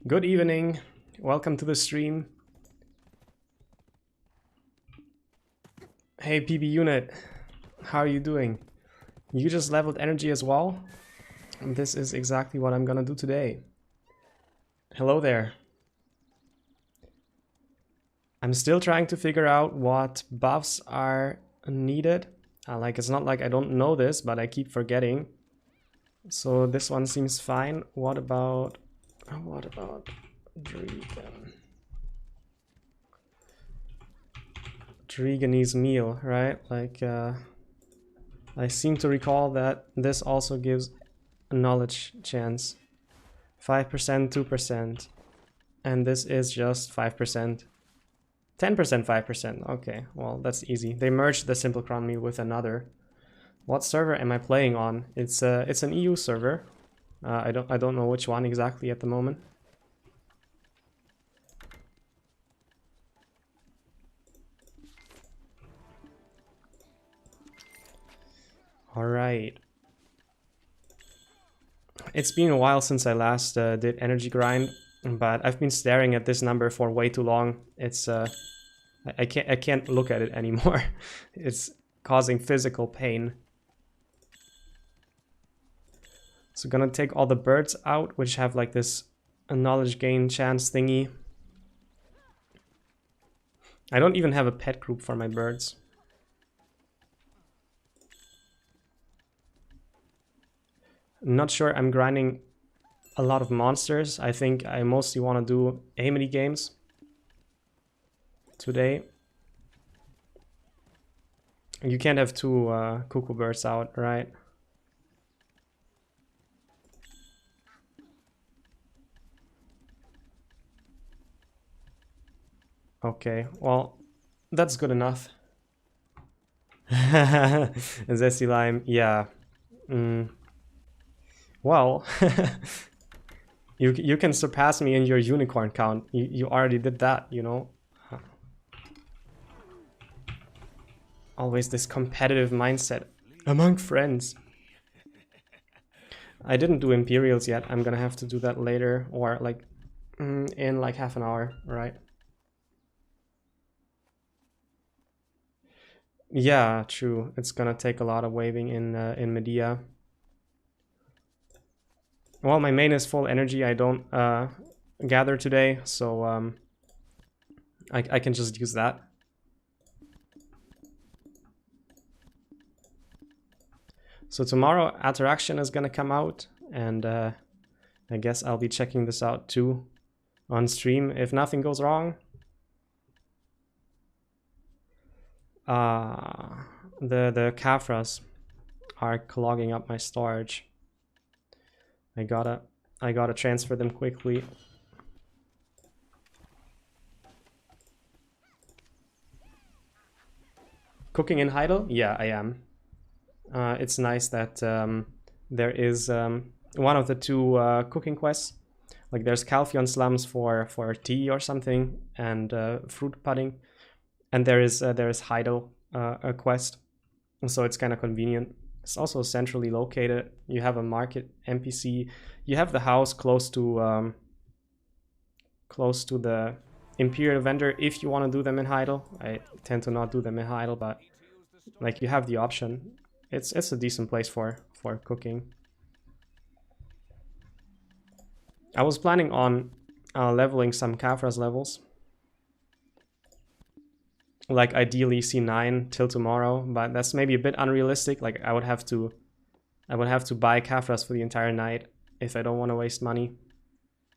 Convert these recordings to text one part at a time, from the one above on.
Good evening. Welcome to the stream. Hey PB unit, how are you doing? You just leveled energy as well? This is exactly what I'm gonna do today. Hello there. I'm still trying to figure out what buffs are needed. Like, it's not like I don't know this, but I keep forgetting. So this one seems fine. What about Dragon? Dragonese meal, right? Like, I seem to recall that this also gives a knowledge chance. 5%, 2%. And this is just 5%. 10%, 5%. Okay, well, that's easy. They merged the simple crown meal with another. What server am I playing on? It's an EU server. I don't know which one exactly at the moment. All right. It's been a while since I last did energy grind, but I've been staring at this number for way too long. It's I can't look at it anymore. It's causing physical pain. So gonna take all the birds out, which have like this knowledge gain chance thingy. I don't even have a pet group for my birds. Not sure I'm grinding a lot of monsters. I think I mostly want to do Amity games today. You can't have two cuckoo birds out, right? Okay, well, that's good enough. Zesty Lime, yeah. Well, you can surpass me in your unicorn count. You already did that, you know? Always this competitive mindset among friends. I didn't do Imperials yet. I'm gonna have to do that later, or like in like half an hour, right? Yeah, true. It's gonna take a lot of waving in Medea. Well, my main is full energy. I don't gather today, so I can just use that. So tomorrow, Attraction is gonna come out, and I guess I'll be checking this out too on stream if nothing goes wrong. The Caphras are clogging up my storage. I gotta transfer them quickly. Cooking in Heidel? Yeah, I am. It's nice that there is one of the two cooking quests. Like there's Calphion slums for tea or something, and fruit pudding, and there is Heidel a quest, so it's kind of convenient. It's also centrally located. You have a market NPC. You have the house close to the Imperial vendor if you want to do them in Heidel. I tend to not do them in Heidel, but like you have the option. It's a decent place for cooking. I was planning on leveling some Caphras levels. Like ideally C9 till tomorrow, but that's maybe a bit unrealistic. Like I would have to buy Caphras for the entire night if I don't want to waste money.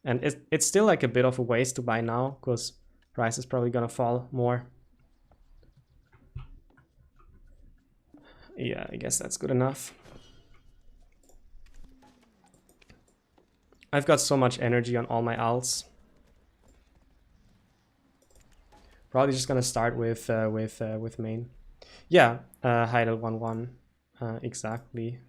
And it's still like a bit of a waste to buy now because price is probably gonna fall more. Yeah, I guess that's good enough. I've got so much energy on all my alts. Probably just gonna start with main. Yeah, Heidel 1-1, exactly.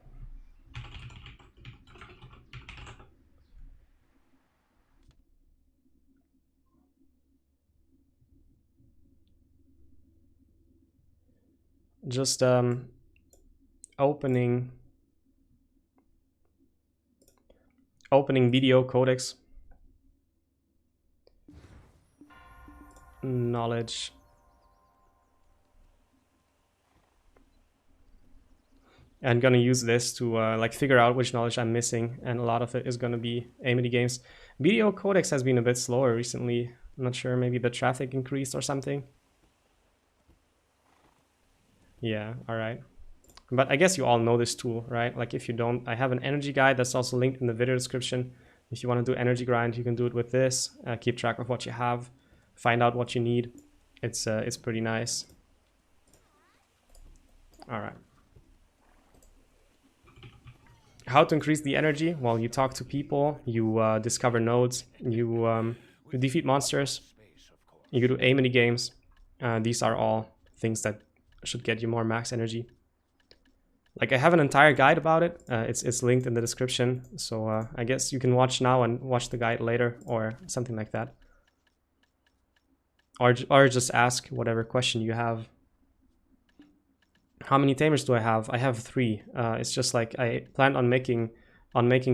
Just opening BDO codex. knowledge. I'm gonna use this to like figure out which knowledge I'm missing, and a lot of it is gonna be Amity games. BDO Codex has been a bit slower recently. I'm not sure, maybe the traffic increased or something. Yeah, all right. But I guess you all know this tool, right? Like if you don't, I have an energy guide that's also linked in the video description. If you want to do energy grind, you can do it with this. Keep track of what you have, find out what you need. It's pretty nice. All right. How to increase the energy? Well, you talk to people, you discover nodes, you defeat monsters, you do Amity games. These are all things that should get you more max energy. Like I have an entire guide about it. It's linked in the description. So I guess you can watch now and watch the guide later or something like that. Or just ask whatever question you have. How many tamers do I have? I have 3. It's just like I planned on making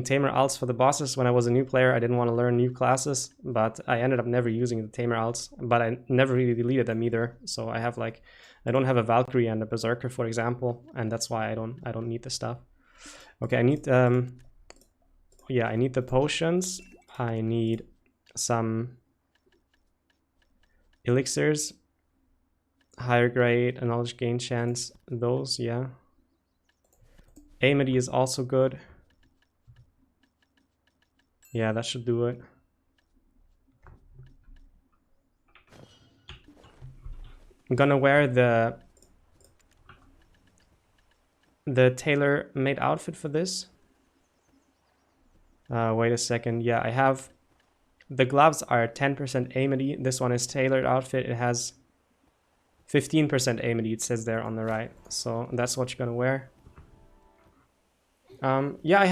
tamer alts for the bosses when I was a new player. I didn't want to learn new classes, but I ended up never using the tamer alts. But I never really deleted them either. So I have like, I don't have a Valkyrie and a Berserker, for example, and that's why I don't need the stuff. Okay, I need yeah, I need the potions. I need some elixirs. Higher grade, a knowledge gain chance, those, yeah. Amity is also good. Yeah, that should do it. I'm gonna wear the tailor-made outfit for this. Wait a second, yeah, I have, the gloves are 10% Amity. This one is tailored outfit. It has 15% Amity, it says there on the right. So that's what you're gonna wear. Yeah, I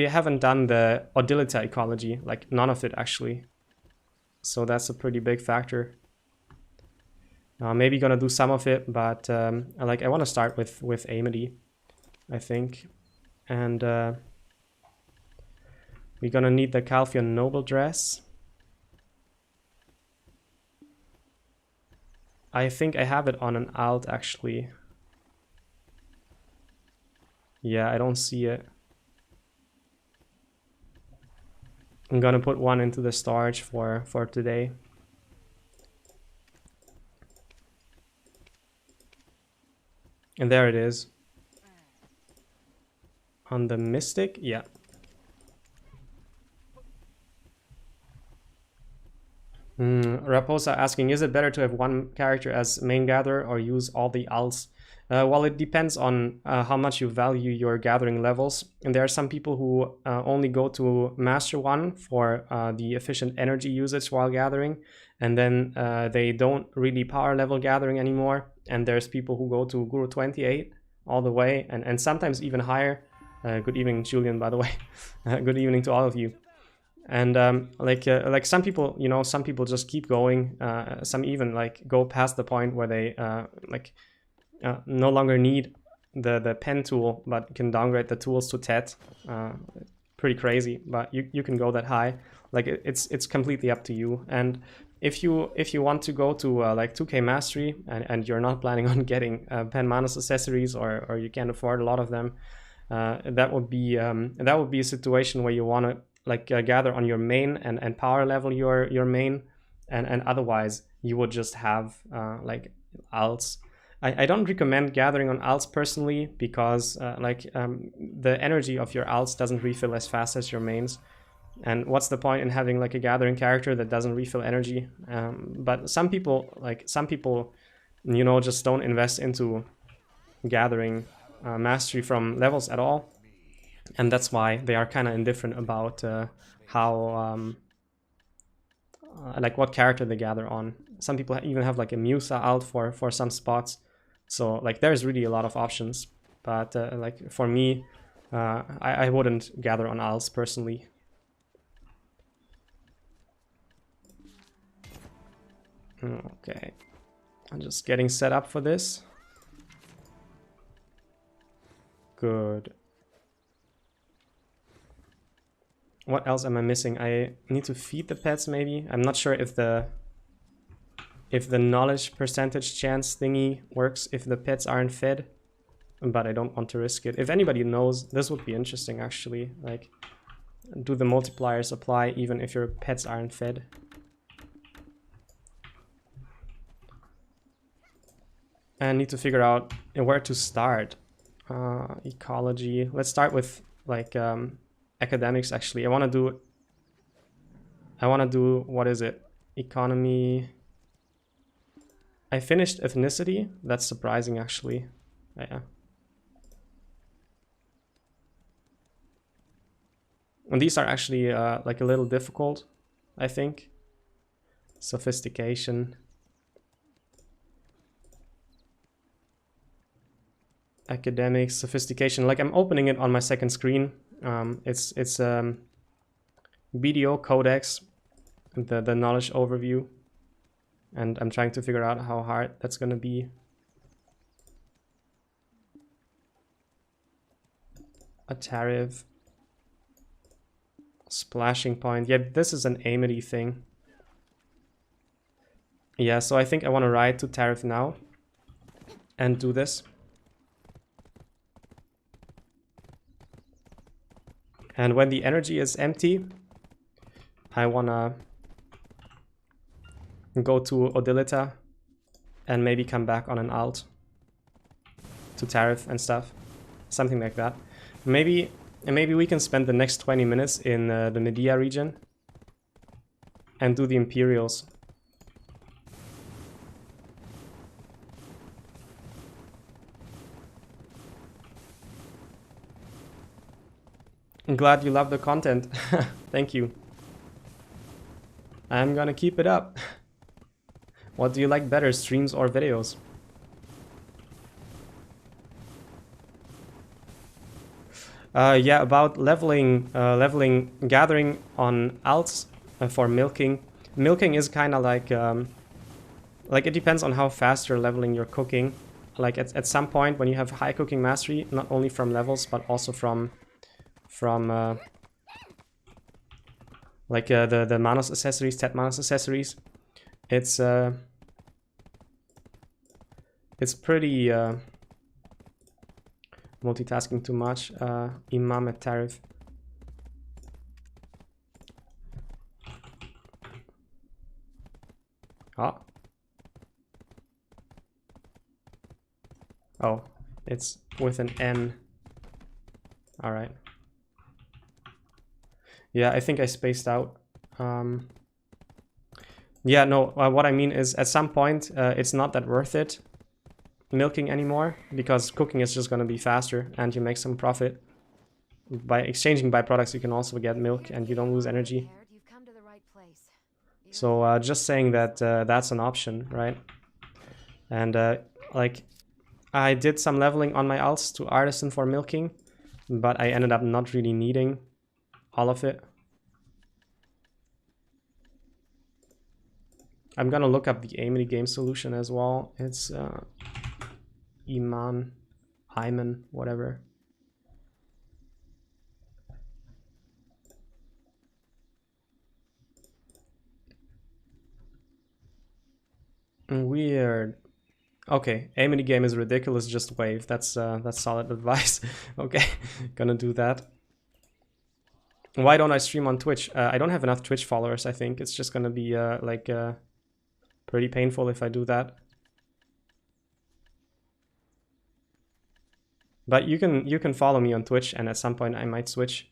haven't done the Odilita ecology, like none of it actually. So that's a pretty big factor. Maybe gonna do some of it, but like I want to start with Amity, I think. And we're gonna need the Calphion Noble dress. I think I have it on an alt actually. Yeah, I don't see it. I'm gonna put one into the storage for today. And there it is. On the Mystic, yeah. Raposa asking, is it better to have one character as main gatherer or use all the alts? Well, it depends on how much you value your gathering levels. And there are some people who only go to Master 1 for the efficient energy usage while gathering. And then they don't really power level gathering anymore. And there's people who go to Guru 28 all the way and sometimes even higher. Good evening, Julian, by the way. Good evening to all of you. And like some people, you know, some people just keep going. Some even like go past the point where they no longer need the pen tool, but can downgrade the tools to TED. Pretty crazy, but you can go that high. Like it's completely up to you. And if you want to go to like 2K mastery and you're not planning on getting pen manus accessories or you can't afford a lot of them, that would be a situation where you want to like gather on your main and power level your main, and otherwise you would just have like alts. I don't recommend gathering on alts personally because the energy of your alts doesn't refill as fast as your mains, and what's the point in having like a gathering character that doesn't refill energy? But some people, you know, just don't invest into gathering mastery from levels at all. And that's why they are kind of indifferent about how like what character they gather on. Some people even have like a Musa out for some spots. So like there's really a lot of options. But like for me, I wouldn't gather on alts personally. Okay, I'm just getting set up for this. Good. What else am I missing? I need to feed the pets maybe. I'm not sure if the if the knowledge percentage chance thingy works if the pets aren't fed, but I don't want to risk it. If anybody knows, this would be interesting actually. Like, do the multipliers apply even if your pets aren't fed? And need to figure out where to start. Ecology. Let's start with like academics. Actually, I want to do what is it? Economy. I finished ethnicity. That's surprising, actually. Yeah. And these are actually like a little difficult, I think. Sophistication. Academics, sophistication. Like, I'm opening it on my second screen. It's BDO Codex, the knowledge overview. And I'm trying to figure out how hard that's gonna be. A tariff. Splashing point. Yeah, this is an Amity thing. Yeah, so I think I want to ride to tariff now and do this. And when the energy is empty, I want to go to Odilita and maybe come back on an alt to tariff and stuff. Something like that. Maybe we can spend the next 20 minutes in the Medea region and do the Imperials. I'm glad you love the content. Thank you. I'm gonna keep it up. What do you like better, streams or videos? Yeah, about leveling, gathering on alts for milking. Milking is kind of like it depends on how fast you're leveling your cooking. Like at some point when you have high cooking mastery, not only from levels but also from like the Manos accessories, Tet Manos accessories, it's pretty multitasking too much. Imam at tariff. Oh, it's with an N. All right. Yeah, I think I spaced out. Yeah, no, what I mean is at some point it's not that worth it milking anymore, because cooking is just going to be faster and you make some profit. By exchanging byproducts, you can also get milk and you don't lose energy. So just saying that that's an option, right? And like, I did some leveling on my alts to artisan for milking, but I ended up not really needing all of it. I'm gonna look up the Amity game solution as well. It's Hyman, whatever. Weird. Okay, Amity game is ridiculous, just wave. That's solid advice. Okay, gonna do that. Why don't I stream on Twitch? I don't have enough Twitch followers, I think. It's just gonna be like pretty painful if I do that. But you can follow me on Twitch, and at some point I might switch.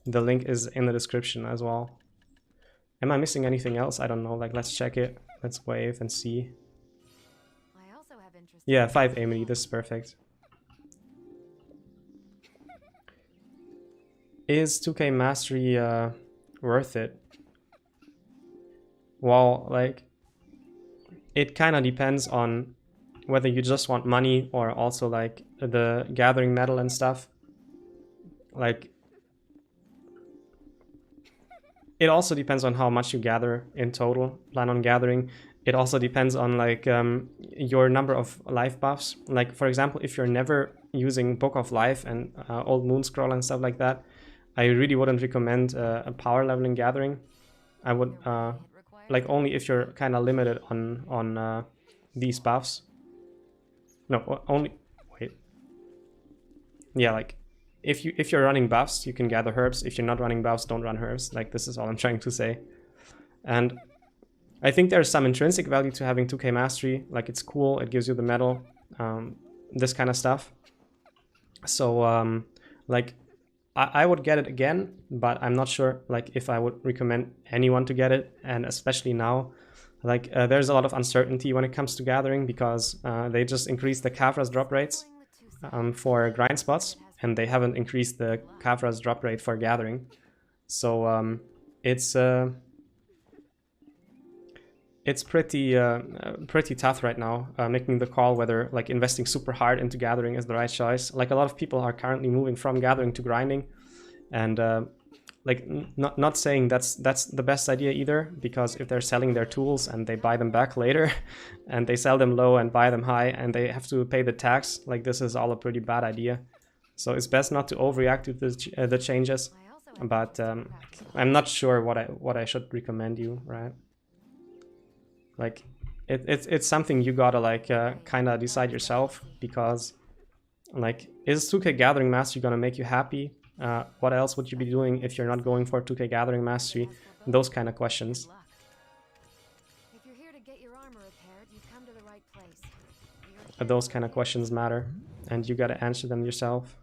The link is in the description as well. Am I missing anything else? I don't know. Like, let's check it. Let's wave and see. I also have interest. Yeah, 5 Amity. This is perfect. Is 2K mastery worth it? Well, like, it kind of depends on whether you just want money or also like the gathering metal and stuff. Like, it also depends on how much you gather in total, plan on gathering. It also depends on like your number of life buffs. Like, for example, if you're never using Book of Life and Old Moon Scroll and stuff like that, I really wouldn't recommend a power leveling gathering. I would like only if you're kind of limited on these buffs. No, only wait. Yeah, like if you're running buffs, you can gather herbs. If you're not running buffs, don't run herbs. Like, this is all I'm trying to say. And I think there's some intrinsic value to having 2k mastery. Like, it's cool, it gives you the medal, this kind of stuff. So like I would get it again, but I'm not sure like if I would recommend anyone to get it, and especially now. Like, there's a lot of uncertainty when it comes to gathering, because they just increased the Kafra's drop rates for grind spots, and they haven't increased the Kafra's drop rate for gathering. So it's pretty tough right now, making the call whether like investing super hard into gathering is the right choice. Like, a lot of people are currently moving from gathering to grinding, and like not saying that's the best idea either, because if they're selling their tools and they buy them back later and they sell them low and buy them high and they have to pay the tax, like, this is all a pretty bad idea. So it's best not to overreact to the changes, but I'm not sure what I should recommend you, right? Like, it's something you gotta like kind of decide yourself, because like, is 2k gathering mastery gonna make you happy? What else would you be doing if you're not going for 2k gathering mastery? Those kind of questions. If you're here to get your armor repaired, you've come to the right place. Those kind of questions matter, and you gotta answer them yourself.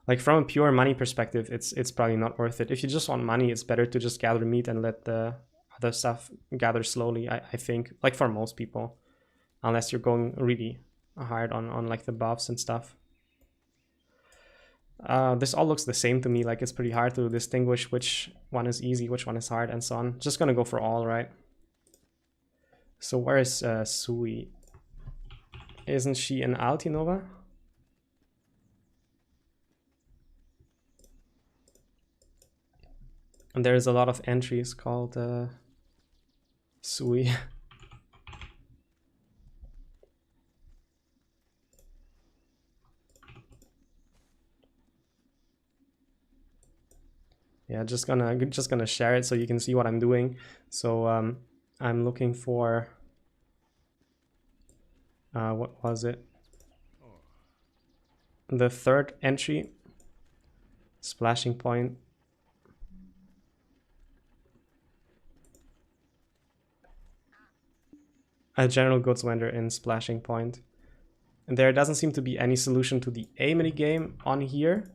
Like, from a pure money perspective, it's probably not worth it. If you just want money, it's better to just gather meat and let the other stuff gather slowly, I think, like, for most people, unless you're going really hard on like the buffs and stuff. This all looks the same to me. Like, it's pretty hard to distinguish which one is easy, which one is hard, and so on. Just gonna go for all, right? So where is Sui? Isn't she in Altinova? And there's a lot of entries called Sui. Yeah, just gonna share it so you can see what I'm doing. So I'm looking for what was it? The third entry, splashing point. A general goods vendor in splashing point. And there doesn't seem to be any solution to the A minigame on here.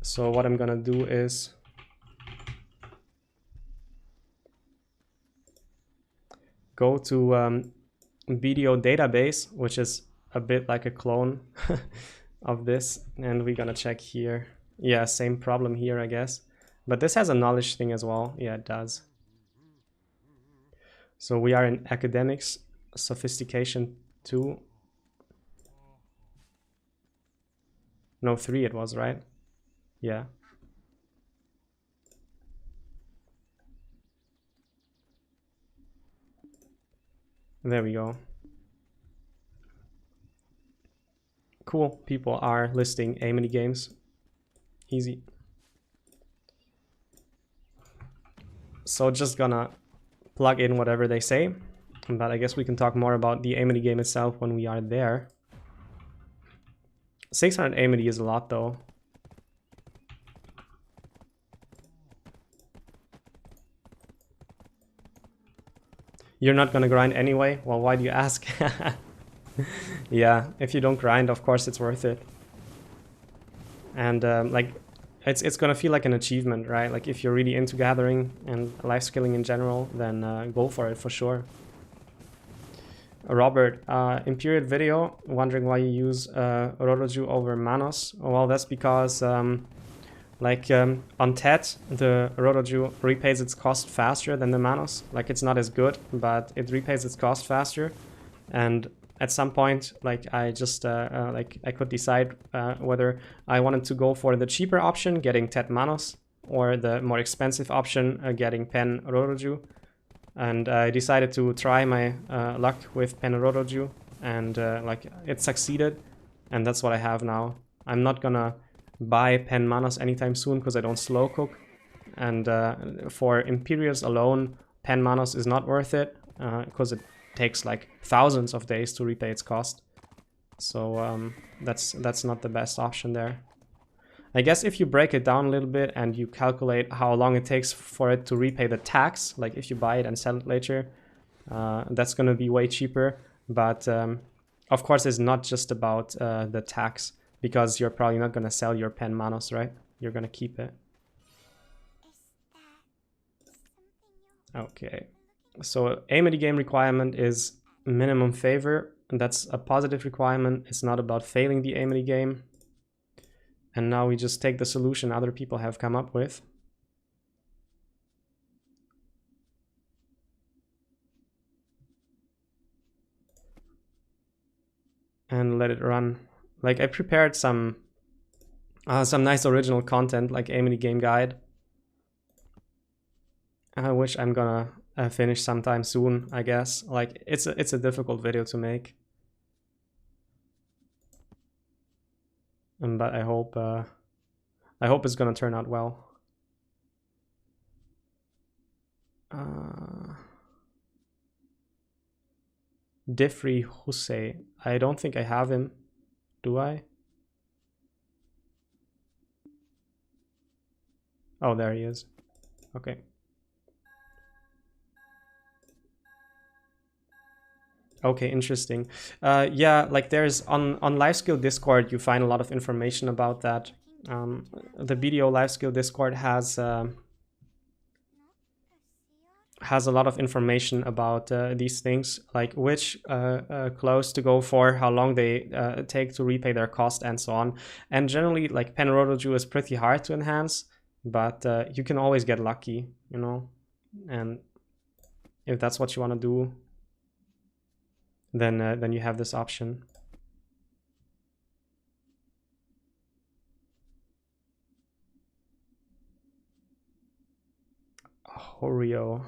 So what I'm gonna do is go to BDO database, which is a bit like a clone of this, and we're gonna check here. Yeah, same problem here, I guess. But this has a knowledge thing as well. Yeah, it does. So we are in academics, sophistication 2. No, 3 it was, right? Yeah. There we go. Cool, people are listing A mini games. Easy. So just gonna plug in whatever they say, but I guess we can talk more about the A mini game itself when we are there. 600 A mini is a lot though. You're not gonna grind anyway? Well, why do you ask? Yeah, if you don't grind, of course it's worth it. And like, it's gonna feel like an achievement, right? Like, if you're really into gathering and life skilling in general, then go for it for sure. Robert, in period video, wondering why you use Roroju over Manos. Well, that's because like on TED, the Roroju repays its cost faster than the Manos. Like, it's not as good, but it repays its cost faster. And at some point, like, I just like, I could decide whether I wanted to go for the cheaper option, getting TED Manos, or the more expensive option, getting Pen Roroju. And I decided to try my luck with Pen Roroju, and like, it succeeded, and that's what I have now. I'm not gonna buy Pen Manos anytime soon because I don't slow cook, and for Imperials alone, Pen Manos is not worth it, because it takes like thousands of days to repay its cost. So that's not the best option there. I guess if you break it down a little bit and you calculate how long it takes for it to repay the tax, like if you buy it and sell it later, that's going to be way cheaper. But of course, it's not just about the tax, because you're probably not going to sell your Pen Manos, right? You're going to keep it. Okay. So Amity game requirement is minimum favor, and that's a positive requirement. It's not about failing the Amity game. And now we just take the solution other people have come up with. And let it run. Like, I prepared some nice original content, like Amity game guide, which I'm gonna finish sometime soon, I guess. Like, it's a difficult video to make, but I hope it's gonna turn out well. Diffrey Hussey. I don't think I have him. Do I? Oh, there he is. Okay. Okay, interesting. Yeah, like there's on LiveSkill Discord, you find a lot of information about that. The BDO LiveSkill Discord has a lot of information about these things, like which clothes to go for, how long they take to repay their cost, and so on. And generally, like Pen Rotoju is pretty hard to enhance, but you can always get lucky, you know. And if that's what you want to do, then you have this option. Oreo.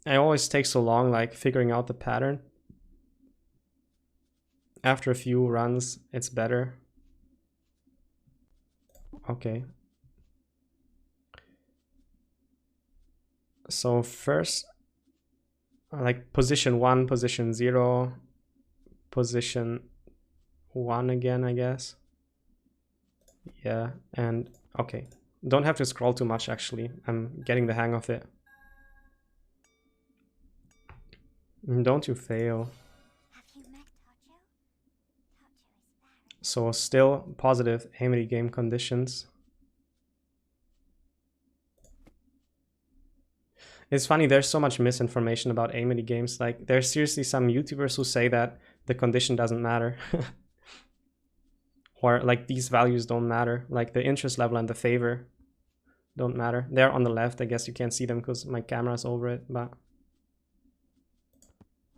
It always takes so long, like figuring out the pattern. After a few runs, it's better. Okay. So first, like position 1, position 0, position 1 again, I guess. Yeah, and okay. Don't have to scroll too much, actually. I'm getting the hang of it. Don't you fail. So still positive Amity game conditions. It's funny, there's so much misinformation about Amity games. Like, there's seriously some YouTubers who say that the condition doesn't matter. Or like these values don't matter. Like the interest level and the favor don't matter. They're on the left. I guess you can't see them because my camera's over it, but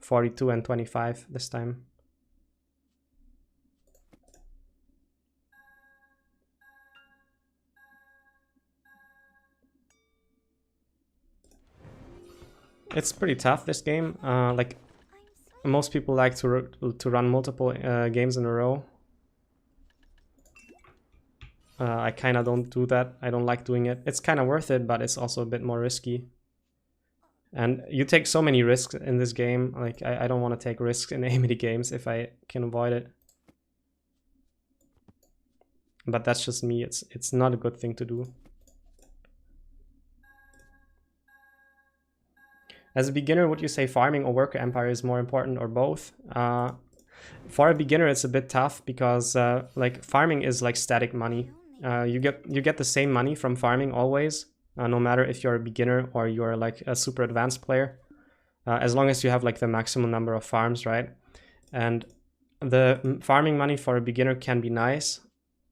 42 and 25 this time. It's pretty tough, this game. Like most people like to run multiple games in a row. I kind of don't do that. I don't like doing it. It's kind of worth it, but it's also a bit more risky. And you take so many risks in this game. Like I don't want to take risks in Amity games if I can avoid it. But that's just me. It's not a good thing to do. As a beginner, would you say farming or worker empire is more important, or both? For a beginner, it's a bit tough because like farming is like static money. You get the same money from farming always, no matter if you're a beginner or you're like a super advanced player, as long as you have like the maximum number of farms, right? And the farming money for a beginner can be nice.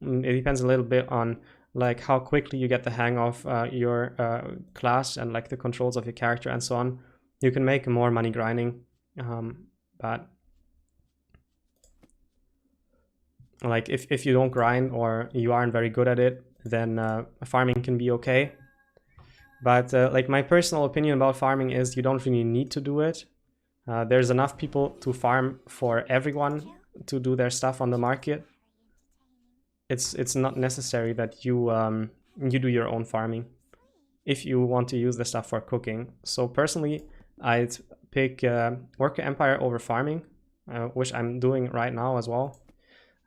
It depends a little bit on like how quickly you get the hang of your class and like the controls of your character and so on. You can make more money grinding, but like if you don't grind or you aren't very good at it, then farming can be okay. But like my personal opinion about farming is you don't really need to do it. There's enough people to farm for everyone to do their stuff on the market. it's not necessary that you do your own farming if you want to use the stuff for cooking. So personally, I'd pick Worker Empire over farming, which I'm doing right now as well.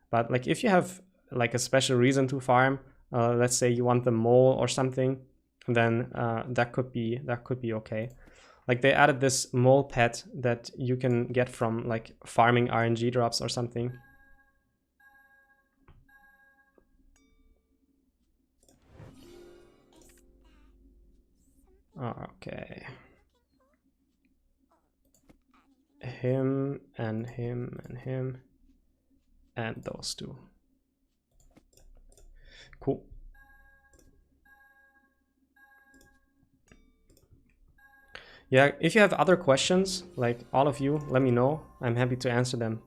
But like if you have like a special reason to farm, let's say you want the mole or something, then that could be okay. Like they added this mole pet that you can get from like farming RNG drops or something. Okay. Him and him and him and those two. Cool. Yeah, if you have other questions, like all of you, let me know. I'm happy to answer them.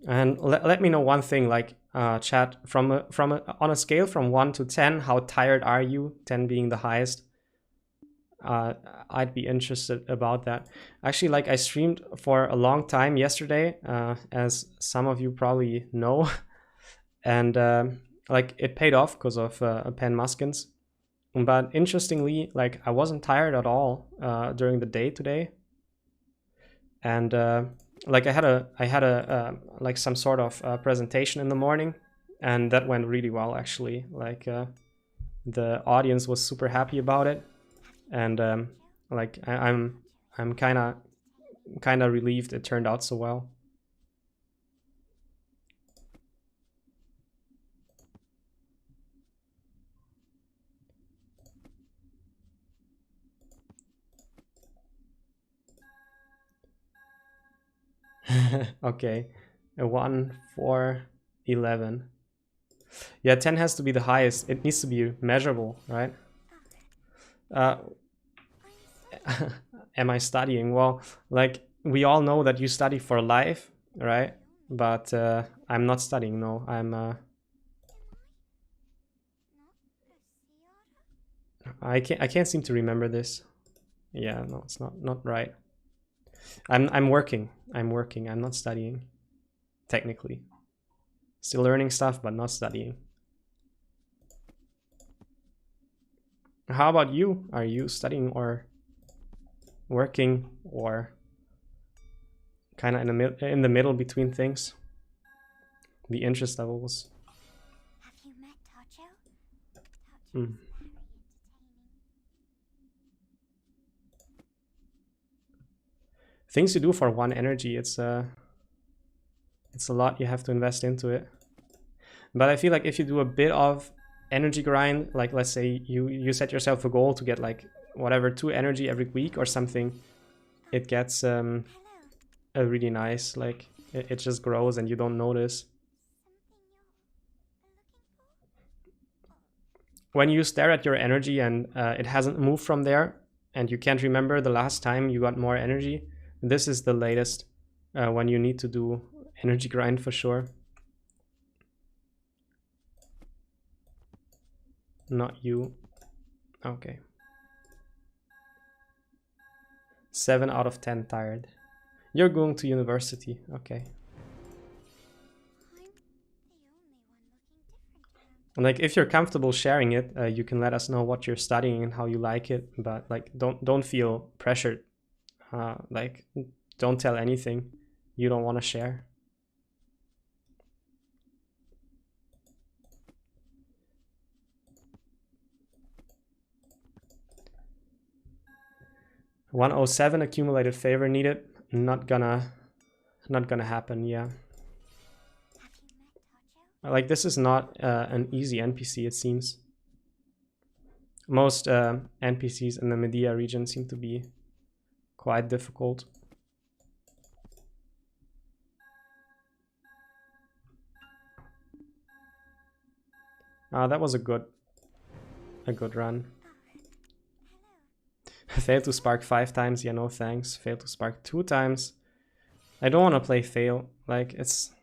And let me know one thing, like chat, on a scale from 1 to 10, how tired are you? 10 being the highest. I'd be interested about that. Actually, like I streamed for a long time yesterday, as some of you probably know, and like it paid off because of Pen Muskins. But interestingly, like I wasn't tired at all during the day today, and like I had a like some sort of presentation in the morning, and that went really well actually. Like the audience was super happy about it, and like I'm kind of relieved it turned out so well. Okay, a 1, 4, 11. Yeah, 10 has to be the highest. It needs to be measurable, right? Am I studying? Well, like we all know that you study for life, right? But I'm not studying. No, I can't seem to remember this. Yeah, no, it's not right. I'm working. I'm working. I'm not studying. Technically, still learning stuff, but not studying. How about you? Are you studying or working or kind of in the middle between things? The interest levels. Have you met Tacho? Mm. Things you do for 1 energy, it's a lot you have to invest into it. But I feel like if you do a bit of energy grind, like let's say you set yourself a goal to get like whatever 2 energy every week or something, it gets a really nice, like it just grows and you don't notice. When you stare at your energy and it hasn't moved from there and you can't remember the last time you got more energy, this is the latest when you need to do energy grind for sure. Not you. Okay. 7 out of 10 tired. You're going to university. Okay. Like if you're comfortable sharing it, you can let us know what you're studying and how you like it. But like, don't feel pressured. Like, don't tell anything you don't want to share. $107 accumulated favor needed. Not gonna happen. Yeah. Like this is not an easy NPC. It seems. Most NPCs in the Medea region seem to be quite difficult. That was a good run. Failed to spark 5 times. Yeah, no thanks. Failed to spark 2 times. I don't want to play fail. Like it's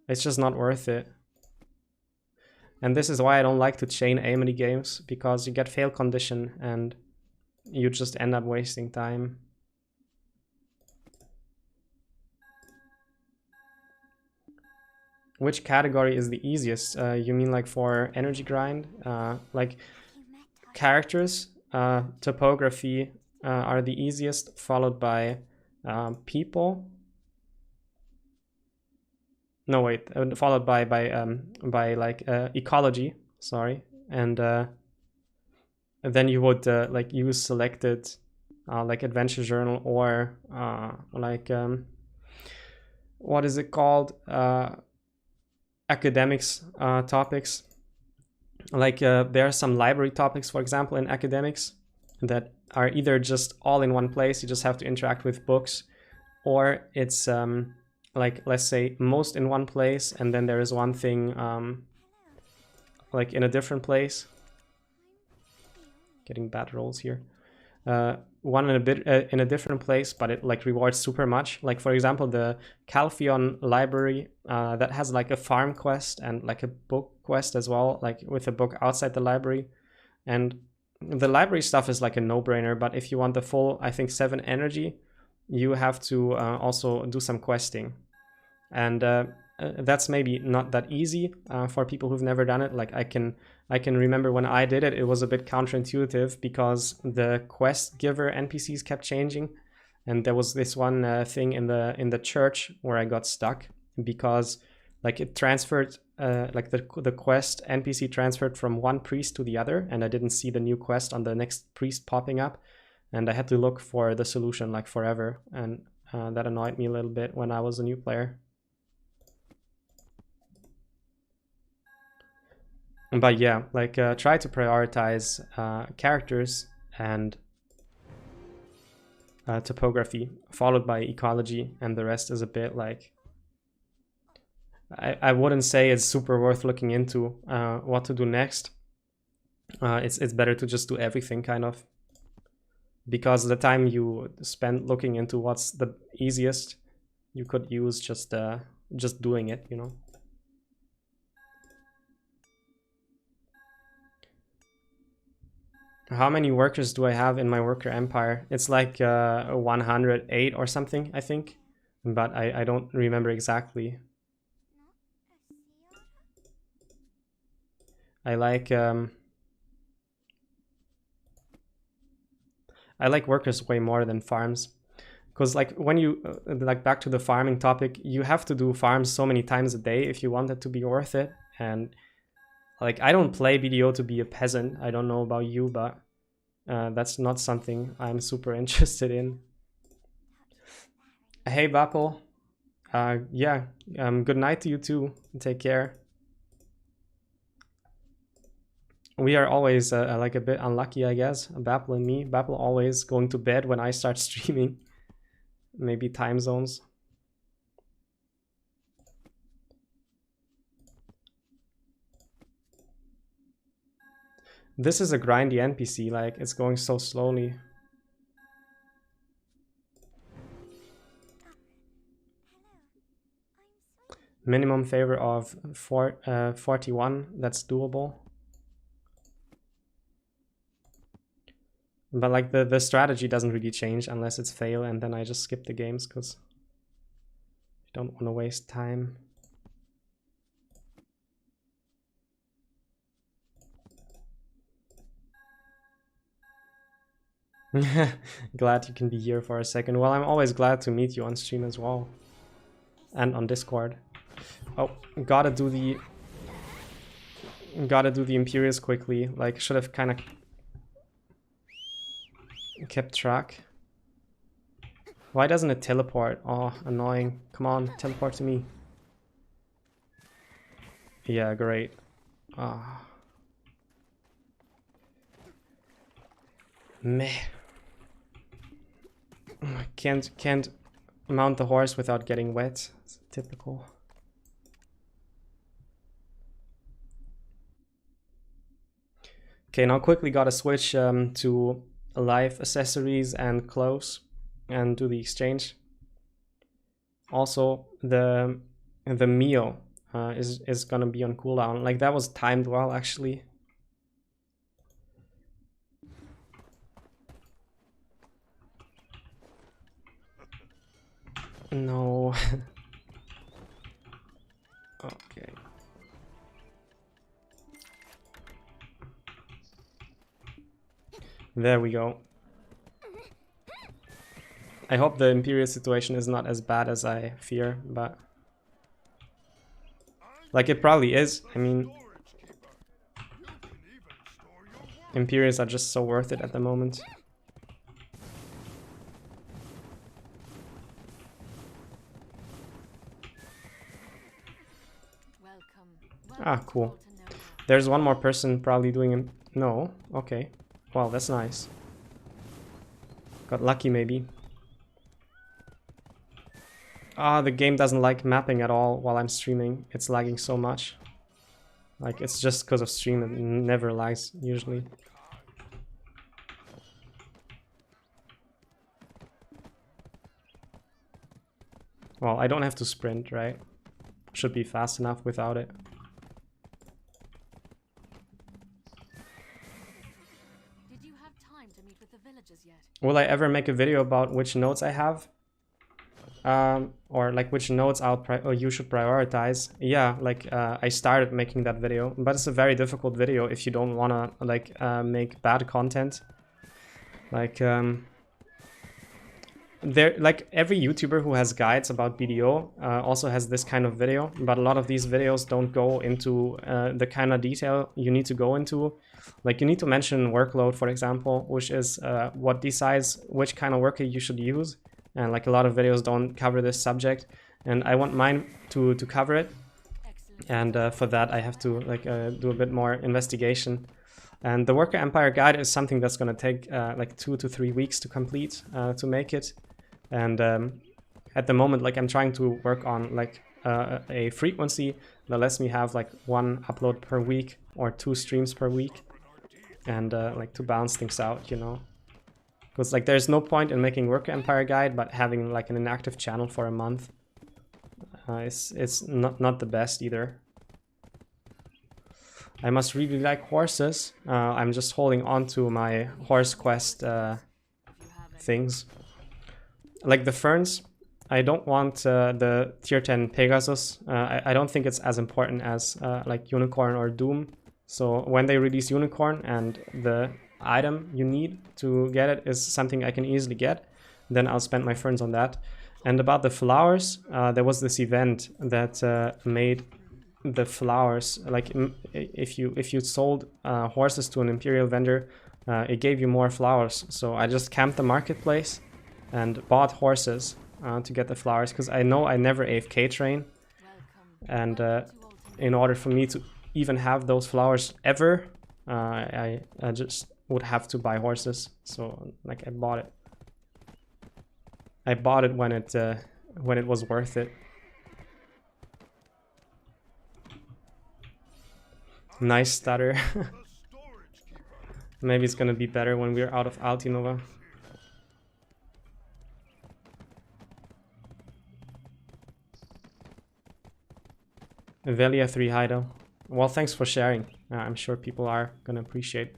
just not worth it. And this is why I don't like to chain Amity games, because you get fail condition and you just end up wasting time. Which category is the easiest? You mean like for energy grind? Like characters, topography are the easiest, followed by people. No, wait, followed by like ecology. Sorry, and then you would like use selected like adventure journal or like what is it called? Academics topics. Like there are some library topics, for example, in academics that are either just all in one place, you just have to interact with books, or it's like, let's say, most in one place, and then there is one thing like in a different place. Getting bad rolls here. One in a bit in a different place, but it like rewards super much. Like for example, the Calpheon library that has like a farm quest and like a book quest as well, like with a book outside the library. And the library stuff is like a no-brainer, but if you want the full, I think 7 energy, you have to also do some questing. And that's maybe not that easy for people who've never done it. Like I can remember when I did it, it was a bit counterintuitive because the quest giver NPCs kept changing, and there was this one thing in the church where I got stuck because like it transferred like the quest NPC transferred from one priest to the other, and I didn't see the new quest on the next priest popping up, and I had to look for the solution like forever, and that annoyed me a little bit when I was a new player. But yeah, like try to prioritize characters and topography, followed by ecology, and the rest is a bit like I wouldn't say it's super worth looking into what to do next. It's better to just do everything kind of, because the time you spend looking into what's the easiest, you could use just doing it, you know. How many workers do I have in my worker empire? It's like 108 or something, I think, but I don't remember exactly. I like workers way more than farms, because like when you like back to the farming topic, you have to do farms so many times a day if you want it to be worth it. And like I don't play BDO to be a peasant. I don't know about you, but that's not something I'm super interested in. Hey Bapple, yeah, good night to you too. Take care. We are always like a bit unlucky, I guess. Bapple and me. Bapple always going to bed when I start streaming. Maybe time zones. This is a grindy NPC, like it's going so slowly. Minimum favor of 41, that's doable. But like the strategy doesn't really change unless it's fail, and then I just skip the games because I don't want to waste time. Glad you can be here for a second. Well, I'm always glad to meet you on stream as well. And on Discord. Oh, gotta do the Imperials quickly. Like, should have kind of kept track. Why doesn't it teleport? Oh, annoying. Come on, teleport to me. Yeah, great. Ah. Meh. Can't mount the horse without getting wet. It's typical. Okay, now quickly gotta switch to life accessories and clothes and do the exchange. Also, the meal is gonna be on cooldown. Like that was timed well, actually. No. Okay. There we go. I hope the Imperial situation is not as bad as I fear, but... like, it probably is. I mean... Imperials are just so worth it at the moment. Ah, cool. There's one more person probably doing him. No, okay. Well, that's nice. Got lucky maybe. Ah, the game doesn't like mapping at all while I'm streaming. It's lagging so much. Like, it's just because of stream, it never lags usually. Well, I don't have to sprint, right? Should be fast enough without it. Did you have time to meet with the villagers yet? Will I ever make a video about which nodes I have? Or like which nodes you should prioritize? Yeah, like I started making that video, but it's a very difficult video if you don't wanna like make bad content. Like there, like every YouTuber who has guides about BDO also has this kind of video, but a lot of these videos don't go into the kind of detail you need to go into. Like you need to mention workload, for example, which is what decides which kind of worker you should use. And like a lot of videos don't cover this subject, and I want mine to cover it. And for that I have to like do a bit more investigation. And the Worker Empire Guide is something that's going to take like 2 to 3 weeks to complete, to make it. And at the moment, like I'm trying to work on like a frequency that lets me have like 1 upload per week or 2 streams per week, and like to balance things out, you know. Because like there's no point in making Worker Empire Guide, but having like an inactive channel for a month it's not the best either. I must really like horses. I'm just holding on to my horse quest things. Like the ferns, I don't want the tier 10 Pegasus. I don't think it's as important as like Unicorn or Doom. So when they release Unicorn and the item you need to get it is something I can easily get, then I'll spend my ferns on that. And about the flowers, there was this event that made the flowers, like if you sold horses to an Imperial vendor, it gave you more flowers. So I just camped the marketplace and bought horses to get the flowers, because I know I never AFK train, and in order for me to even have those flowers ever, I just would have to buy horses. So like I bought it. I bought it when it was worth it. Nice stutter. Maybe it's gonna be better when we're out of Altinova. Velia 3 Hido. Well, thanks for sharing. I'm sure people are gonna appreciate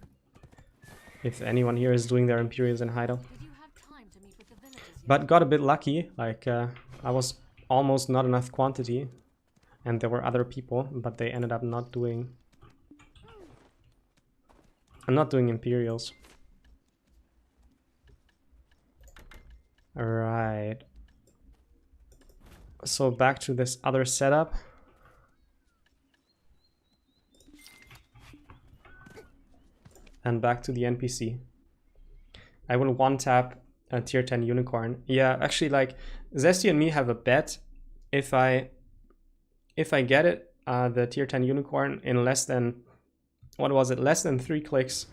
if anyone here is doing their Imperials in Hido. But got a bit lucky, like I was almost not enough quantity, and there were other people, but they ended up not doing... I'm not doing Imperials. Alright. So back to this other setup. And back to the NPC. I will one-tap a tier 10 unicorn. Yeah, actually, like, Zesty and me have a bet. If I get it, the tier 10 unicorn, in less than... what was it? Less than 3 clicks,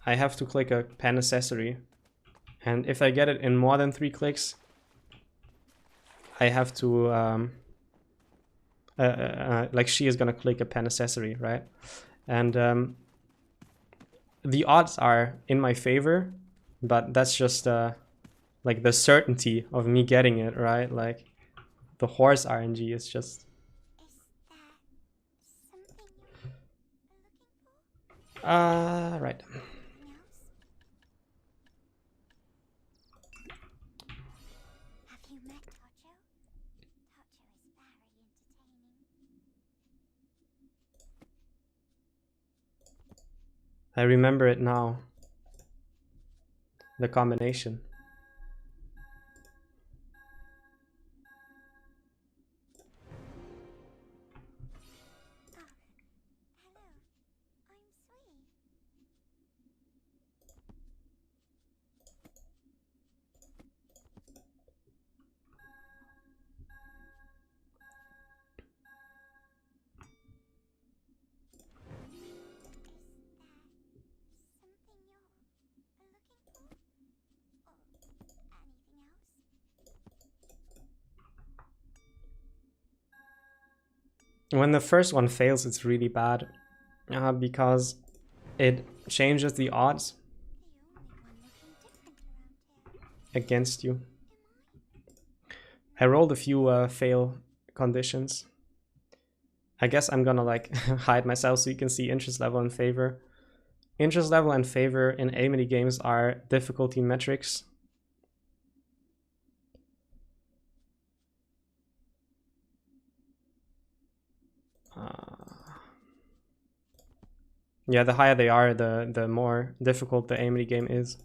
I have to click a pen accessory. And if I get it in more than 3 clicks, I have to... like, she is gonna click a pen accessory, right? And the odds are in my favor, but that's just like the certainty of me getting it, right? Like the horse RNG is just... right. I remember it now. The combination. When the first one fails, it's really bad because it changes the odds against you. I rolled a few fail conditions. I guess I'm gonna like hide myself so you can see interest level and favor. Interest level and favor in Amity games are difficulty metrics. Yeah, the higher they are, the more difficult the Amity game is.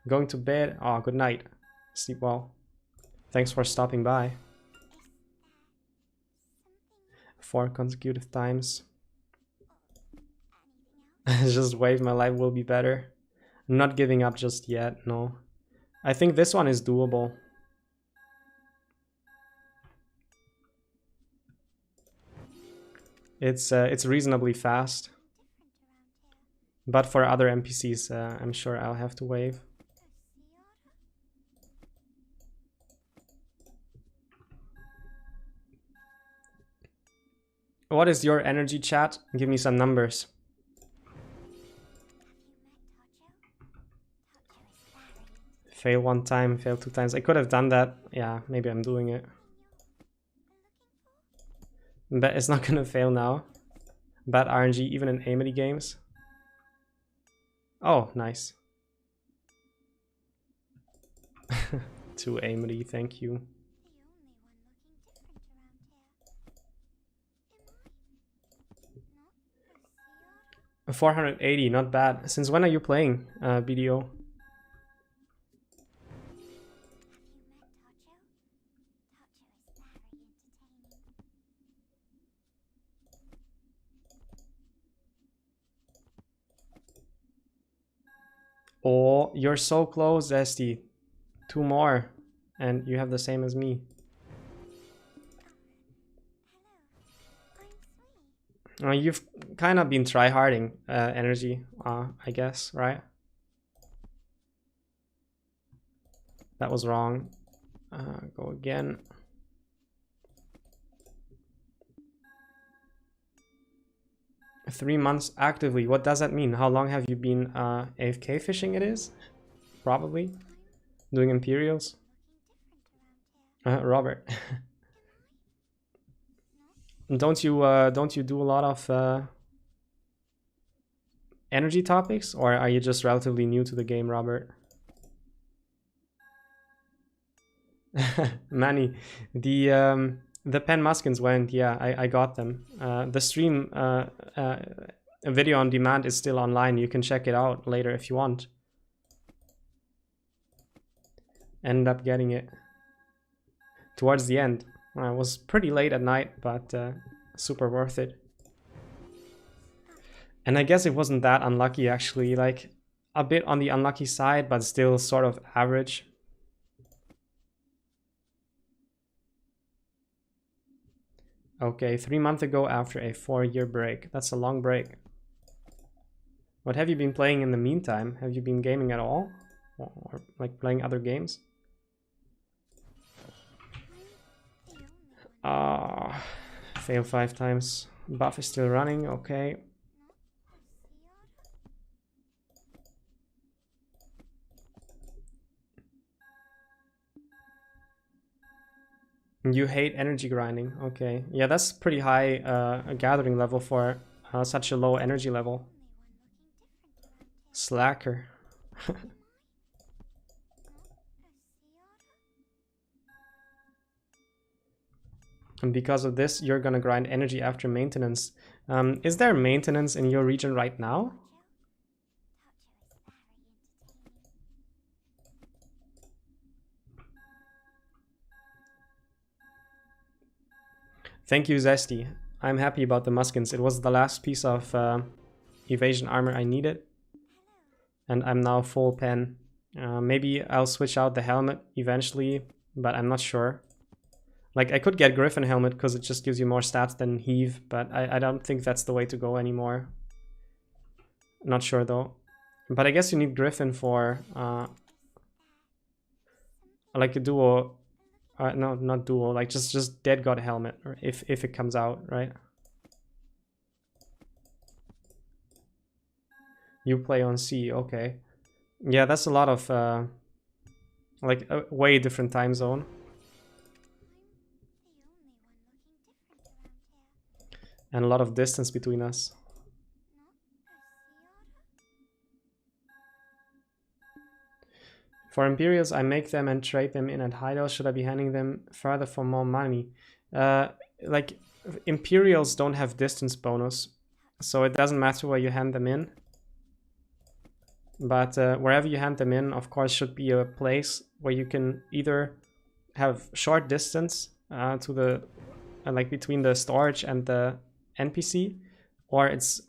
Going to bed? Oh, good night. Sleep well. Thanks for stopping by. 4 consecutive times. Just wave, my life will be better. I'm not giving up just yet, no. I think this one is doable. It's reasonably fast. But for other NPCs, I'm sure I'll have to wave. What is your energy, chat? Give me some numbers. Fail 1 time, fail 2 times. I could have done that. Yeah, maybe I'm doing it. But it's not gonna fail now. Bad RNG even in Amity games. Oh, nice. To Amity, thank you. 480, not bad. Since when are you playing BDO? Oh, you're so close, Zesty. 2 more, and you have the same as me. You've kind of been tryharding energy, I guess, right? That was wrong. Go again. Three months actively. What does that mean? How long have you been AFK fishing? It is probably doing Imperials. Robert. Don't you do a lot of energy topics, or are you just relatively new to the game, Robert? Manny, the Pen Muskins went. Yeah, I got them. The stream video on demand is still online. You can check it out later if you want. Ended up getting it towards the end. It was pretty late at night, but super worth it. And I guess it wasn't that unlucky, actually. Like, a bit on the unlucky side, but still sort of average. Okay, 3 months ago after a 4-year break. That's a long break. What have you been playing in the meantime? Have you been gaming at all? Or like playing other games? Fail 5 times. Buff is still running, okay. You hate energy grinding, okay. Yeah, that's pretty high gathering level for such a low energy level. Slacker. And because of this, you're gonna grind energy after maintenance. Is there maintenance in your region right now? Thank you, Zesty. I'm happy about the muskins. It was the last piece of evasion armor I needed. And I'm now full pen. Maybe I'll switch out the helmet eventually, but I'm not sure. Like, I could get Griffin helmet because it just gives you more stats than Heave, but I don't think that's the way to go anymore. Not sure though. But I guess you need Griffin for like a duo. No, not duo. Like just Dead God helmet, or if it comes out, right? You play on C, okay. Yeah, that's a lot of like a way different time zone. And a lot of distance between us. For Imperials, I make them and trade them in at hideout. Should I be handing them further for more money? Like, Imperials don't have distance bonus, so it doesn't matter where you hand them in. But wherever you hand them in, of course, should be a place where you can either have short distance to the like between the storage and the NPC, or it's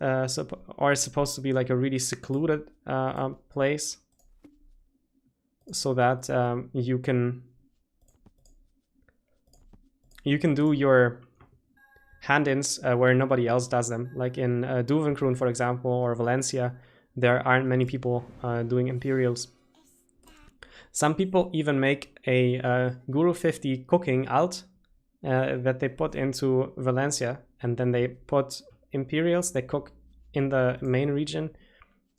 supposed to be like a really secluded place, so that you can do your hand-ins where nobody else does them. Like in Duvenkroon, for example, or Valencia, there aren't many people doing Imperials. Some people even make a Guru 50 cooking alt that they put into Valencia, and then they put Imperials they cook in the main region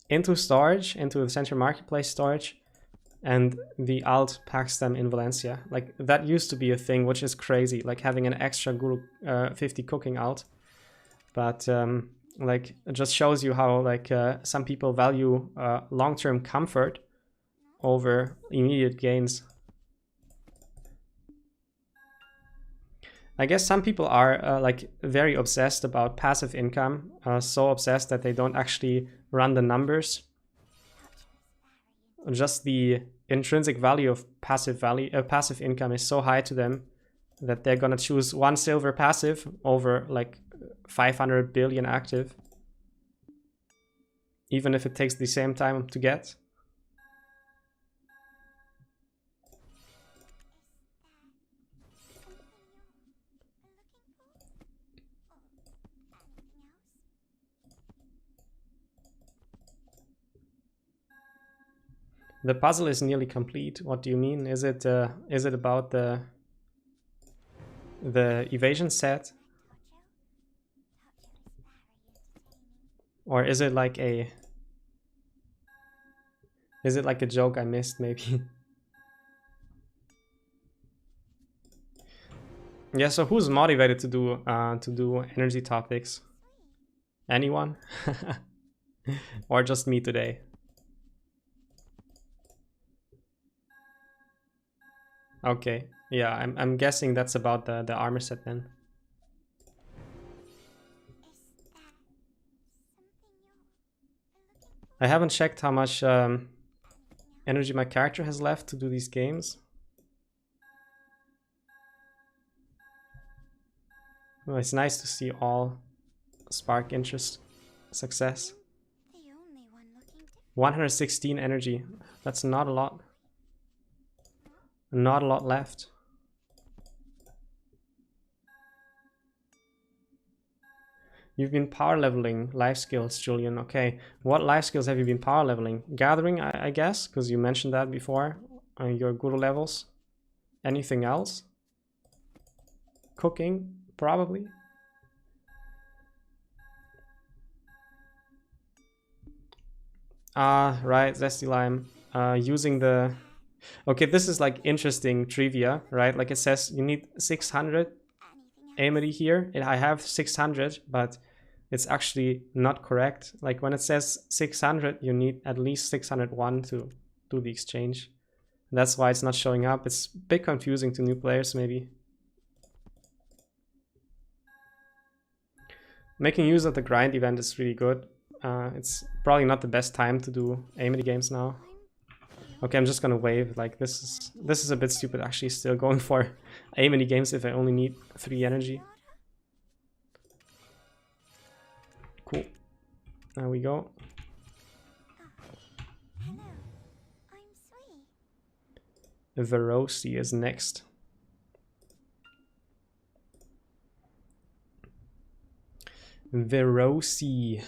into storage, into the Central Marketplace storage, and the alt packs them in Valencia. Like, that used to be a thing, which is crazy, like having an extra Guru 50 cooking alt. But like, it just shows you how like some people value long-term comfort over immediate gains. I guess some people are like very obsessed about passive income, so obsessed that they don't actually run the numbers. Just the intrinsic value of passive income is so high to them that they're gonna choose 1 silver passive over like 500 billion active, even if it takes the same time to get. The puzzle is nearly complete. What do you mean? Is it about the evasion set? Or is it like a joke I missed maybe? Yeah, so who's motivated to do energy topics? Anyone? Or just me today? Okay, yeah, I'm guessing that's about the armor set then. I haven't checked how much energy my character has left to do these games. Well, it's nice to see all spark interest success. 116 energy. That's not a lot. Not a lot left. You've been power leveling life skills, Julian. Okay, what life skills have you been power leveling? Gathering, I guess, because you mentioned that before. Your guru levels. Anything else? Cooking, probably. Right, Zesty Lime. Using the... Okay, this is like interesting trivia, right? Like, it says you need 600 Amity here. I have 600, but it's actually not correct. Like, when it says 600, you need at least 601 to do the exchange. That's why it's not showing up. It's a bit confusing to new players, maybe. Making use of the grind event is really good. It's probably not the best time to do Amity games now. Okay, I'm just gonna wave. Like this is a bit stupid actually, still going for Amity games if I only need 3 energy. Cool. There we go. Hello, I'm Sui. Verosi is next. Verosi.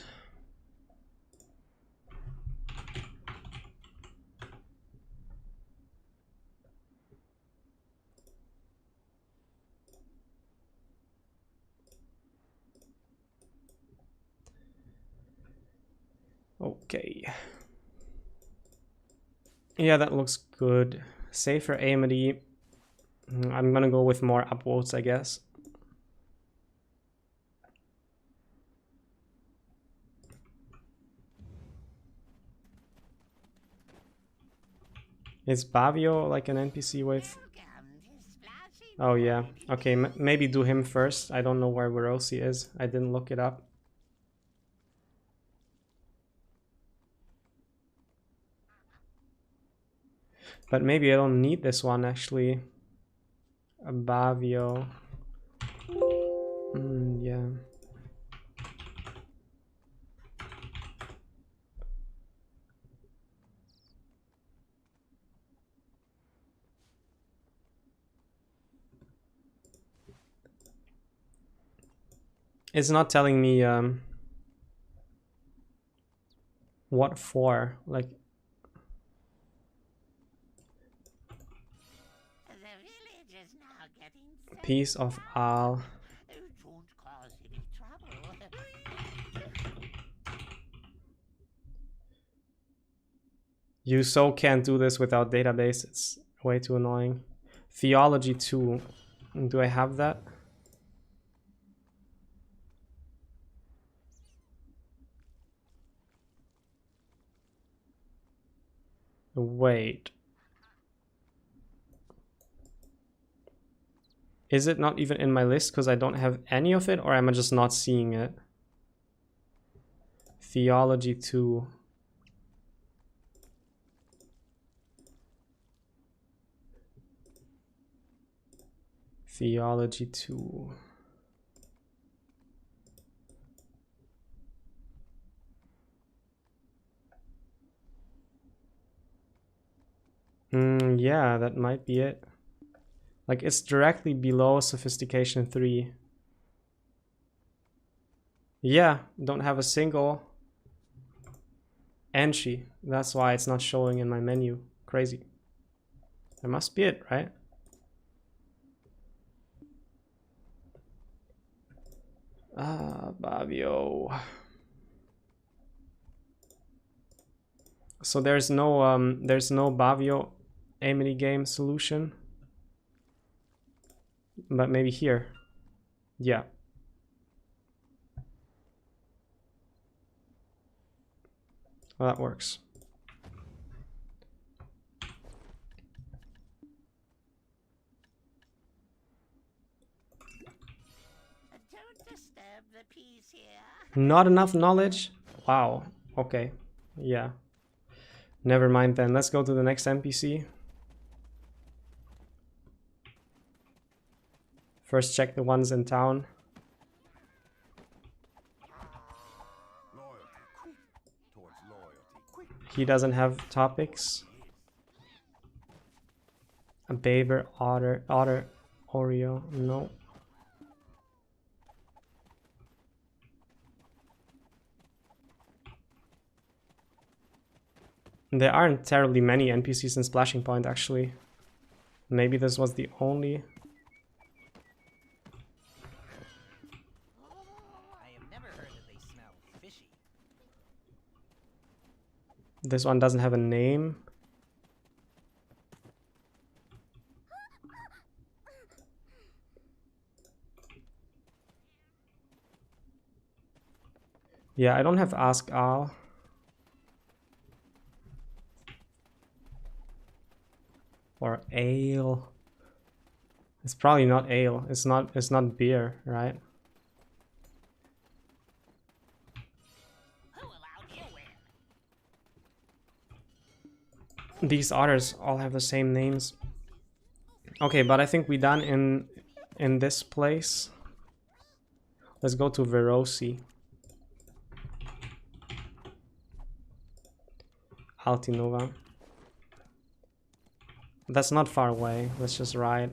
Okay. Yeah, that looks good. Safer Amity. I'm gonna go with more upvotes, I guess. Is Bavio like an NPC with... Oh yeah, okay, maybe do him first. I don't know where Verosi is. I didn't look it up. But maybe I don't need this one actually. A Bavio. Yeah. It's not telling me what for, like The village is now getting piece of Al. Don't cause any trouble. You so can't do this without database. It's way too annoying. Theology 2. Do I have that? Wait. Is it not even in my list because I don't have any of it, or am I just not seeing it? Theology 2. Theology 2. Yeah, that might be it. Like, it's directly below Sophistication 3. Yeah, don't have a single entry. That's why it's not showing in my menu. Crazy. That must be it, right? Bavio. So there's no Bavio Amity game solution. But maybe here. Yeah. Well, that works. Don't disturb the peace here. Not enough knowledge? Wow. Okay. Yeah. Never mind then. Let's go to the next NPC. First check the ones in town. He doesn't have topics. A beaver, otter, Oreo, no. There aren't terribly many NPCs in Splashing Point actually. Maybe this was the only. I have never heard that they smell fishy. This one doesn't have a name. Yeah, I don't have Ask Al. Or ale. It's probably not ale. It's not beer, right? These otters all have the same names. Okay, but I think we done in this place. Let's go to Verosi. Altinova. That's not far away. Let's just ride.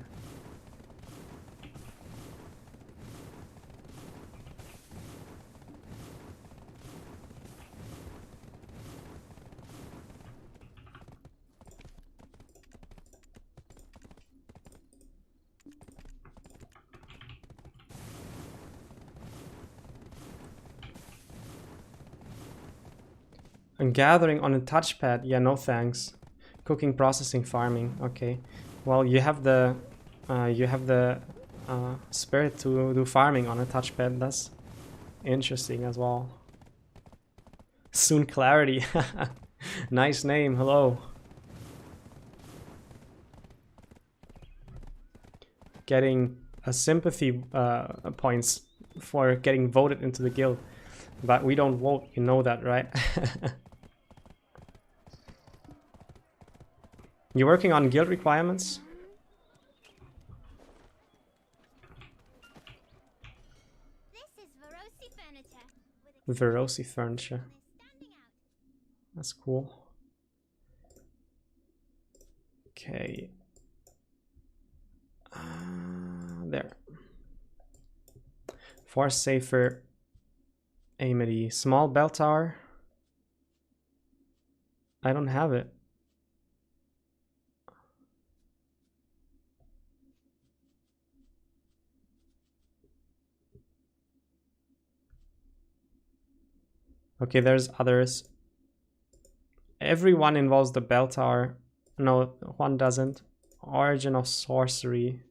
And gathering on a touchpad. Yeah, no thanks. Cooking, processing, farming. Okay. Well, you have the spirit to do farming on a touchpad. That's interesting as well. Soon Clarity. Nice name. Hello. Getting a sympathy points for getting voted into the guild. But we don't vote, you know that, right? You working on guild requirements? This is Verosi furniture. With a Verosi furniture. standing out. That's cool. Okay. There. Force safer. Amity. Small bell tower. I don't have it. Okay, there's others. Everyone involves the bell tower. No, one doesn't. Origin of sorcery.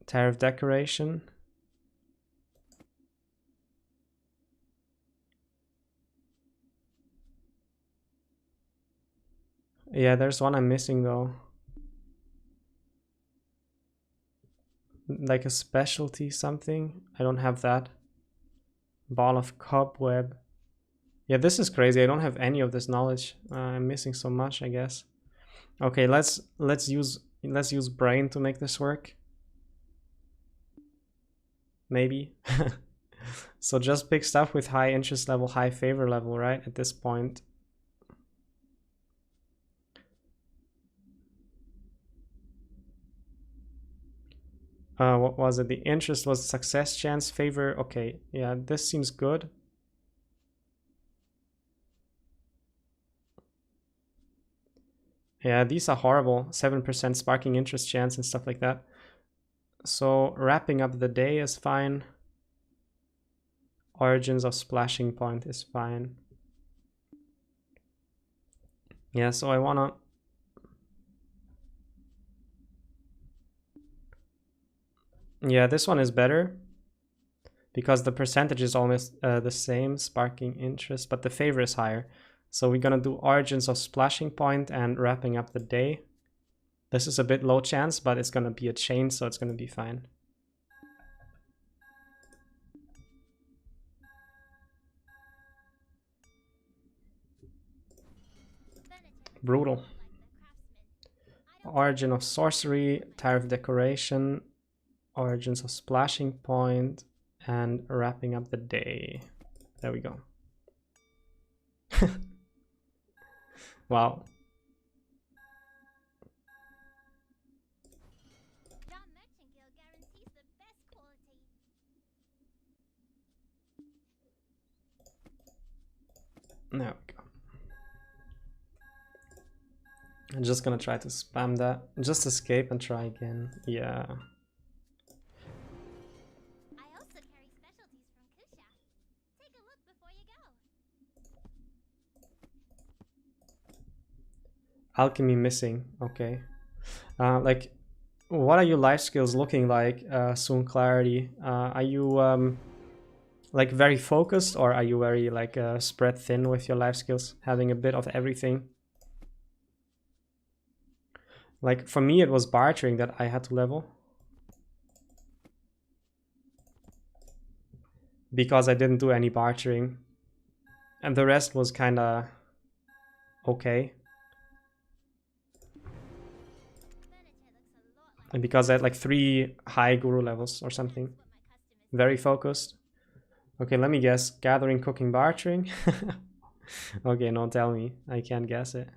Tariff decoration. Yeah, there's one I'm missing though. Like a specialty something. I don't have that. Ball of cobweb. Yeah, this is crazy. I don't have any of this knowledge. I'm missing so much, I guess. Okay, let's use brain to make this work. Maybe. So just pick stuff with high interest level, high favor level, right? At this point. What was it? The interest was success chance, favor. Okay, yeah, this seems good. Yeah, these are horrible. 7% sparking interest chance and stuff like that. So wrapping up the day is fine. Origins of splashing point is fine. Yeah, so I wanna... Yeah, this one is better. Because the percentage is almost the same, sparking interest, but the favor is higher. So we're gonna do origins of splashing point and wrapping up the day. This is a bit low chance, but it's gonna be a chain, so it's gonna be fine. Brutal. Origin of sorcery, tariff decoration, origins of splashing point, and wrapping up the day. There we go. Wow. There we go. I'm just gonna try to spam that. Just escape and try again. Yeah. I also carry specialties from Kusha. Take a look before you go. Alchemy missing. Okay. Like, what are your life skills looking like, Soon Clarity? Are you like very focused, or are you very like spread thin with your life skills, having a bit of everything? Like for me, it was bartering that I had to level. Because I didn't do any bartering. And the rest was kinda okay. And because I had like 3 high guru levels or something. Very focused. Okay, let me guess. Gathering, cooking, bartering. Okay, no, tell me. I can't guess it.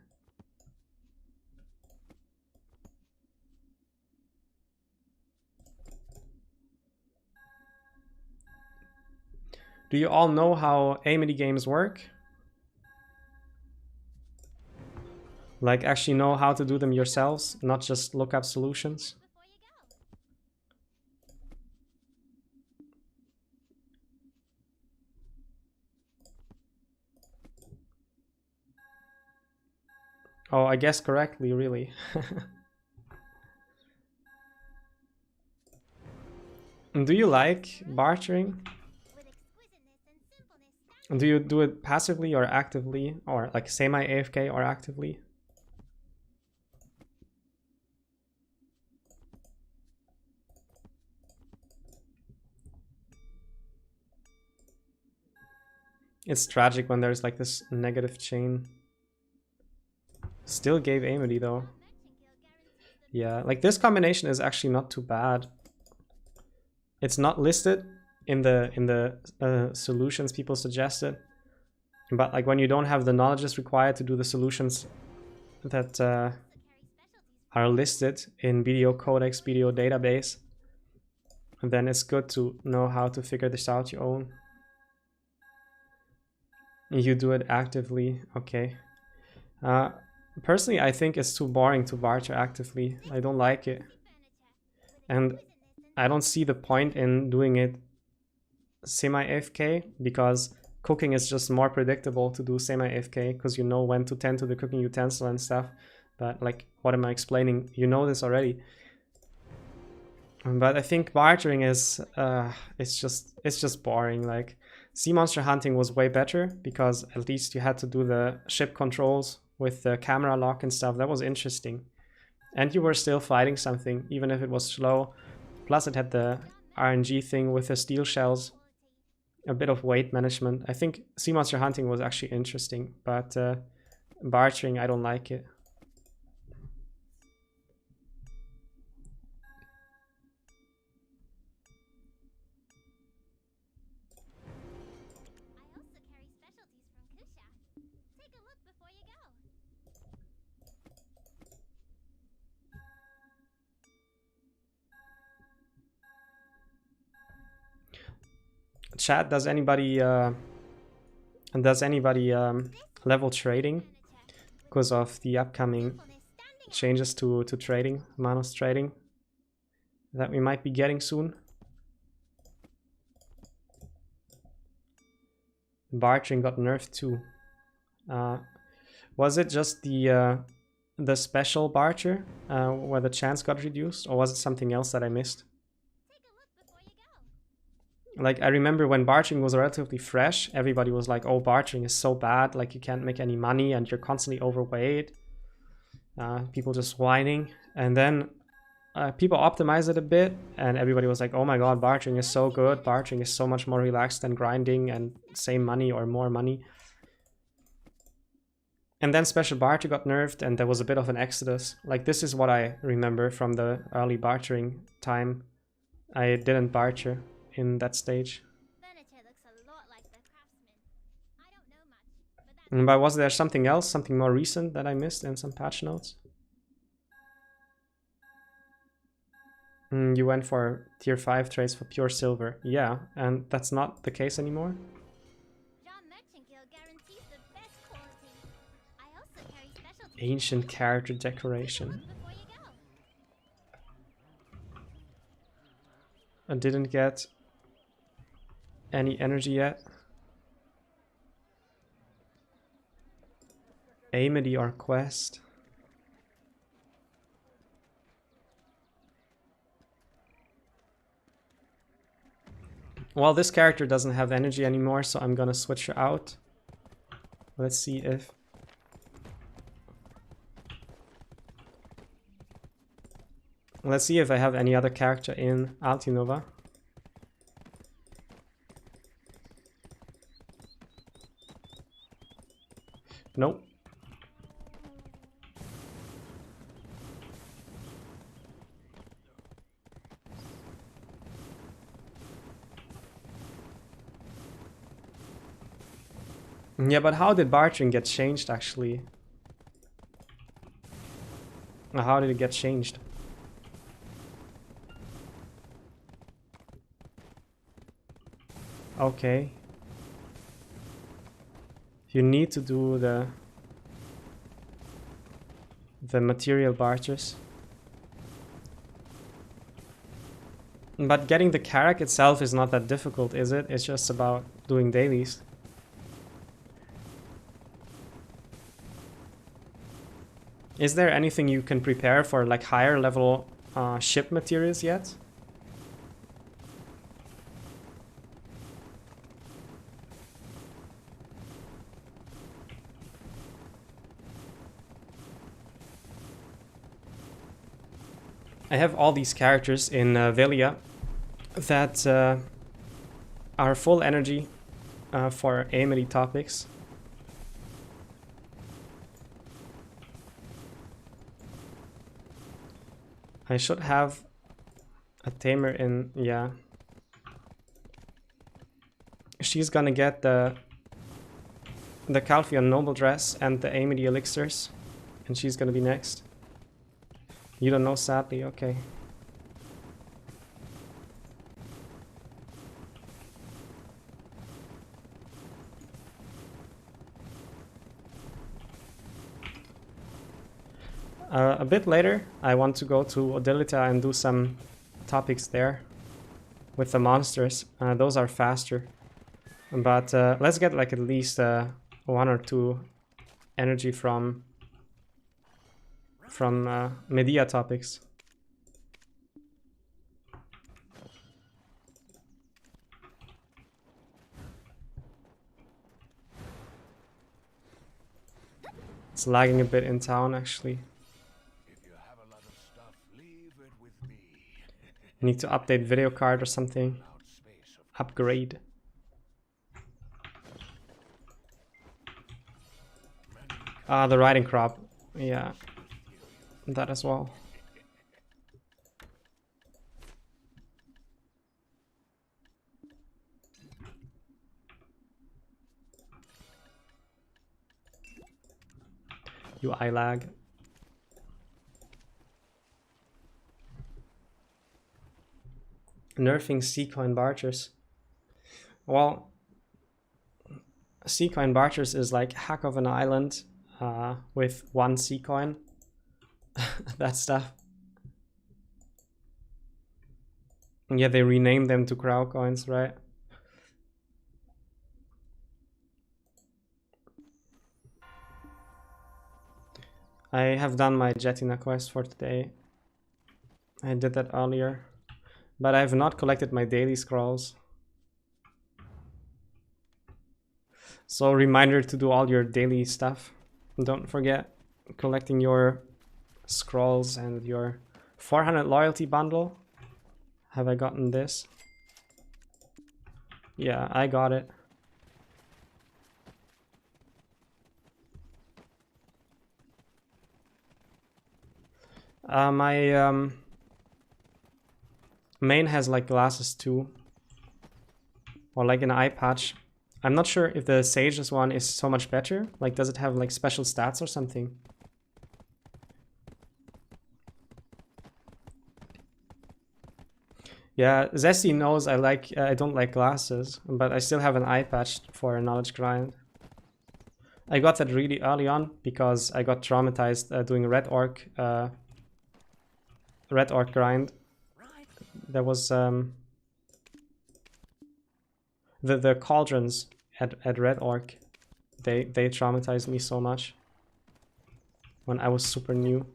Do you all know how Amity games work? Like actually know how to do them yourselves, not just look up solutions? Oh, I guessed correctly, really. Do you like bartering? Do you do it passively or actively, or like semi-AFK or actively? It's tragic when there's like this negative chain. Still gave Amity though. Yeah, like this combination is actually not too bad. It's not listed in the solutions people suggested, but like when you don't have the knowledge required to do the solutions that are listed in BDO Codex, BDO database, then it's good to know how to figure this out your own. You do it actively, okay. Personally, I think it's too boring to barter actively. I don't like it. And I don't see the point in doing it semi-AFK, because cooking is just more predictable to do semi-AFK, because you know when to tend to the cooking utensil and stuff. But like, what am I explaining? You know this already. But I think bartering is, it's just boring. Like, sea monster hunting was way better, because at least you had to do the ship controls with the camera lock and stuff. That was interesting. And you were still fighting something, even if it was slow. Plus it had the RNG thing with the steel shells. A bit of weight management. I think sea monster hunting was actually interesting, but bartering, I don't like it. Chat, does anybody level trading because of the upcoming changes to trading, Manos trading, that we might be getting soon? Bartering got nerfed too. Was it just the special barter where the chance got reduced, or was it something else that I missed? Like, I remember when bartering was relatively fresh, everybody was like, oh, bartering is so bad, like you can't make any money and you're constantly overweight. People just whining. And then people optimized it a bit and everybody was like, oh my god, bartering is so good, bartering is so much more relaxed than grinding and same money or more money. And then special barter got nerfed and there was a bit of an exodus. Like, this is what I remember from the early bartering time. I didn't barter in that stage. But was there something else, something more recent that I missed in some patch notes? You went for tier 5 trades for pure silver. Yeah, and that's not the case anymore? Ancient character decoration. I didn't get any energy yet. Amity or quest. Well, this character doesn't have energy anymore, so I'm gonna switch her out. Let's see if... Let's see if I have any other character in Altinova. Nope. Yeah, but how did bartering get changed actually? How did it get changed? Okay. You need to do the material barters. But getting the carrack itself is not that difficult, is it? It's just about doing dailies. Is there anything you can prepare for like higher level ship materials yet? I have all these characters in Velia that are full energy for AMD topics. I should have a tamer in, yeah. She's gonna get the Calphion Noble Dress and the AMD Elixirs, and she's gonna be next. You don't know, sadly, okay. A bit later, I want to go to Odilita and do some topics there with the monsters. Those are faster. But let's get like at least 1 or 2 energy from Medea topics. It's lagging a bit in town actually. Need to update video card or something. Upgrade. Ah, the riding crop. Yeah, that as well. UI lag. Nerfing C-coin barters. Well, C-coin barters is like hack of an island with 1 C-coin. That stuff. Yeah, they renamed them to crow coins, right? I have done my Jetina quest for today. I did that earlier. But I have not collected my daily scrolls. So reminder to do all your daily stuff. Don't forget collecting your scrolls and your 400 loyalty bundle. Have I gotten this? Yeah, I got it. My main has like glasses too, or like an eye patch. I'm not sure if the Sage's one is so much better. Like, does it have like special stats or something? Yeah, Zesty knows I don't like glasses, but I still have an eye patch for a knowledge grind. I got that really early on because I got traumatized doing Red Orc grind. There was the cauldrons at Red Orc. They traumatized me so much when I was super new.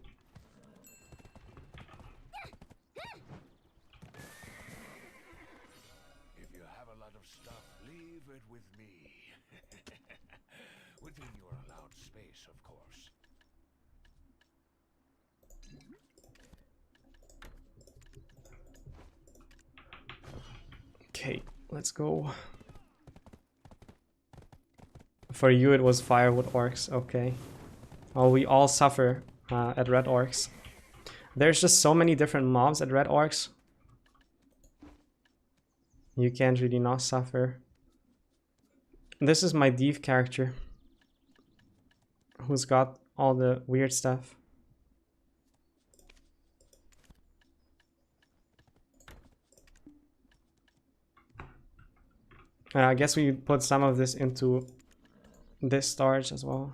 If you have a lot of stuff, leave it with me. Within your allowed space, of course. Okay, let's go. For you it was firewood orcs, okay. Well, we all suffer at Red Orcs. There's just so many different mobs at Red Orcs. You can't really not suffer. This is my div character, who's got all the weird stuff. I guess we put some of this into this storage as well.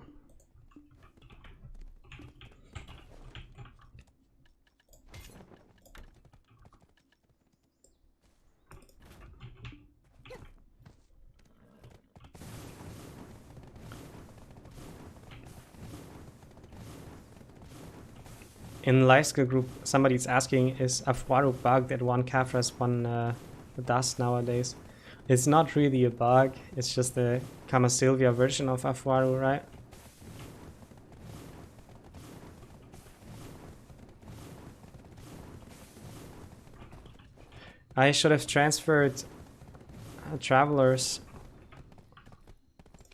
In Leiska group, somebody's asking, is Afuaru bugged that one Kafras, one dust nowadays? It's not really a bug, it's just the Kamasilvia version of Afuaru, right? I should have transferred a Traveler's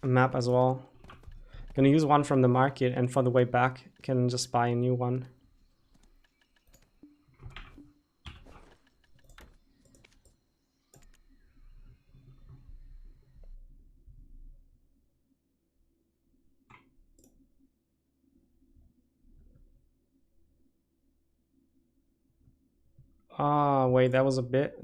map as well. Gonna use one from the market, and for the way back can just buy a new one. Oh wait, that was a bit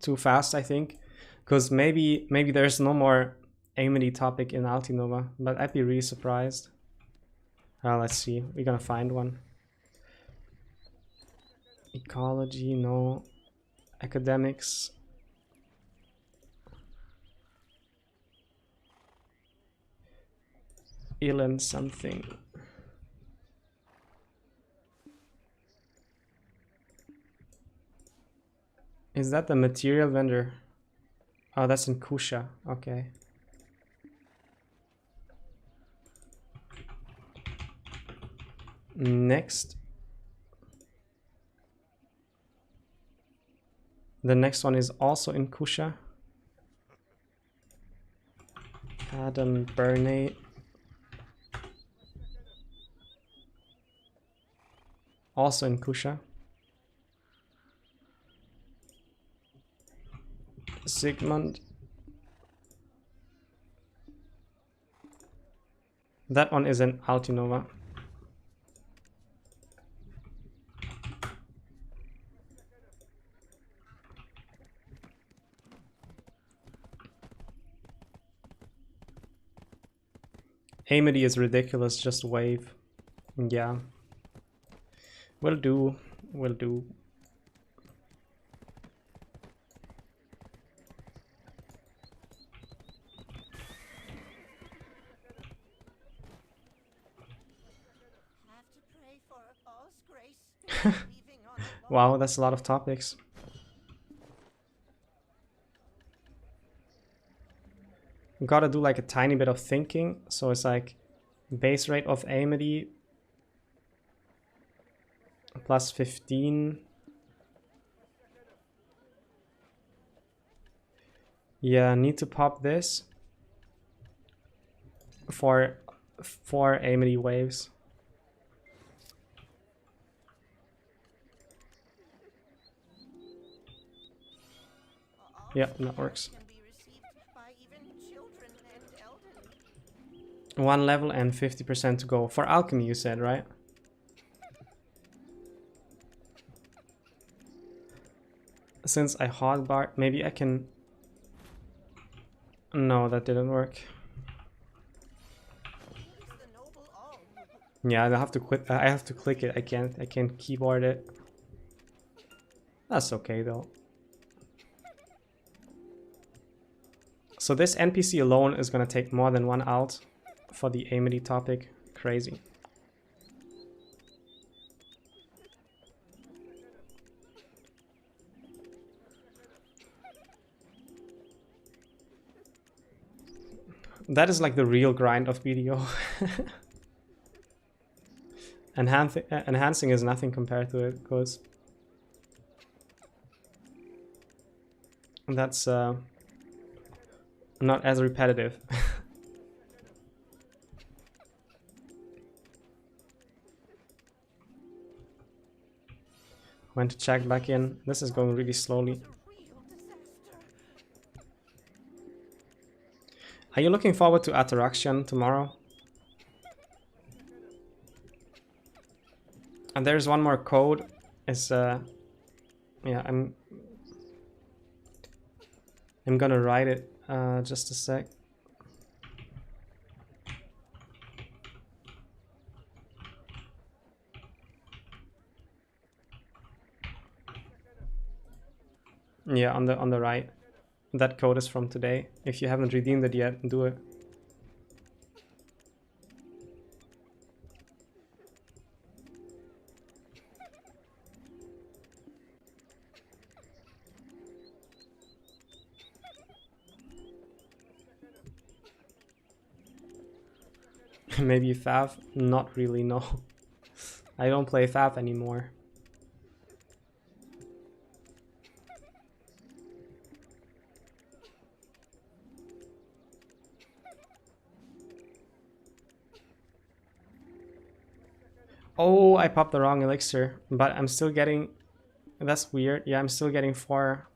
too fast, I think, because maybe there's no more Amity topic in Altinova, but I'd be really surprised. Let's see, we're gonna find one. Ecology, no. Academics. Ilan something. Is that the material vendor? Oh, that's in Kusha. Okay. Next. The next one is also in Kusha. Adam Burney. Also in Kusha. Sigmund. That one is in Altinova. Amity is ridiculous, just wave. Yeah. Will do. Will do. Wow, that's a lot of topics. Gotta do like a tiny bit of thinking. So it's like base rate of Amity plus 15. Yeah, need to pop this for 4 Amity waves. Yeah, that works. 1 level and 50% to go. For alchemy, you said, right? Since I hotbar, maybe I can... No, that didn't work. Yeah, I have to quit. I have to click it. I can't keyboard it. That's okay though. So this NPC alone is gonna take more than 1 alt for the Amity topic. Crazy. That is like the real grind of BDO. Enhancing is nothing compared to it, because that's not as repetitive. Went to check back in. This is going really slowly. Are you looking forward to Ataraxion tomorrow? And there's one more code. It's yeah, I'm gonna write it. Just a sec. Yeah, on the right. That code is from today. If you haven't redeemed it yet, do it. Maybe Fav? Not really, no. I don't play Fav anymore. Oh, I popped the wrong elixir, but I'm still getting... That's weird. Yeah, I'm still getting 4.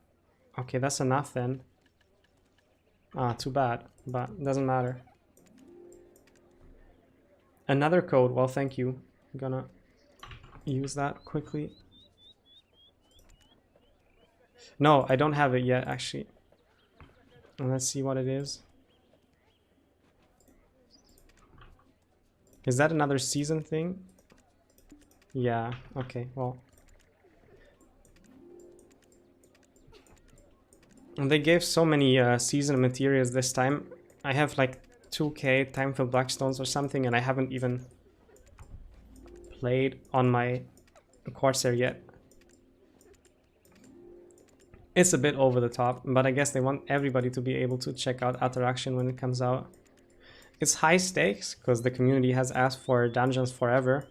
Okay, that's enough then. Ah, too bad, but it doesn't matter. Another code. Well, thank you. I'm gonna use that quickly. No, I don't have it yet, actually. Let's see what it is. Is that another season thing? Yeah, okay, well. And they gave so many season materials this time. I have like 2k time-filled Blackstones or something, and I haven't even played on my Corsair yet. It's a bit over the top, but I guess they want everybody to be able to check out Ataraxion when it comes out. It's high stakes, because the community has asked for dungeons forever.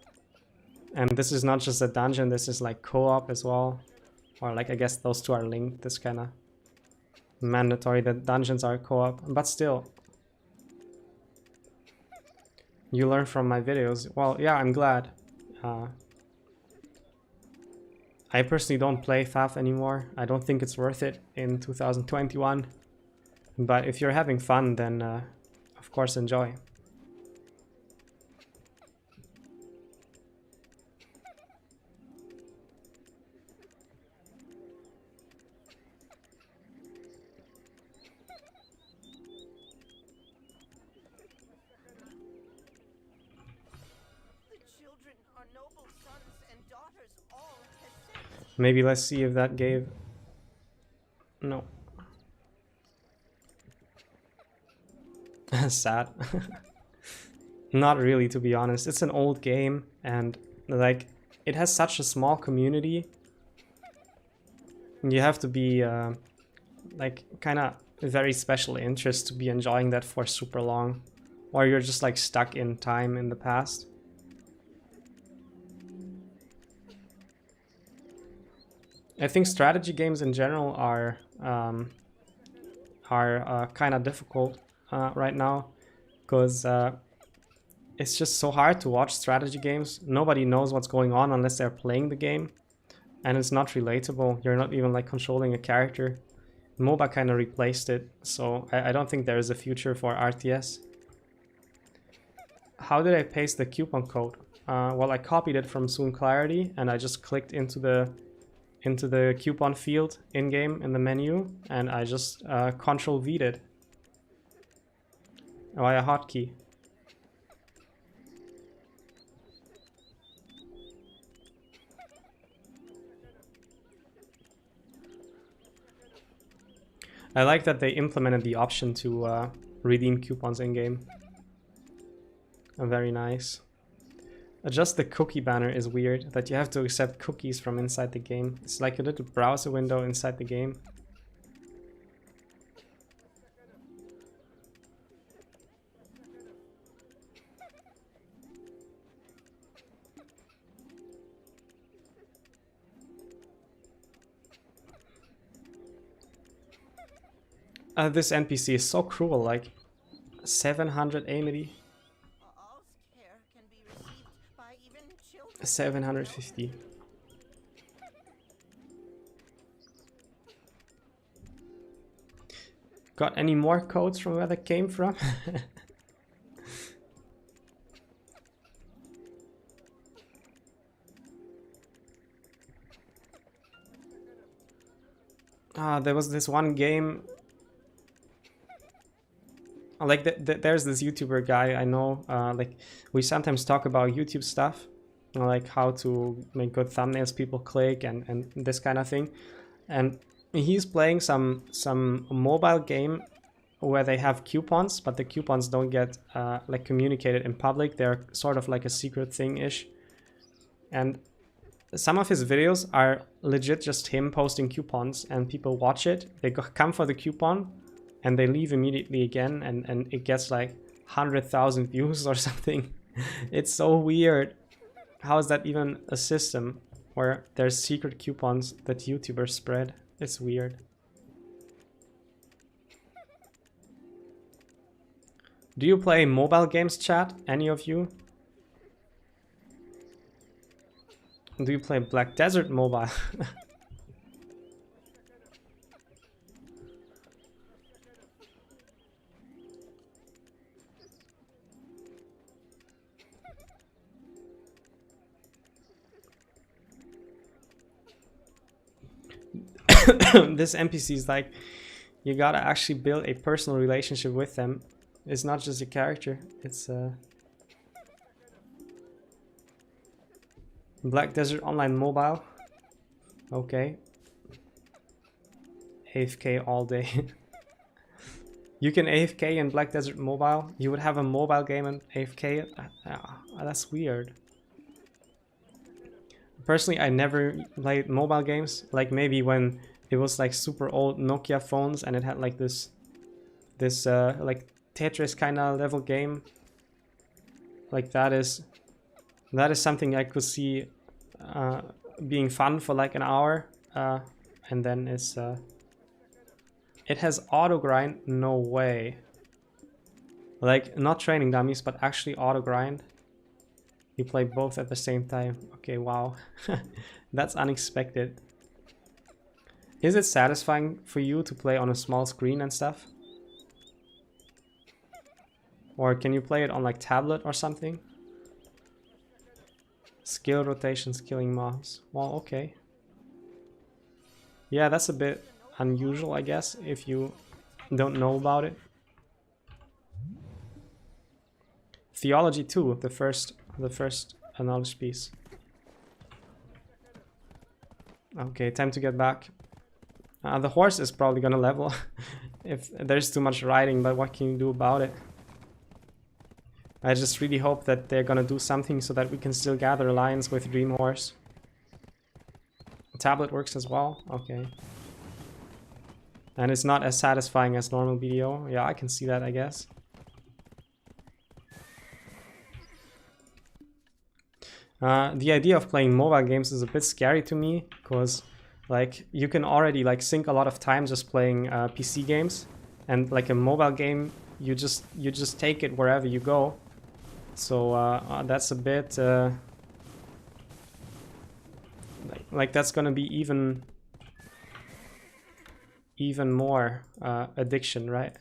And this is not just a dungeon, this is like co-op as well. Or like, I guess those two are linked. It's kind of mandatory that dungeons are co-op, but still. You learn from my videos. Well, yeah, I'm glad. I personally don't play FAF anymore. I don't think it's worth it in 2021. But if you're having fun, then of course enjoy. Maybe let's see if that gave... No. Sad. Not really, to be honest. It's an old game, and like it has such a small community. You have to be like kind of very special interest to be enjoying that for super long, or you're just like stuck in time in the past. I think strategy games in general are kind of difficult right now, because it's just so hard to watch strategy games. Nobody knows what's going on unless they're playing the game, and it's not relatable. You're not even like controlling a character. MOBA kind of replaced it, so I don't think there is a future for RTS. How did I paste the coupon code? Well, I copied it from Soon Clarity, and I just clicked into the coupon field in-game in the menu, and I just Control-V'd it via hotkey. I like that they implemented the option to redeem coupons in-game. Very nice. Just the cookie banner is weird, that you have to accept cookies from inside the game. It's like a little browser window inside the game. This NPC is so cruel, like 700 amity. 750. Got any more codes from where that came from? There was this one game. Like there's this YouTuber guy I know. Like we sometimes talk about YouTube stuff, like how to make good thumbnails people click and this kind of thing. And he's playing some mobile game where they have coupons, but the coupons don't get like communicated in public. They're sort of like a secret thing-ish. And some of his videos are legit just him posting coupons, and people watch it. They come for the coupon, and they leave immediately again, and it gets like 100,000 views or something. It's so weird. How is that even a system where there's secret coupons that YouTubers spread? It's weird. Do you play mobile games, chat? Any of you? Do you play Black Desert Mobile? This NPC is like, you gotta actually build a personal relationship with them. It's not just a character, it's Black Desert Online Mobile. Okay. AFK all day. You can AFK in Black Desert Mobile? You would have a mobile game and AFK? That's weird. Personally, I never played mobile games. Like maybe when it was like super old Nokia phones and it had like this like Tetris kind of level game. Like that is something I could see being fun for like an hour, and then it has auto grind. No way. Like not training dummies, but actually auto grind. You play both at the same time. Okay, wow. That's unexpected. Is it satisfying for you to play on a small screen and stuff? Or can you play it on like tablet or something? Skill rotations killing mobs. Well, okay. Yeah, that's a bit unusual, I guess, if you don't know about it. Theology 2, the first knowledge piece. Okay, time to get back. The horse is probably gonna level if there's too much riding, but what can you do about it? I just really hope that they're gonna do something so that we can still gather alliance with Dream Horse. Tablet works as well? Okay. And it's not as satisfying as normal BDO. Yeah, I can see that, I guess. The idea of playing mobile games is a bit scary to me, because like you can already like sink a lot of time just playing PC games, and like a mobile game you just take it wherever you go. So that's a bit like that's gonna be even more addiction, right?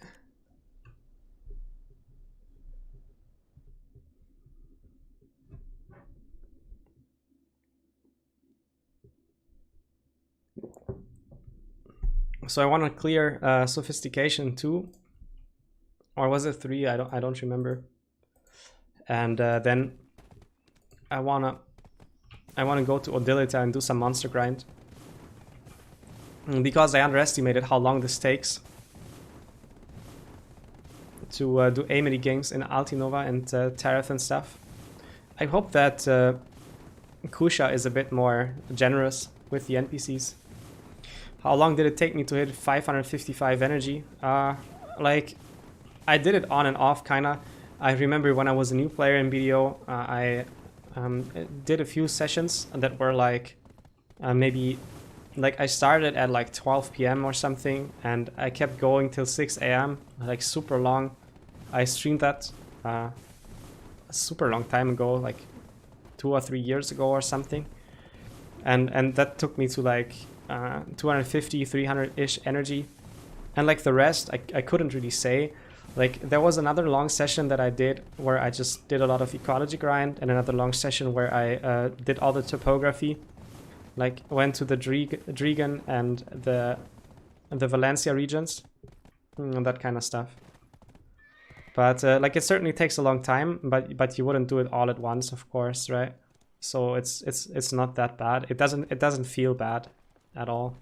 So I want to clear sophistication 2, or was it 3? I don't remember. And then I wanna go to Odilita and do some monster grind, because I underestimated how long this takes to do Amity games in Altinova and Tariff and stuff. I hope that Kusha is a bit more generous with the NPCs. How long did it take me to hit 555 energy? Like, I did it on and off, kinda. I remember when I was a new player in BDO, I did a few sessions that were like, maybe, like I started at like 12 PM or something, and I kept going till 6 AM, like super long. I streamed that a super long time ago, like 2 or 3 years ago or something. And that took me to like 250, 300-ish energy. And like the rest, I couldn't really say. Like there was another long session that I did where I just did a lot of ecology grind, and another long session where I did all the topography. Like went to the Drigan and the Valencia regions, and that kind of stuff. But like it certainly takes a long time, but you wouldn't do it all at once, of course, right? So it's not that bad. It doesn't feel bad at all.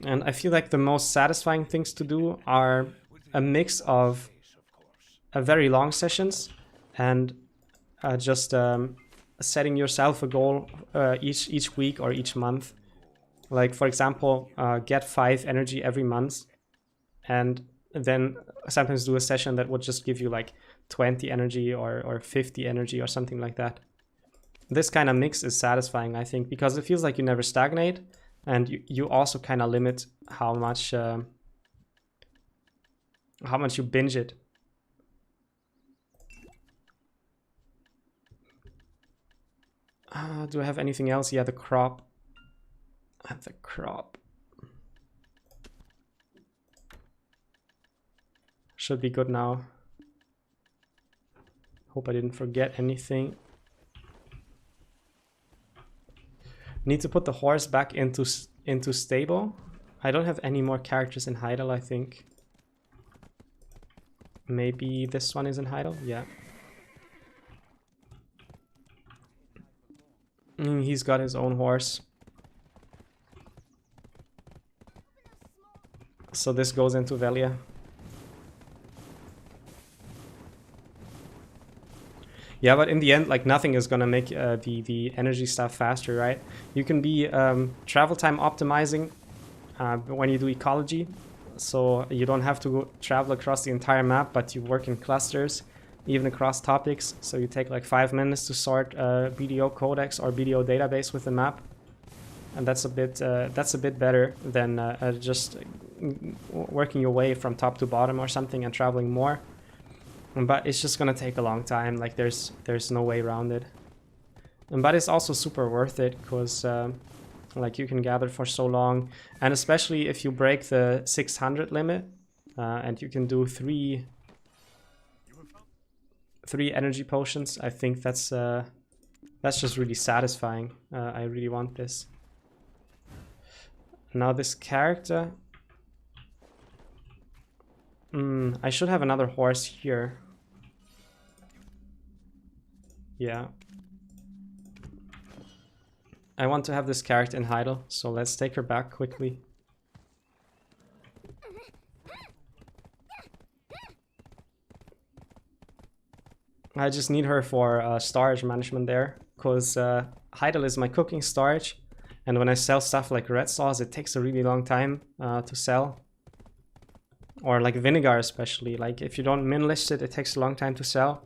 And I feel like the most satisfying things to do are a mix of very long sessions and just setting yourself a goal each week or each month. Like for example, get 5 energy every month, and then sometimes do a session that would just give you like 20 energy or 50 energy or something like that. This kind of mix is satisfying, I think, because it feels like you never stagnate, and you also kind of limit how much you binge it. Do I have anything else? Yeah, the crop. The crop should be good now. Hope I didn't forget anything. Need to put the horse back into stable. I don't have any more characters in Heidel, I think. Maybe this one is in Heidel? Yeah. He's got his own horse. So this goes into Velia. Yeah, but in the end, like nothing is gonna make the energy stuff faster, right? You can be travel time optimizing when you do ecology, so you don't have to travel across the entire map, but you work in clusters, even across topics. So you take like 5 minutes to sort BDO codex or BDO database with the map, and that's a bit better than just working your way from top to bottom or something and traveling more. But it's just gonna take a long time. Like there's no way around it. But it's also super worth it because like you can gather for so long, and especially if you break the 600 limit and you can do three energy potions. I think that's just really satisfying. I really want this. Now this character. I should have another horse here. Yeah. I want to have this character in Heidel, so let's take her back quickly. I just need her for storage management there, because Heidel is my cooking storage, and when I sell stuff like red sauce, it takes a really long time to sell. Or like vinegar especially, like if you don't min list it, it takes a long time to sell.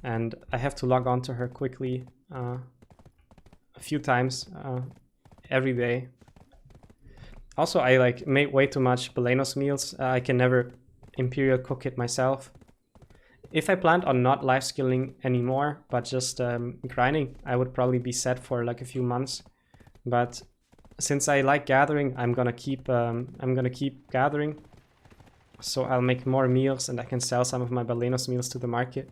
And I have to log on to her quickly a few times every day. Also, I like make way too much Balenos meals. I can never Imperial cook it myself. If I planned on not life skilling anymore, but just grinding, I would probably be set for like a few months. But since I like gathering, I'm gonna keep gathering. So I'll make more meals and I can sell some of my Balenos meals to the market.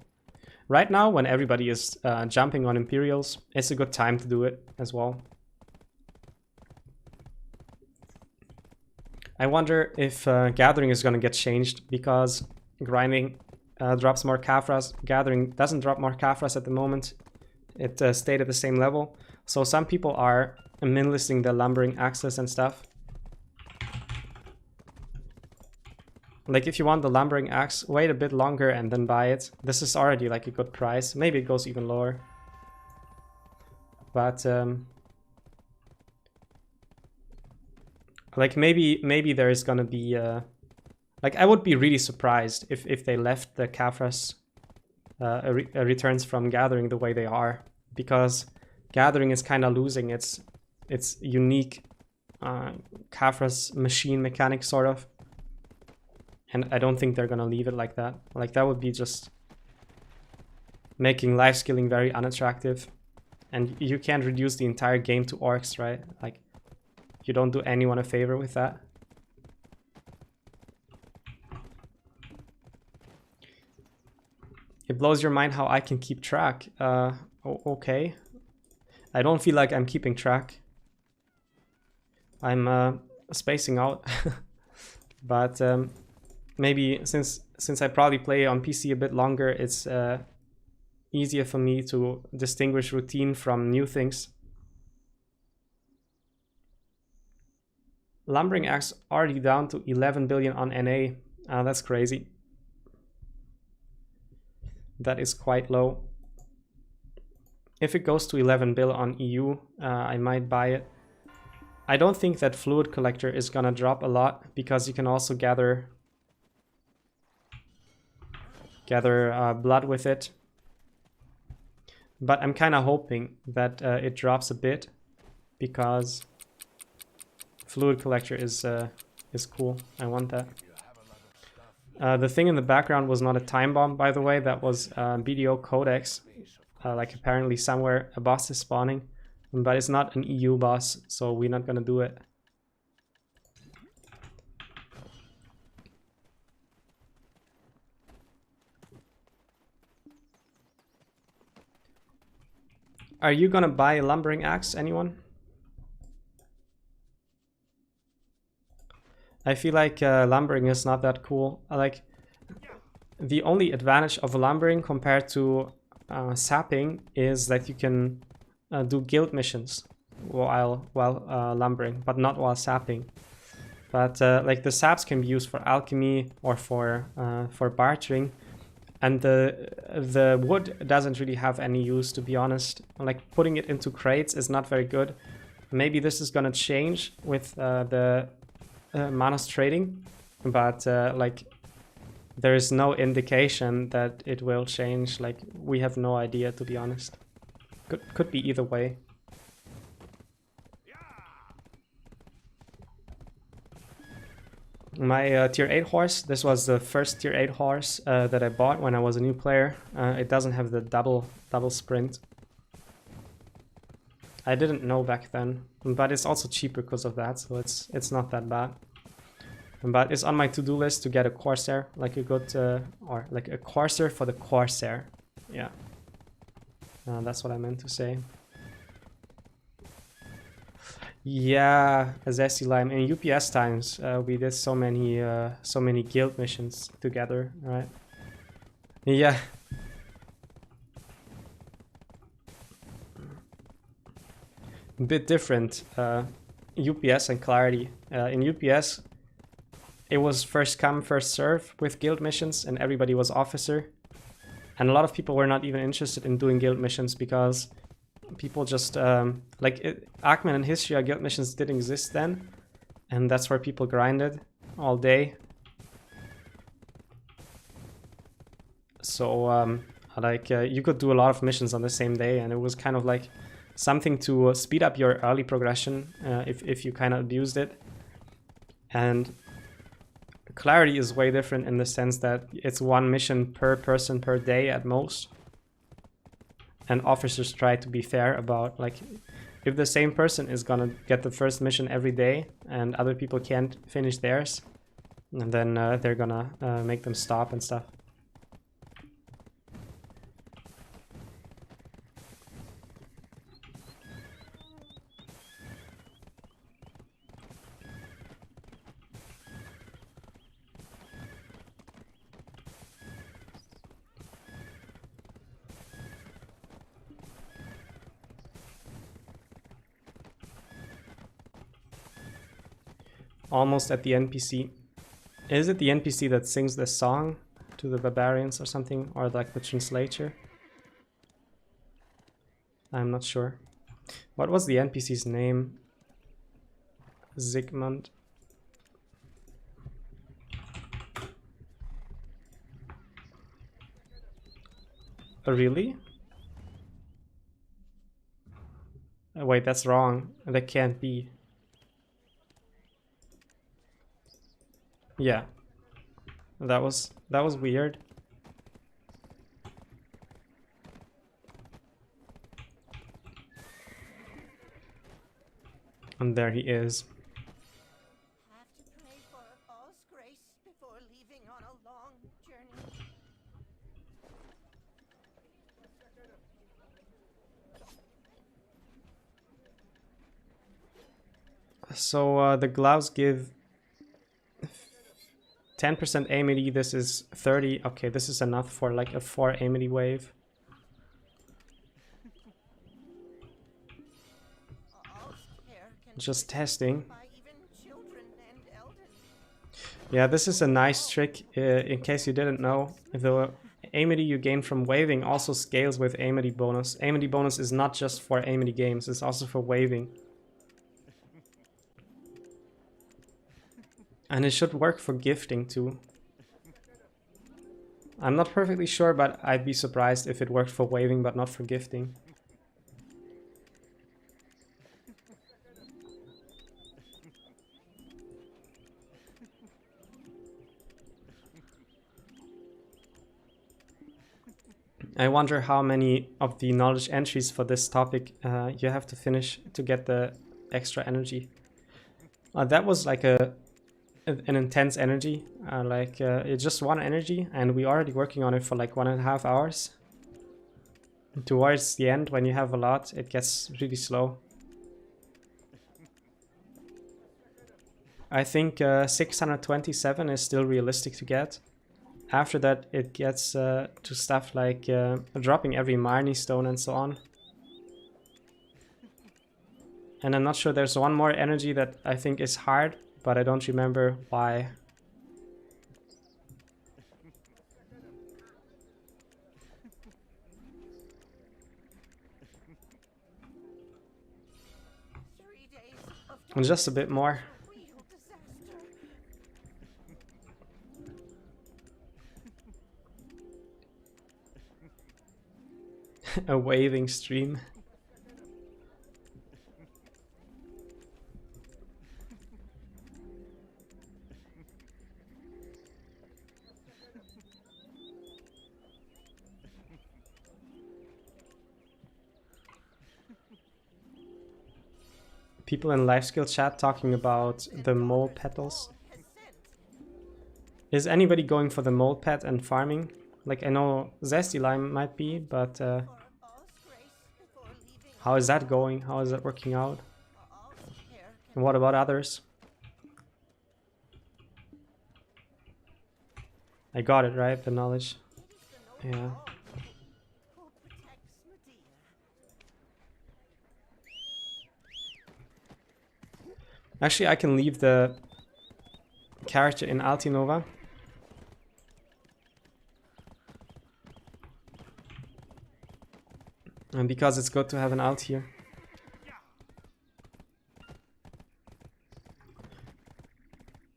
Right now, when everybody is jumping on Imperials, it's a good time to do it as well. I wonder if gathering is going to get changed, because grinding drops more Kafras. Gathering doesn't drop more Kafras at the moment. It stayed at the same level. So some people are min listing the lumbering axes and stuff. Like if you want the lumbering axe, wait a bit longer and then buy it. This is already like a good price. Maybe it goes even lower. But like maybe there is gonna be like I would be really surprised if they left the Kafras returns from gathering the way they are, because gathering is kind of losing its unique Kafras machine mechanic sort of. And I don't think they're gonna leave it like that. Like that would be just making life skilling very unattractive. And you can't reduce the entire game to orcs, right? Like You don't do anyone a favor with that. It blows your mind how I can keep track. Okay. I don't feel like I'm keeping track. I'm spacing out. But maybe since I probably play on PC a bit longer, it's easier for me to distinguish routine from new things. Lumbering Axe already down to 11 billion on NA. That's crazy. That is quite low. If it goes to 11 bill on EU, I might buy it. I don't think that Fluid Collector is gonna drop a lot because you can also gather blood with it. But I'm kind of hoping that it drops a bit because Fluid Collector is cool. I want that. The thing in the background was not a time bomb, by the way. That was BDO Codex. Like apparently somewhere a boss is spawning, but it's not an EU boss, so we're not gonna do it. Are you gonna buy a Lumbering Axe, anyone? I feel like lumbering is not that cool. Like the only advantage of lumbering compared to sapping is that you can do guild missions while lumbering, but not while sapping. But like the saps can be used for alchemy or for bartering, and the wood doesn't really have any use, to be honest. Like putting it into crates is not very good. Maybe this is gonna change with the Manos trading, but like there is no indication that it will change. Like we have no idea, to be honest. Could be either way. My tier 8 horse, this was the first tier 8 horse that I bought when I was a new player. It doesn't have the double sprint. I didn't know back then, but it's also cheaper because of that, so it's not that bad. But it's on my to-do list to get a Corsair, like a good, or like a Corsair for the Corsair. Yeah, that's what I meant to say. Yeah, Zesty Lime. In UPS times, we did so many guild missions together, right? Yeah. A bit different. UPS and Clarity. In UPS, it was first come, first serve with guild missions, and everybody was officer. And a lot of people were not even interested in doing guild missions because people just Ackman and History guild missions didn't exist then, and that's where people grinded all day. So you could do a lot of missions on the same day, and it was kind of like something to speed up your early progression if you kind of abused it. And Clarity is way different in the sense that it's one mission per person per day at most. And officers try to be fair about, like, if the same person is gonna get the first mission every day and other people can't finish theirs, and then they're gonna make them stop and stuff. Almost at the NPC. Is it the NPC that sings the song to the barbarians or something? Or like the translator? I'm not sure. What was the NPC's name? Zygmunt. Oh, really? Oh, wait, that's wrong. That can't be. Yeah, that was weird. And there he is. So the gloves give 10% AMD. This is 30. Okay, this is enough for like a 4 AMD wave. Just testing. Yeah, this is a nice trick in case you didn't know. The AMD you gain from waving also scales with AMD bonus. AMD bonus is not just for AMD games, it's also for waving. And it should work for gifting too. I'm not perfectly sure, but I'd be surprised if it worked for waving but not for gifting. I wonder how many of the knowledge entries for this topic you have to finish to get the extra energy. That was like an intense energy, it's just one energy, and we're already working on it for like 1.5 hours. Towards the end, when you have a lot, it gets really slow. I think 627 is still realistic to get. After that, it gets to stuff like dropping every Marnie stone and so on. And I'm not sure, there's one more energy that I think is hard, but I don't remember why. And just a bit more. A waving stream. People in life skill chat talking about the mole petals. Is anybody going for the mole pet and farming? Like, I know Zesty Lime might be, but how is that going? How is that working out? And what about others? I got it, right? The knowledge. Yeah. Actually, I can leave the character in Altinova. And because it's good to have an alt here.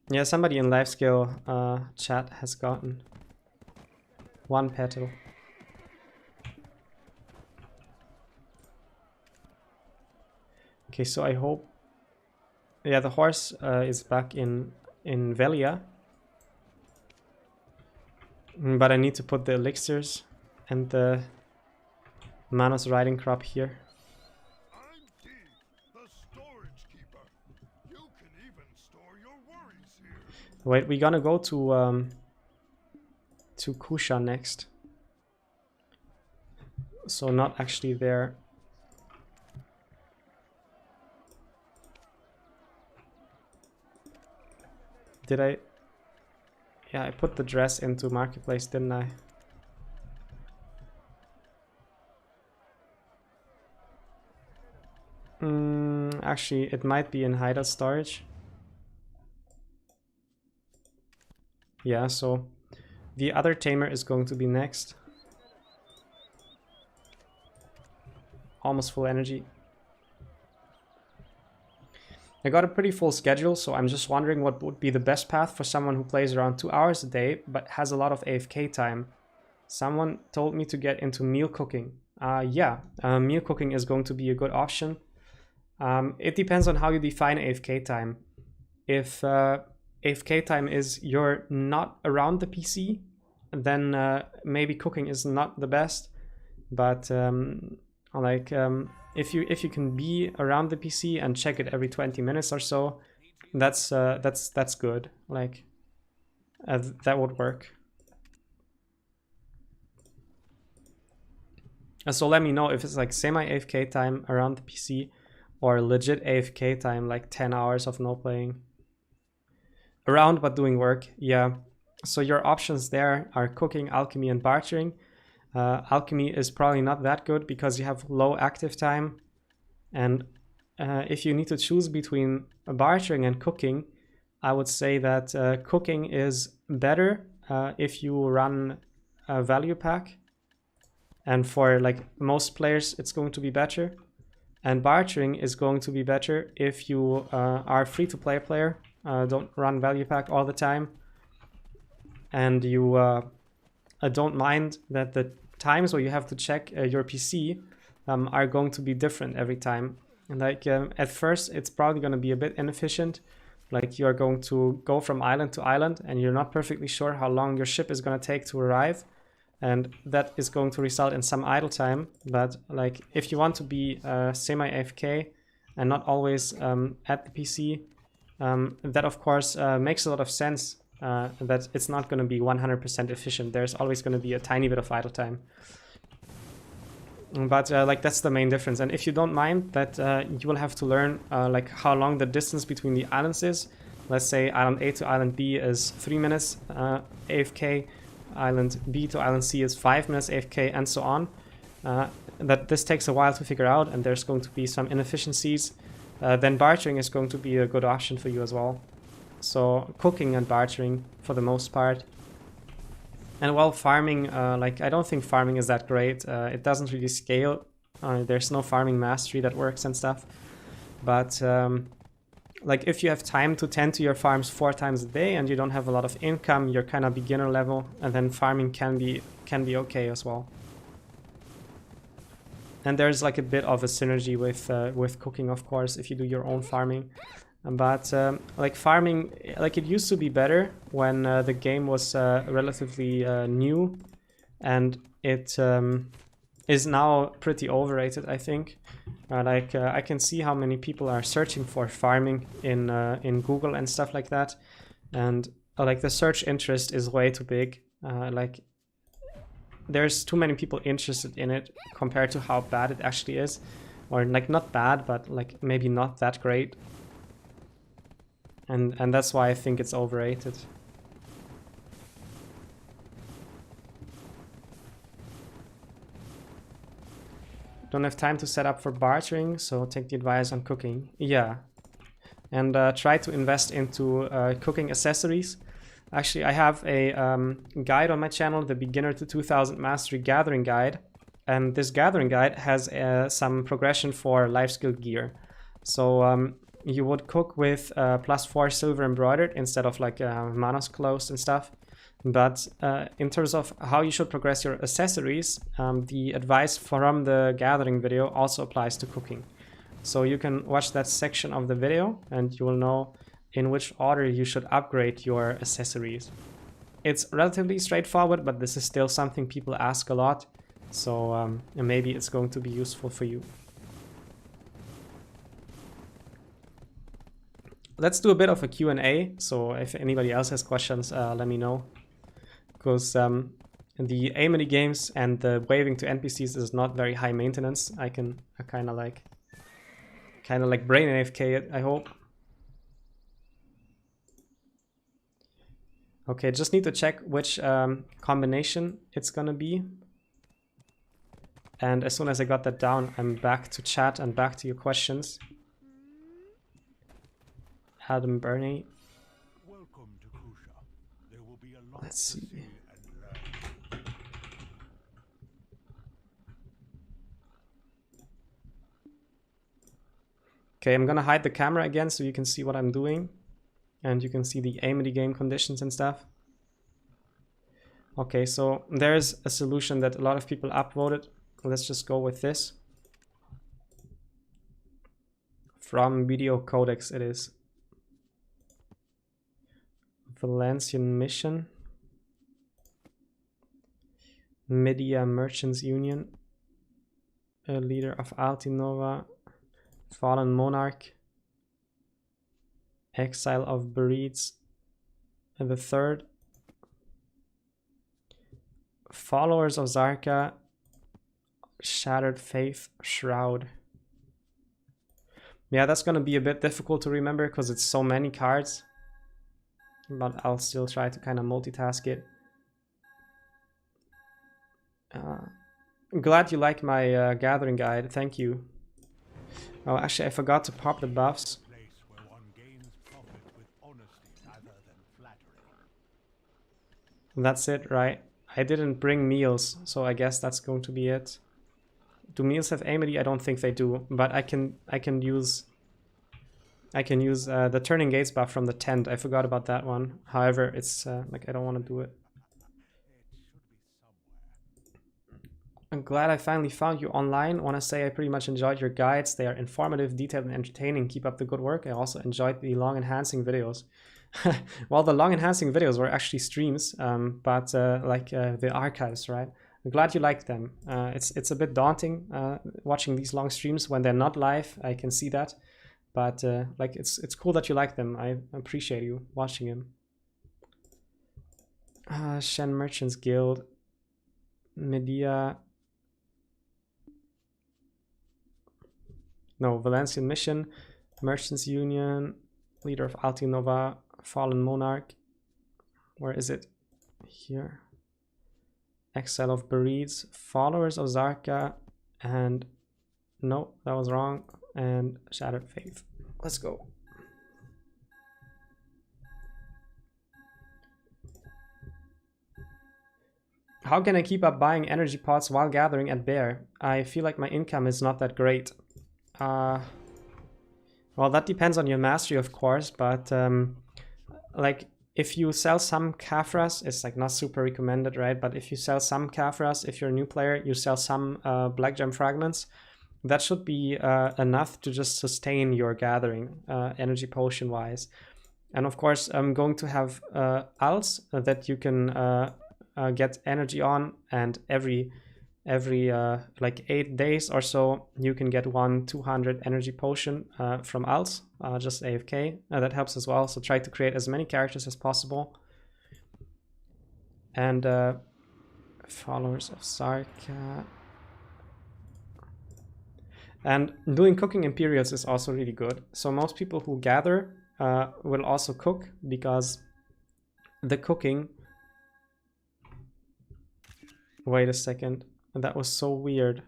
Yeah, somebody in life skill chat has gotten 1 petal. Okay, so I hope... Yeah, the horse is back in Velia. But I need to put the elixirs and the Manos riding crop here. I'm T, the storage keeper. You can even store your worries here. Wait, we're gonna go to Kusha next. So not actually there. Did I? Yeah, I put the dress into marketplace, didn't I? Actually, it might be in hideout storage. Yeah, so the other tamer is going to be next. Almost full energy. I got a pretty full schedule, so I'm just wondering what would be the best path for someone who plays around 2 hours a day but has a lot of AFK time. Someone told me to get into meal cooking. Meal cooking is going to be a good option. It depends on how you define AFK time. If AFK time is you're not around the PC, then maybe cooking is not the best. But if you can be around the PC and check it every 20 minutes or so, that's good. Like that would work. So let me know if it's like semi AFK time around the PC, or legit AFK time, like 10 hours of no playing. Around but doing work, yeah. So your options there are cooking, alchemy, and bartering. Alchemy is probably not that good because you have low active time. And if you need to choose between bartering and cooking, I would say that cooking is better if you run a value pack. And for like most players, it's going to be better. And bartering is going to be better if you are a free-to-play player, don't run value pack all the time, and you don't mind that the times where you have to check your PC are going to be different every time. And like at first, it's probably going to be a bit inefficient. Like you are going to go from island to island, and you're not perfectly sure how long your ship is going to take to arrive. And that is going to result in some idle time. But like if you want to be semi-AFK and not always at the PC, that of course makes a lot of sense. That it's not going to be 100% efficient. There's always going to be a tiny bit of idle time. But like that's the main difference. And if you don't mind that, you will have to learn like how long the distance between the islands is. Let's say island A to island B is 3 minutes AFK. Island B to island C is 5 minutes AFK, and so on. That this takes a while to figure out, and there's going to be some inefficiencies. Then bartering is going to be a good option for you as well. So cooking and bartering for the most part. And while farming, like I don't think farming is that great. It doesn't really scale. There's no farming mastery that works and stuff. But like if you have time to tend to your farms 4 times a day and you don't have a lot of income, you're kind of beginner level, and then farming can be okay as well. And there's like a bit of a synergy with cooking, of course, if you do your own farming. But like farming, like it used to be better when the game was relatively new, and it is now pretty overrated, I think. Like I can see how many people are searching for farming in Google and stuff like that, and like the search interest is way too big. Like there's too many people interested in it compared to how bad it actually is, or like not bad, but like maybe not that great. And that's why I think it's overrated. Don't have time to set up for bartering, so take the advice on cooking. Yeah. And try to invest into cooking accessories. Actually, I have a guide on my channel, the Beginner to 2000 Mastery Gathering Guide. And this gathering guide has some progression for life skill gear. So you would cook with +4 silver embroidered instead of like Manos closed and stuff. But in terms of how you should progress your accessories, the advice from the gathering video also applies to cooking. So you can watch that section of the video and you will know in which order you should upgrade your accessories. It's relatively straightforward, but this is still something people ask a lot. So maybe it's going to be useful for you. Let's do a bit of a Q&A. So if anybody else has questions, let me know. Because the Amity games and the waving to NPCs is not very high maintenance. I kind of like brain AFK it, I hope. Okay, just need to check which combination it's gonna be. And as soon as I got that down, I'm back to chat and back to your questions. Adam Burney. Welcome to Kusha. There will be a lot Let's see. to see and learn. Okay, I'm gonna hide the camera again so you can see what I'm doing. And you can see the Amity game conditions and stuff. Okay, so there's a solution that a lot of people upvoted. Let's just go with this. From BDO Codex it is. Valencian Mission. Media Merchants Union. A leader of Altinova. Fallen Monarch. Exile of Beredes. And the third. Followers of Zarka. Shattered Faith Shroud. Yeah, that's gonna be a bit difficult to remember because it's so many cards. But I'll still try to kind of multitask it. I'm glad you like my gathering guide. Thank you. Oh, actually, I forgot to pop the buffs. Place where one gains profit with honesty rather than flattery. That's it, right? I didn't bring meals, so I guess that's going to be it. Do meals have amity? I don't think they do, but I can use the turning gates buff from the tent. I forgot about that one. However, it's like I don't want to do it. I'm glad I finally found you online. Want to say I pretty much enjoyed your guides. They are informative, detailed, and entertaining. Keep up the good work. I also enjoyed the long enhancing videos. Well, the long enhancing videos were actually streams, but the archives, right? I'm glad you liked them. It's a bit daunting watching these long streams when they're not live. I can see that, but like it's cool that you like them. I appreciate you watching them. Shen Merchants Guild, Medea. No, Valencian Mission, Merchants Union, leader of Altinova, Fallen Monarch. Where is it? Here. Exile of Beredes, Followers of Zarka, and no, that was wrong. And Shattered Faith. Let's go. How can I keep up buying energy pots while gathering at Bear? I feel like my income is not that great. Well, that depends on your mastery, of course, but like if you sell some Kafras, it's like not super recommended, right? But if you sell some Kafras, if you're a new player, you sell some Black Gem fragments, that should be enough to just sustain your gathering, energy potion wise. And of course, I'm going to have alts that you can get energy on, and every like 8 days or so you can get 200 energy potion from alts, just AFK. That helps as well, so try to create as many characters as possible. And Followers of Sarka, and doing cooking Imperials is also really good. So most people who gather will also cook, because the cooking, wait a second, that was so weird.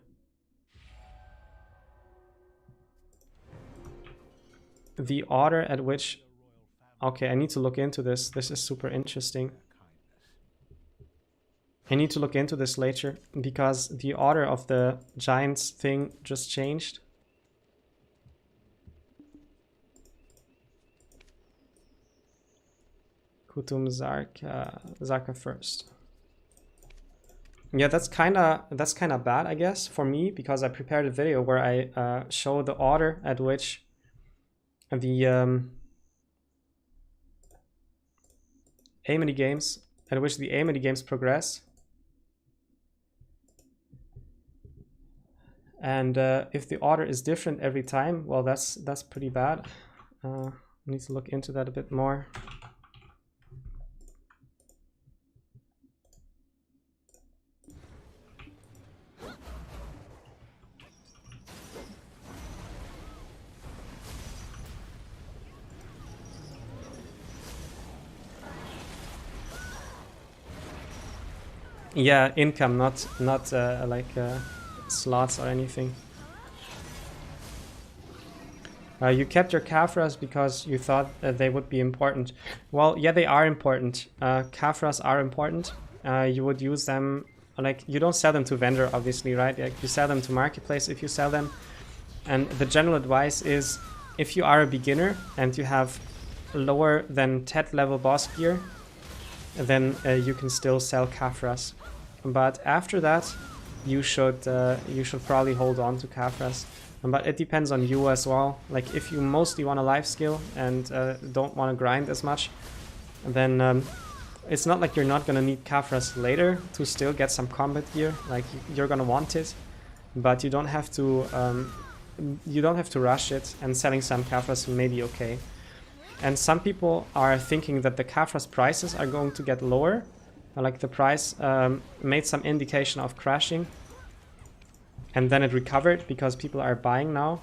The order at which... Okay, I need to look into this. This is super interesting. I need to look into this later, because the order of the giants thing just changed. Kutum Zarka first. Yeah, that's kind of bad, I guess, for me, because I prepared a video where I show the order at which the amity games progress. And if the order is different every time, well, that's pretty bad. I need to look into that a bit more. Yeah, income, not slots or anything. You kept your Kafras because you thought they would be important. Well, yeah, they are important. Kafras are important. You would use them, like, you don't sell them to vendor, obviously, right? Like, you sell them to marketplace if you sell them. And the general advice is, if you are a beginner and you have lower than 10th level boss gear, then you can still sell Kafras. But after that, you should probably hold on to Kafras. But it depends on you as well. Like, if you mostly want a life skill and don't want to grind as much, then it's not like you're not gonna need Kafras later to still get some combat gear. Like, you're gonna want it, but you don't have to rush it. And selling some Kafras may be okay. And some people are thinking that the Kafras prices are going to get lower. Like, the price made some indication of crashing, and then it recovered because people are buying now.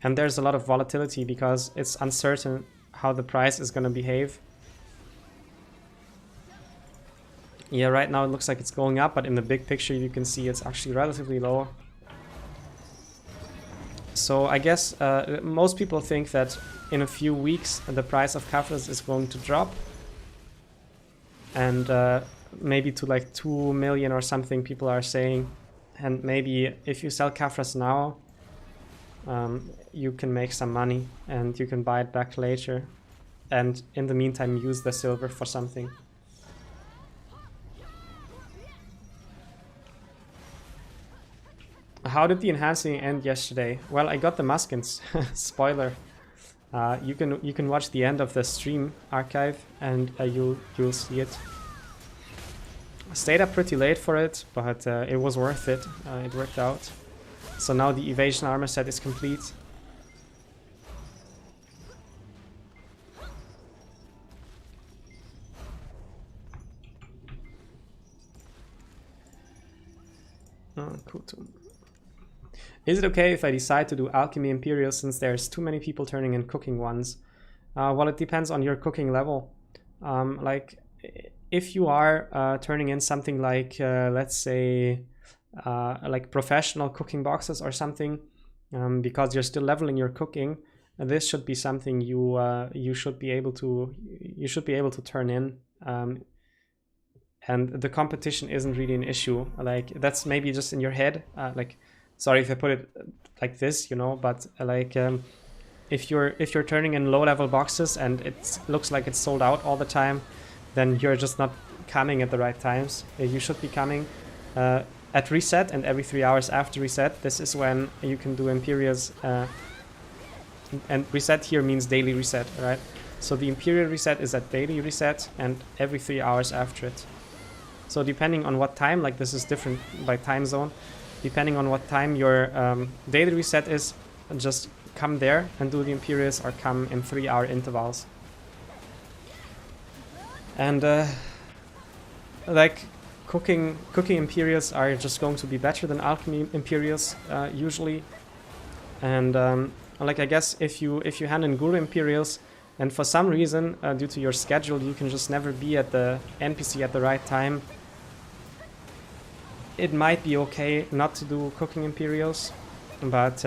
And there's a lot of volatility because it's uncertain how the price is going to behave. Yeah, right now it looks like it's going up, but in the big picture you can see it's actually relatively low. So I guess most people think that in a few weeks the price of Kafras is going to drop. And maybe to like 2 million or something, people are saying. And maybe if you sell Kafras now, you can make some money and you can buy it back later. And in the meantime use the silver for something. How did the enhancing end yesterday? Well, I got the muskins. Spoiler. You can watch the end of the stream archive and you'll see it. Stayed up pretty late for it, but it was worth it. It worked out. So now the evasion armor set is complete. Cool too. Is it okay if I decide to do Alchemy Imperial since there's too many people turning in cooking ones? Well, it depends on your cooking level. Like, if you are turning in something like, let's say, like professional cooking boxes or something, because you're still leveling your cooking, this should be something you should be able to turn in. And the competition isn't really an issue. Like, that's maybe just in your head. Like, sorry if I put it like this, you know, but like if you're turning in low level boxes and it looks like it's sold out all the time, then you're just not coming at the right times. You should be coming at reset and every 3 hours after reset. This is when you can do Imperials. And reset here means daily reset, right? So the Imperial reset is at daily reset and every 3 hours after it. So depending on what time, like this is different by time zone, depending on what time your daily reset is, just come there and do the Imperials or come in 3 hour intervals. And like cooking Imperials are just going to be better than Alchemy Imperials usually. And like I guess if you hand in Guru Imperials and for some reason due to your schedule you can just never be at the NPC at the right time, it might be okay not to do cooking Imperials, but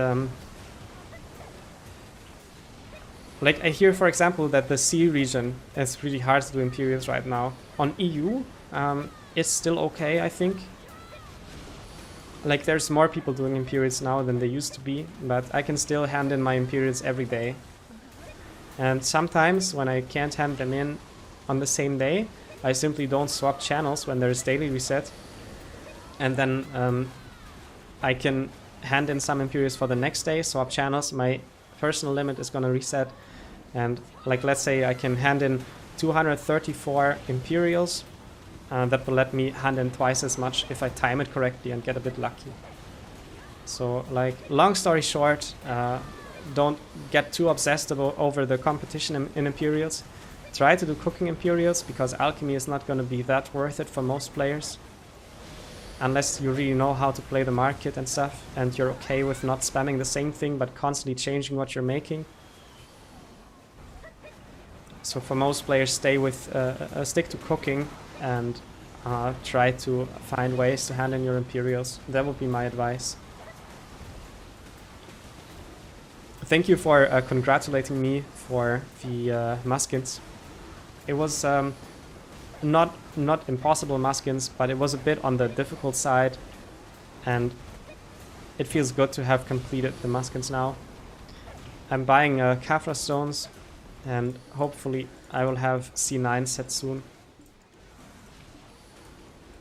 like I hear, for example, that the C region is really hard to do Imperials right now. On EU, it's still okay, I think. Like there's more people doing Imperials now than there used to be, but I can still hand in my Imperials every day. And sometimes when I can't hand them in on the same day, I simply don't swap channels when there's daily reset. And then I can hand in some Imperials for the next day, swap channels, my personal limit is gonna reset. And like let's say I can hand in 234 Imperials, that will let me hand in twice as much if I time it correctly and get a bit lucky. So like long story short, don't get too obsessed over the competition in Imperials. Try to do cooking Imperials because alchemy is not going to be that worth it for most players. Unless you really know how to play the market and stuff, and you're okay with not spamming the same thing but constantly changing what you're making. So for most players, stick to cooking and try to find ways to hand in your Imperials. That would be my advice. Thank you for congratulating me for the muskins. It was not impossible muskins, but it was a bit on the difficult side, and it feels good to have completed the muskins now. I'm buying Kafra stones, and hopefully I will have C9 set soon.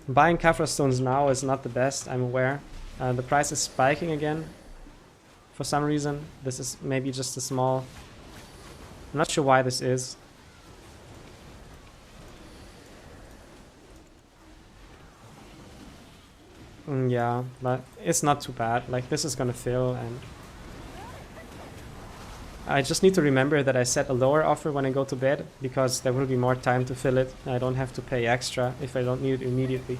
Buying Kafra stones now is not the best, I'm aware. The price is spiking again for some reason. This is maybe just a small... I'm not sure why this is. Yeah, but it's not too bad. Like, this is gonna fill, and I just need to remember that I set a lower offer when I go to bed, because there will be more time to fill it. I don't have to pay extra if I don't need it immediately.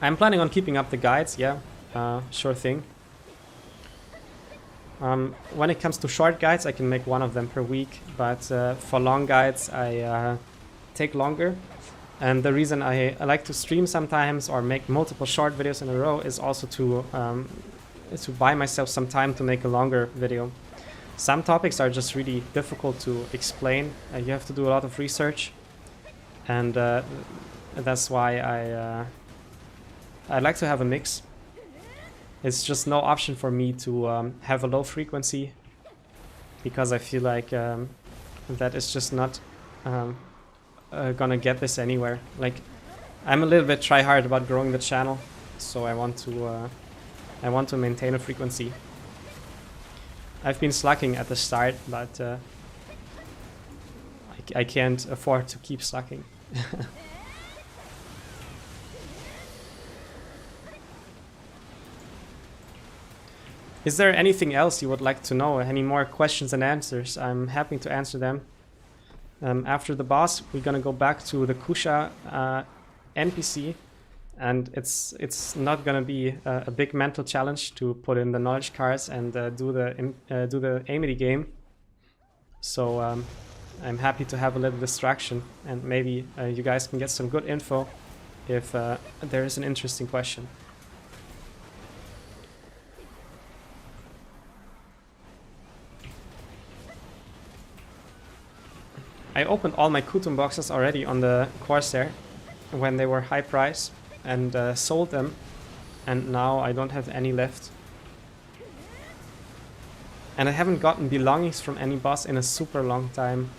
I'm planning on keeping up the guides, yeah, sure thing. When it comes to short guides, I can make one of them per week, but for long guides, I take longer. And the reason I like to stream sometimes or make multiple short videos in a row is also to buy myself some time to make a longer video. Some topics are just really difficult to explain. You have to do a lot of research, and that's why I like to have a mix. It's just no option for me to have a low frequency, because I feel like that is just not gonna get this anywhere. Like, I'm a little bit try hard about growing the channel, so I want to maintain a frequency. I've been slacking at the start, but I can't afford to keep slacking. Is there anything else you would like to know? Any more questions and answers? I'm happy to answer them. After the boss, we're gonna go back to the Kusha NPC, and it's not gonna be a big mental challenge to put in the knowledge cards and do the Amity game. So I'm happy to have a little distraction, and maybe you guys can get some good info if there is an interesting question. I opened all my Kutum boxes already on the Corsair when they were high price, and sold them, and now I don't have any left. And I haven't gotten belongings from any boss in a super long time.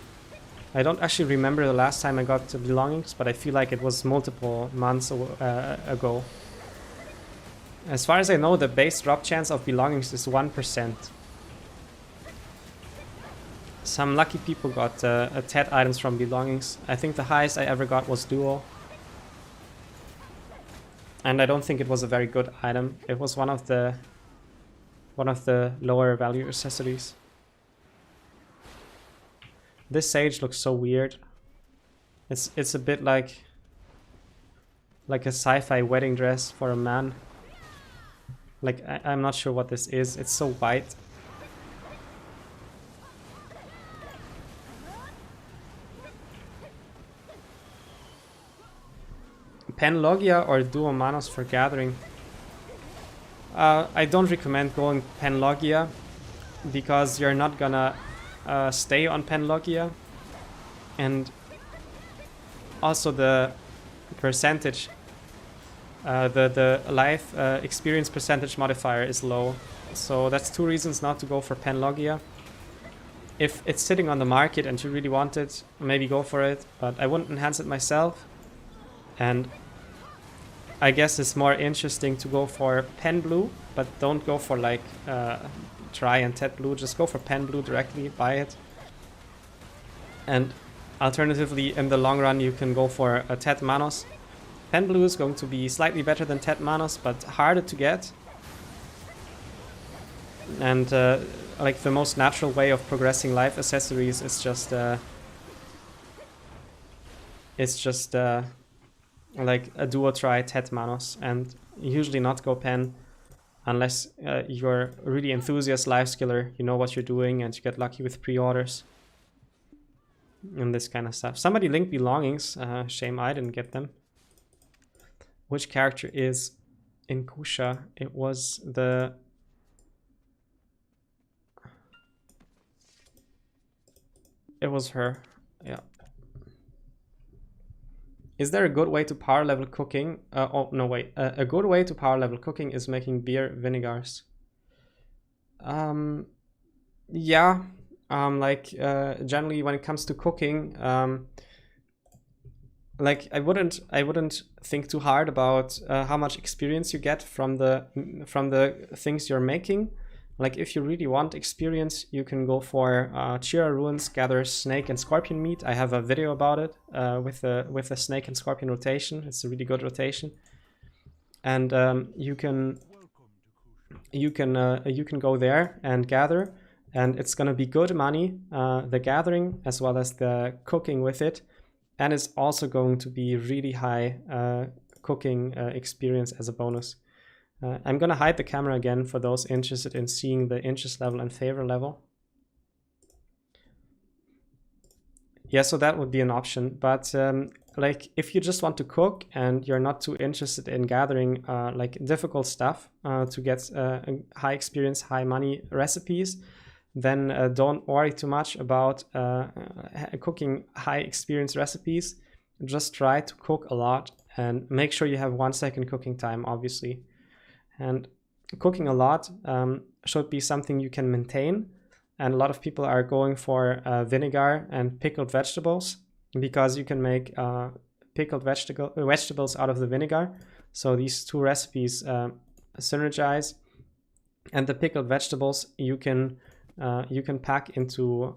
I don't actually remember the last time I got the belongings, but I feel like it was multiple months ago. As far as I know, the base drop chance of belongings is 1%. Some lucky people got TED items from belongings. I think the highest I ever got was Duo. And I don't think it was a very good item. It was one of the lower value accessories. This sage looks so weird. It's a bit like a sci-fi wedding dress for a man. Like, I'm not sure what this is. It's so white. Penlogia or Duo Manos for gathering? I don't recommend going Penlogia, because you're not gonna stay on Penlogia, and also the percentage, the life experience percentage modifier is low, so that's two reasons not to go for Penlogia. If it's sitting on the market and you really want it, maybe go for it, but I wouldn't enhance it myself. And I guess it's more interesting to go for Pen Blue, but don't go for like Tri and Tet Blue. Just go for Pen Blue directly, buy it. And alternatively, in the long run, you can go for a Tet Manos. Pen Blue is going to be slightly better than Tet Manos, but harder to get. And like the most natural way of progressing life accessories is just like a Duo Tri Tet Manos, and usually not go Pen unless you're a really enthusiast life skiller, you know what you're doing, and you get lucky with pre-orders and this kind of stuff. Somebody linked belongings, shame I didn't get them. Which character is in Kusha? It was her, yeah. Is there a good way to power level cooking? Oh, no, wait. A good way to power level cooking is making beer vinegars. Yeah. Generally when it comes to cooking, like I wouldn't think too hard about how much experience you get from the things you're making. Like, if you really want experience, you can go for Chira Ruins, gather snake and scorpion meat. I have a video about it with the snake and scorpion rotation. It's a really good rotation, and you can go there and gather, and it's gonna be good money, the gathering as well as the cooking with it, and it's also going to be really high cooking experience as a bonus. I'm gonna hide the camera again for those interested in seeing the interest level and favor level. Yeah, so that would be an option, but like if you just want to cook and you're not too interested in gathering like difficult stuff to get high experience, high money recipes, then don't worry too much about cooking high experience recipes. Just try to cook a lot and make sure you have 1 second cooking time, obviously. And cooking a lot should be something you can maintain. And a lot of people are going for vinegar and pickled vegetables because you can make pickled vegetables out of the vinegar. So these two recipes synergize. And the pickled vegetables you can pack into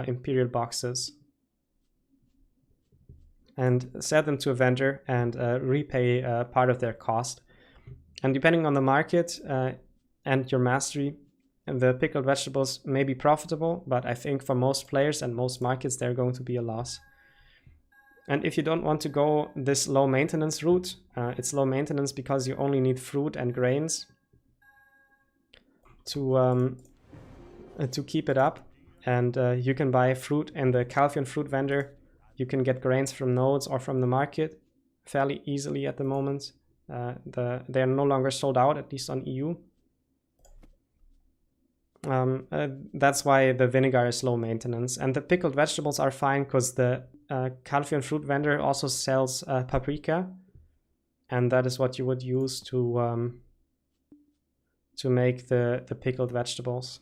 imperial boxes and sell them to a vendor and repay part of their cost. And depending on the market and your mastery, the pickled vegetables may be profitable, but I think for most players and most markets, they're going to be a loss. And if you don't want to go this low maintenance route, it's low maintenance because you only need fruit and grains to keep it up. And you can buy fruit in the Calphion fruit vendor. You can get grains from nodes or from the market fairly easily at the moment. They are no longer sold out, at least on EU. That's why the vinegar is low maintenance. And the pickled vegetables are fine because the Calphion fruit vendor also sells paprika. And that is what you would use to make the pickled vegetables.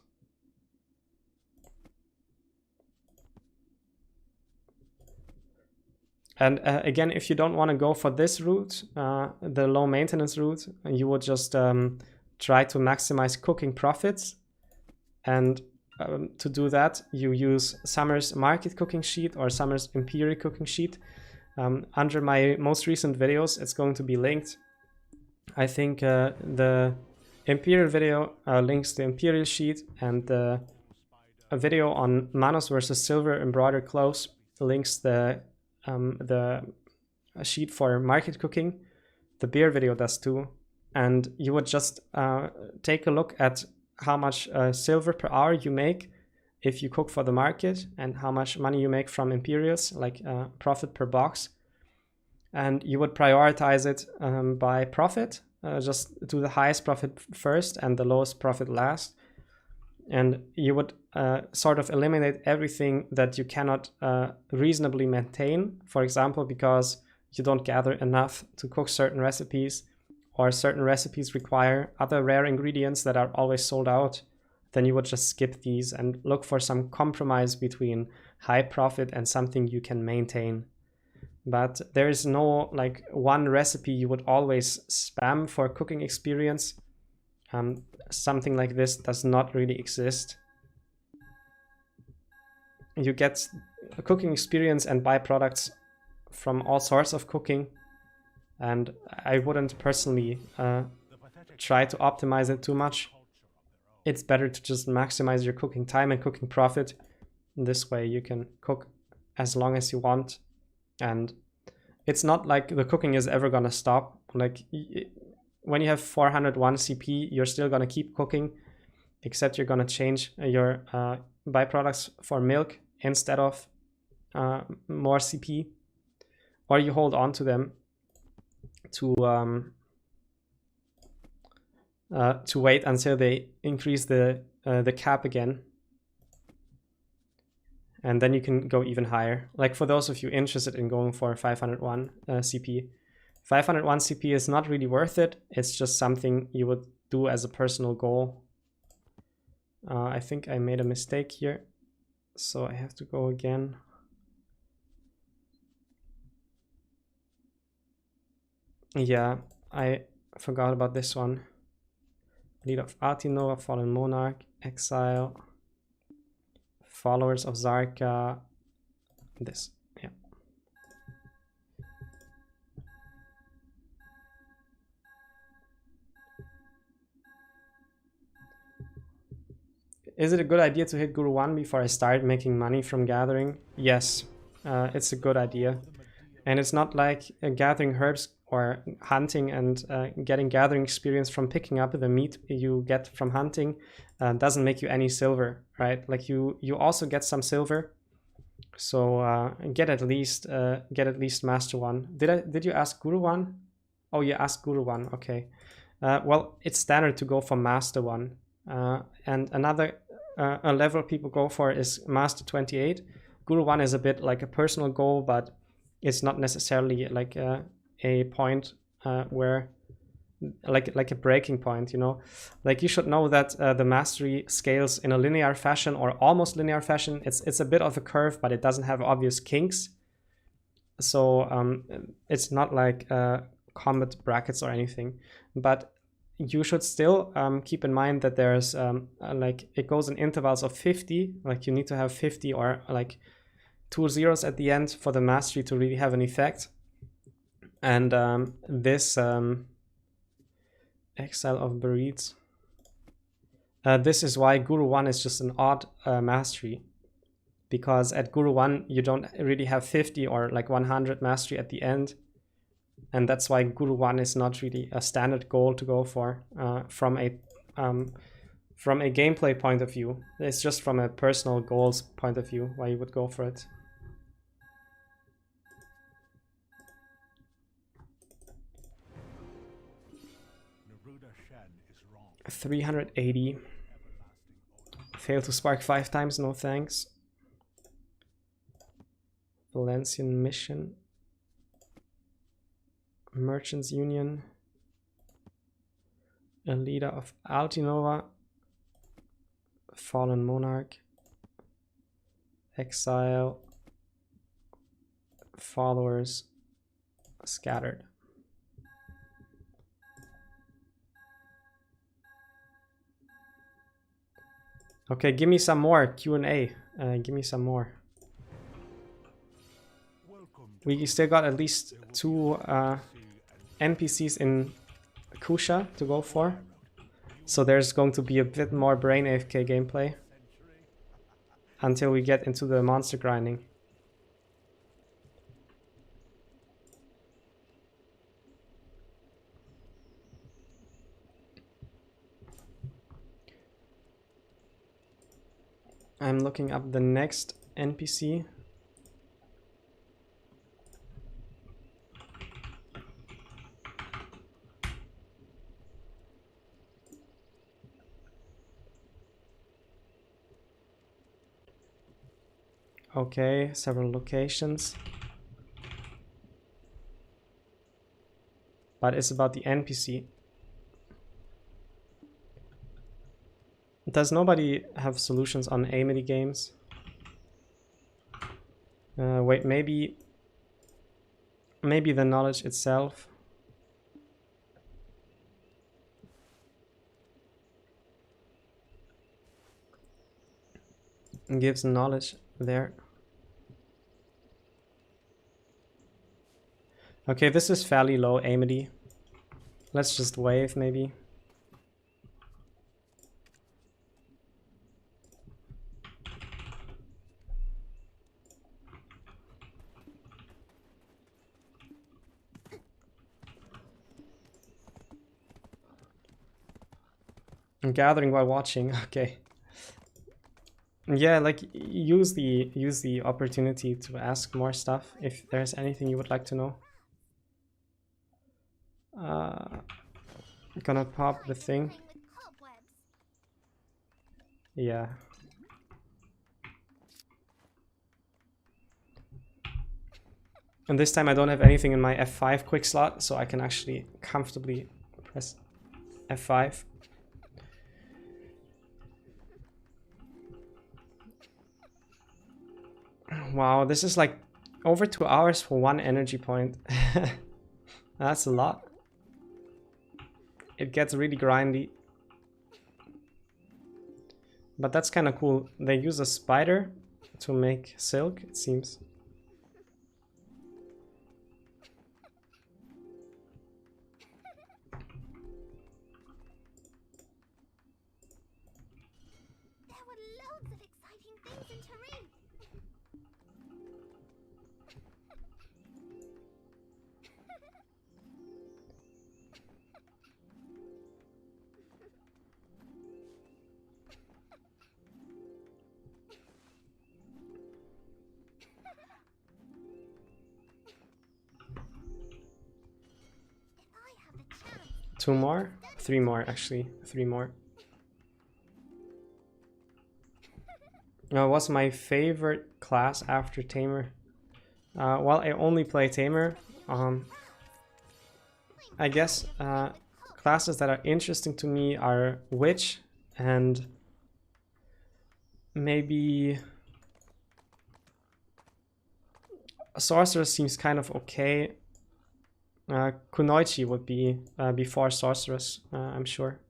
And again, if you don't want to go for this route, the low maintenance route, you would just try to maximize cooking profits. And to do that, you use Summer's market cooking sheet or Summer's imperial cooking sheet. Under my most recent videos, it's going to be linked. I think the imperial video links the imperial sheet, and a video on Manos versus Silver embroidered clothes links the sheet for market cooking. The beer video does too. And you would just take a look at how much silver per hour you make if you cook for the market and how much money you make from imperials, like profit per box. And you would prioritize it by profit, just do the highest profit first and the lowest profit last. And you would sort of eliminate everything that you cannot reasonably maintain, for example, because you don't gather enough to cook certain recipes, or certain recipes require other rare ingredients that are always sold out. Then you would just skip these and look for some compromise between high profit and something you can maintain. But there is no like one recipe you would always spam for cooking experience. Something like this does not really exist. You get a cooking experience and byproducts from all sorts of cooking. And I wouldn't personally try to optimize it too much. It's better to just maximize your cooking time and cooking profit. This way you can cook as long as you want. And it's not like the cooking is ever gonna stop. Like when you have 401 CP, you're still gonna keep cooking, except you're gonna change your byproducts for milk instead of more CP. Or you hold on to them to wait until they increase the cap again, and then you can go even higher. Like for those of you interested in going for 501 CP, 501 CP is not really worth it. It's just something you would do as a personal goal. I think I made a mistake here, so I have to go again. Yeah, I forgot about this one. Lead of Atinova, Fallen Monarch, Exile, Followers of Zarka, this, yeah. Is it a good idea to hit Guru 1 before I start making money from gathering? Yes, it's a good idea. And it's not like gathering herbs or hunting and getting gathering experience from picking up the meat you get from hunting doesn't make you any silver, right? Like you also get some silver, so get at least Master 1. Did you ask Guru 1? Oh, you asked Guru 1. Okay. Well, it's standard to go for Master 1. And another a level people go for is Master 28. Guru 1 is a bit like a personal goal, but it's not necessarily like a point where like a breaking point, you know. Like you should know that the mastery scales in a linear fashion or almost linear fashion. It's a bit of a curve, but it doesn't have obvious kinks. So it's not like combat brackets or anything, but you should still keep in mind that there's like it goes in intervals of 50. Like you need to have 50 or like 2 zeros at the end for the mastery to really have an effect. And this Exile of Bereeds, this is why Guru 1 is just an odd mastery, because at Guru 1 you don't really have 50 or like 100 mastery at the end, and that's why Guru 1 is not really a standard goal to go for from a gameplay point of view. It's just from a personal goals point of view why you would go for it. Neruda Shen is wrong. 380. Fail to spark 5 times, no thanks. Valencian Mission. Merchants Union. A leader of Altinova. Fallen Monarch. Exile. Followers. Scattered. Okay, give me some more Q&A. Give me some more. We still got at least 2 NPCs in Kusha to go for. So there's going to be a bit more brain AFK gameplay until we get into the monster grinding. I'm looking up the next NPC. Okay, several locations. But it's about the NPC. Does nobody have solutions on Amity games? Wait, maybe the knowledge itself. Gives knowledge there. Okay, this is fairly low Amity. Let's just wave maybe. I'm gathering while watching. Okay. Yeah, like use the opportunity to ask more stuff if there's anything you would like to know. Gonna pop the thing. Yeah. And this time I don't have anything in my F5 quick slot, so I can actually comfortably press F5. Wow, this is like over 2 hours for 1 energy point. That's a lot. It gets really grindy. But that's kind of cool. They use a spider to make silk, it seems. There were loads of exciting things in Turin. 2 more? 3 more, actually. 3 more. What's my favorite class after Tamer? Well, I only play Tamer. I guess classes that are interesting to me are Witch and maybe Sorcerer seems kind of okay. Kunoichi would be before Sorceress, I'm sure.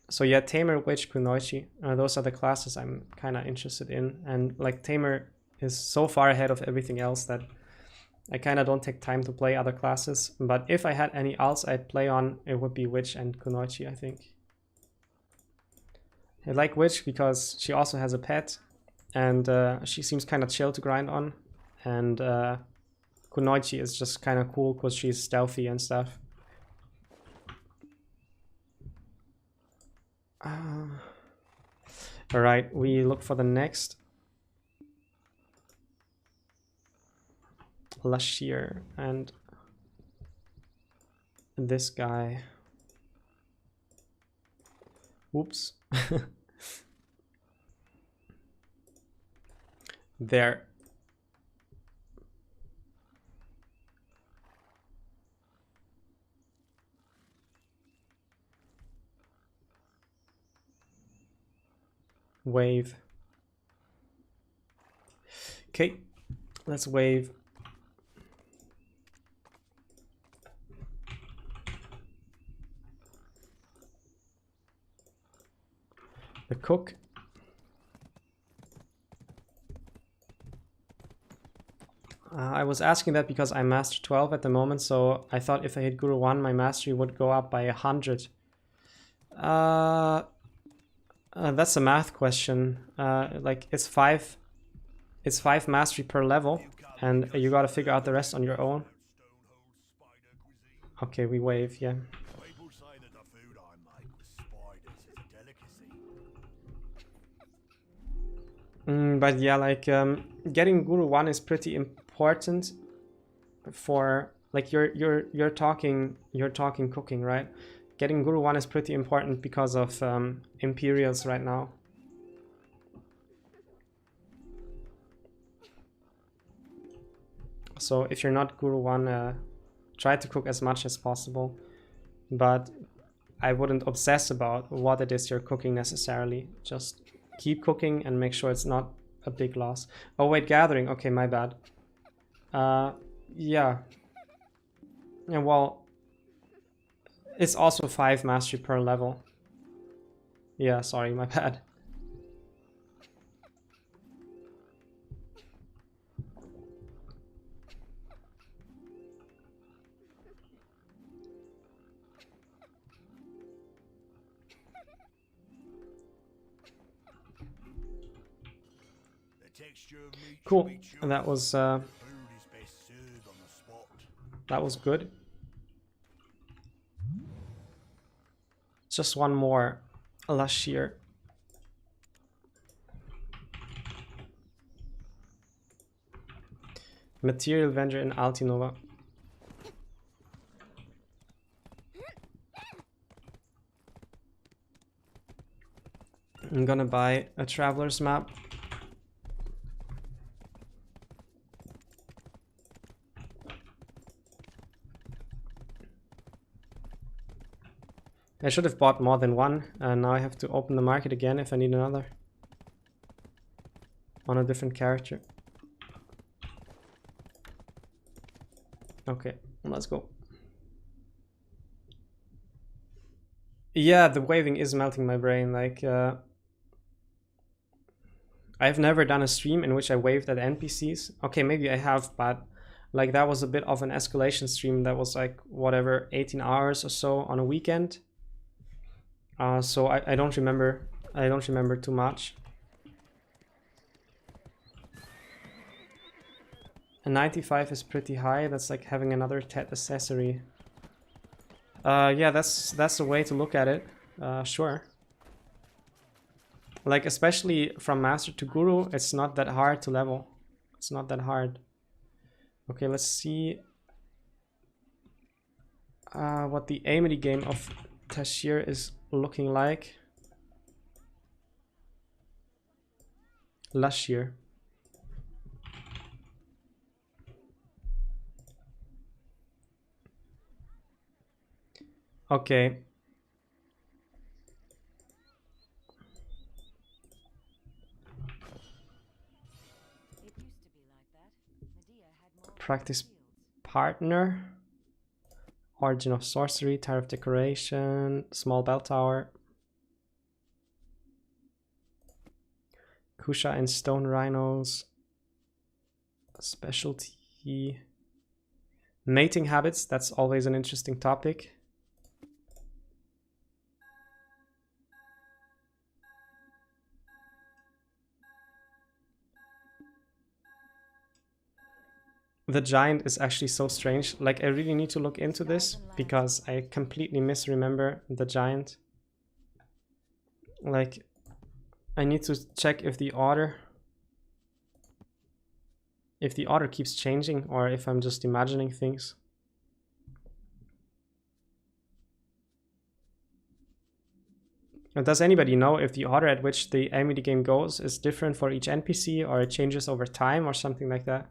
So yeah, Tamer, Witch, Kunoichi, those are the classes I'm kind of interested in. And like Tamer is so far ahead of everything else that I kind of don't take time to play other classes. But if I had any else I'd play on, it would be Witch and Kunoichi, I think. I like Witch because she also has a pet and she seems kind of chill to grind on. And Kunoichi is just kind of cool because she's stealthy and stuff. Alright, we look for the next. Lashir and this guy. Oops. There. Wave. Okay, let's wave. The cook. I was asking that because I'm Master 12 at the moment, so I thought if I hit Guru 1, my mastery would go up by 100. That's a math question. Like it's five mastery per level, and you gotta figure out the rest on your own. Okay, we wave, yeah. People say that the food I make with spiders is a delicacy. But yeah, like getting Guru 1 is pretty important for like you're talking cooking, right? Getting Guru 1 is pretty important because of Imperials right now. So if you're not Guru 1, try to cook as much as possible. But I wouldn't obsess about what it is you're cooking necessarily. Just keep cooking and make sure it's not a big loss. Oh wait, gathering. Okay, my bad. Yeah. Yeah, well, it's also 5 mastery per level. Yeah, sorry, my bad. Cool. And that was good. Just one more. Lashir. Material vendor in Altinova. I'm gonna buy a traveler's map. I should have bought more than one, and now I have to open the market again if I need another. On a different character. Okay, let's go. Yeah, the waving is melting my brain. Like, I've never done a stream in which I waved at NPCs. Okay, maybe I have, but like that was a bit of an escalation stream that was like, whatever, 18 hours or so on a weekend. So I don't remember. I don't remember too much. A 95 is pretty high. That's like having another TED accessory. Yeah, that's a way to look at it. Sure. Like especially from Master to Guru, it's not that hard to level. It's not that hard. Okay, let's see. what the Amity game of Tashir is looking like. Lashir. Okay. Practice partner. Origin of sorcery, Tower of decoration, small bell tower. Kusha and stone rhinos. Specialty. Mating habits, that's always an interesting topic. The giant is actually so strange. Like, I really need to look into this because I completely misremember the giant. Like, I need to check if the order keeps changing or if I'm just imagining things. Does anybody know if the order at which the Amity game goes is different for each NPC or it changes over time or something like that?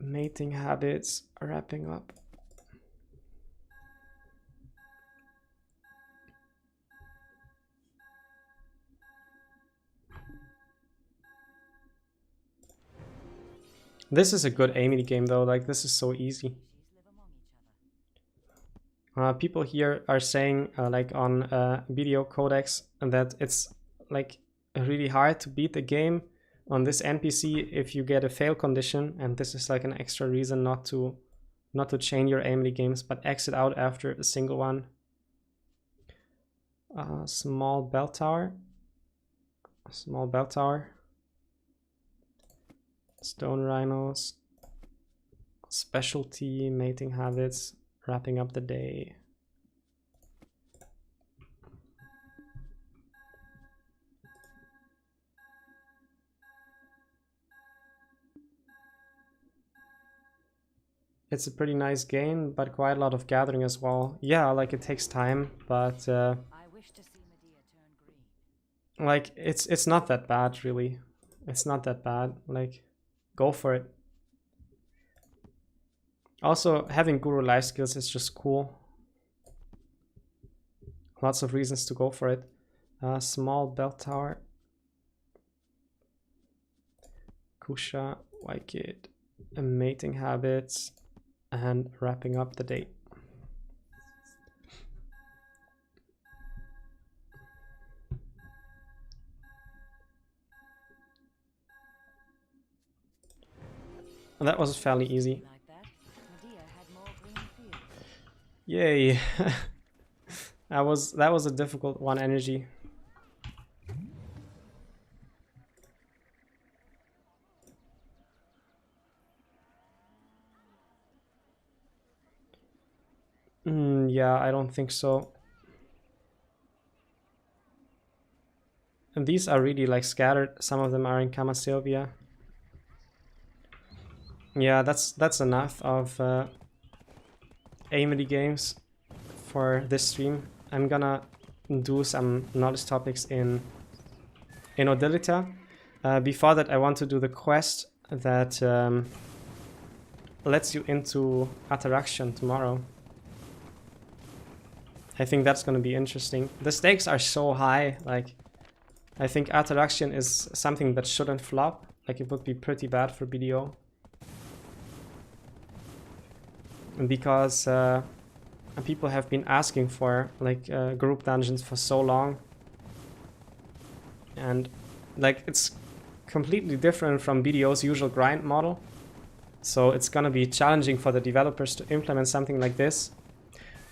Mating habits, wrapping up. This is a good Amity game though, like this is so easy. People here are saying like on BDO Codex that it's like really hard to beat the game on this NPC if you get a fail condition, and this is like an extra reason not to chain your Amity games but exit out after a single one. Small bell tower. Small bell tower. Stone rhinos. Specialty, mating habits, wrapping up the day. It's a pretty nice game, but quite a lot of gathering as well. Yeah, like it takes time, but I wish to see Medea turn green. like it's not that bad really. It's not that bad. Like, go for it. Also, having Guru life skills is just cool. Lots of reasons to go for it. Small bell tower. Kusha, Waikid, mating habits, and wrapping up the day. That was fairly easy. Like that, Medea had more green fields. Yay. that was a difficult one, energy. Yeah, I don't think so. And these are really like scattered. Some of them are in Kama Sylvia. Yeah, that's enough of Amity games for this stream. I'm gonna do some knowledge topics in Odilita. Before that, I want to do the quest that lets you into Ataraxion tomorrow. I think that's gonna be interesting. The stakes are so high, like I think Ataraxion is something that shouldn't flop. Like, it would be pretty bad for BDO. Because people have been asking for like group dungeons for so long, and like it's completely different from BDO's usual grind model, so it's gonna be challenging for the developers to implement something like this.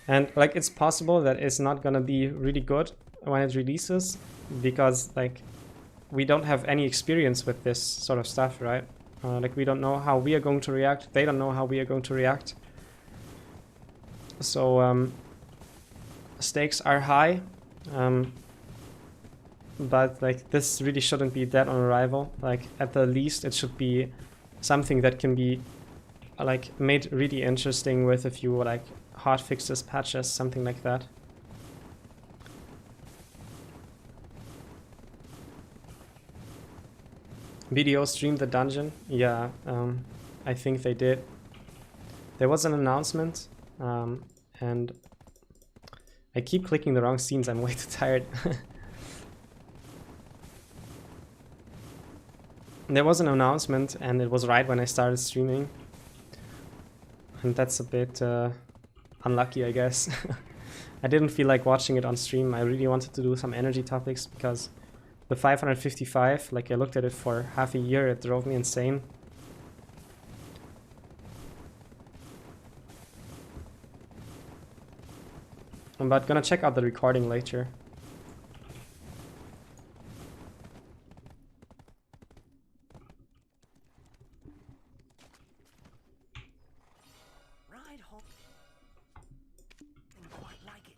And like, it's possible that it's not gonna be really good when it releases, because like we don't have any experience with this sort of stuff, right? Like, we don't know how we are going to react, they don't know how we are going to react. So stakes are high, but like this really shouldn't be dead on arrival. Like, at the least it should be something that can be like made really interesting with a few like hot fixes, patches, something like that. BDO streamed the dungeon. Yeah, I think they did. There was an announcement, and I keep clicking the wrong scenes. I'm way too tired. There was an announcement, and it was right when I started streaming. And that's a bit unlucky, I guess. I didn't feel like watching it on stream. I really wanted to do some energy topics because the 555, like I looked at it for half a year, it drove me insane. But gonna check out the recording later. Ride home. Didn't quite like it.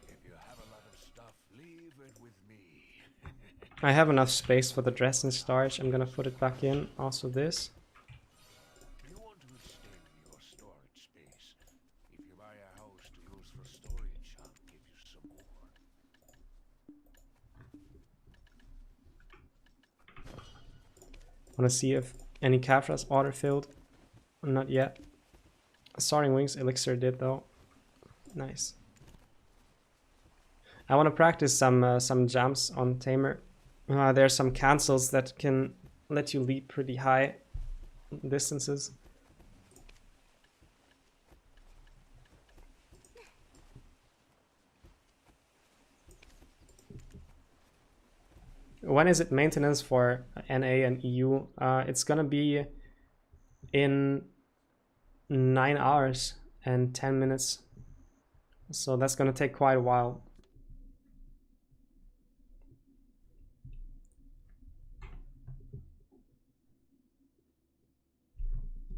If you have a lot of stuff, leave it with me. I have enough space for the dress and storage. I'm gonna put it back in. Also this. You want to extend your storage space. If you buy a house to use for storage, I'll give you some more. Wanna see if any Kafra's auto filled? Not yet. Soaring Wings Elixir did though. Nice. I want to practice some jumps on Tamer. There's some cancels that can let you leap pretty high distances. When is it maintenance for NA and EU? It's gonna be in 9 hours and 10 minutes. So that's gonna take quite a while.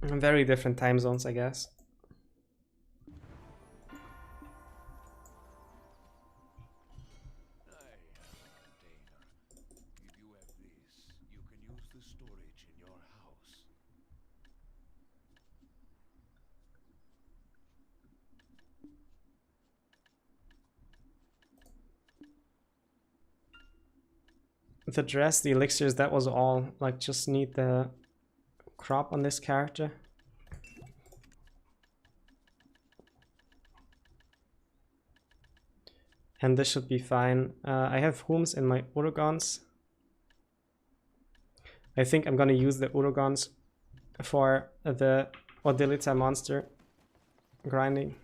Very different time zones, I guess. I have a container. If you have this, you can use the storage in your house. The dress, the elixirs, that was all. Like, just need the crop on this character. And this should be fine. I have Hooms in my Urogons. I think I'm gonna use the Urogons for the Odilita monster grinding.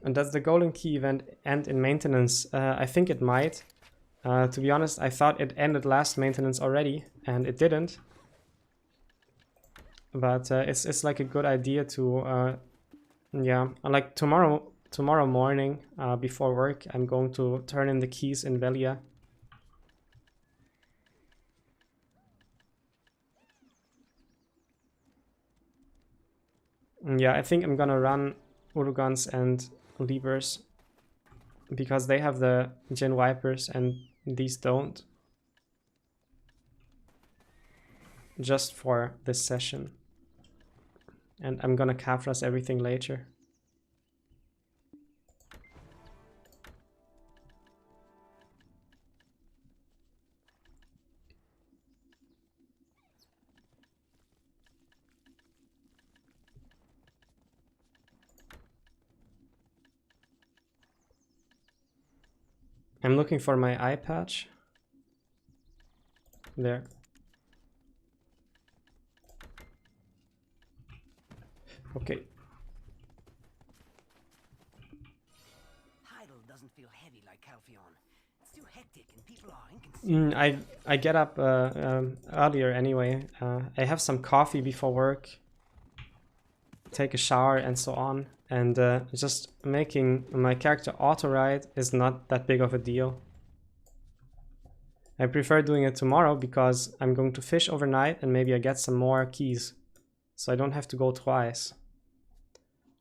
And does the Golden Key event end in maintenance? I think it might. To be honest, I thought it ended last maintenance already, and it didn't. But it's like a good idea to, yeah, like tomorrow morning before work, I'm going to turn in the keys in Velia. Yeah, I think I'm gonna run Urugans and Libers because they have the Jin Vipers and these don't. Just for this session. And I'm gonna Kafras everything later. I'm looking for my eye patch. There. Okay. Heidel doesn't feel heavy like Calpheon. It's too hectic and people are inconsiderate. I get up earlier anyway. I have some coffee before work, take a shower and so on. And just making my character auto-ride is not that big of a deal. I prefer doing it tomorrow because I'm going to fish overnight and maybe I get some more keys. So I don't have to go twice.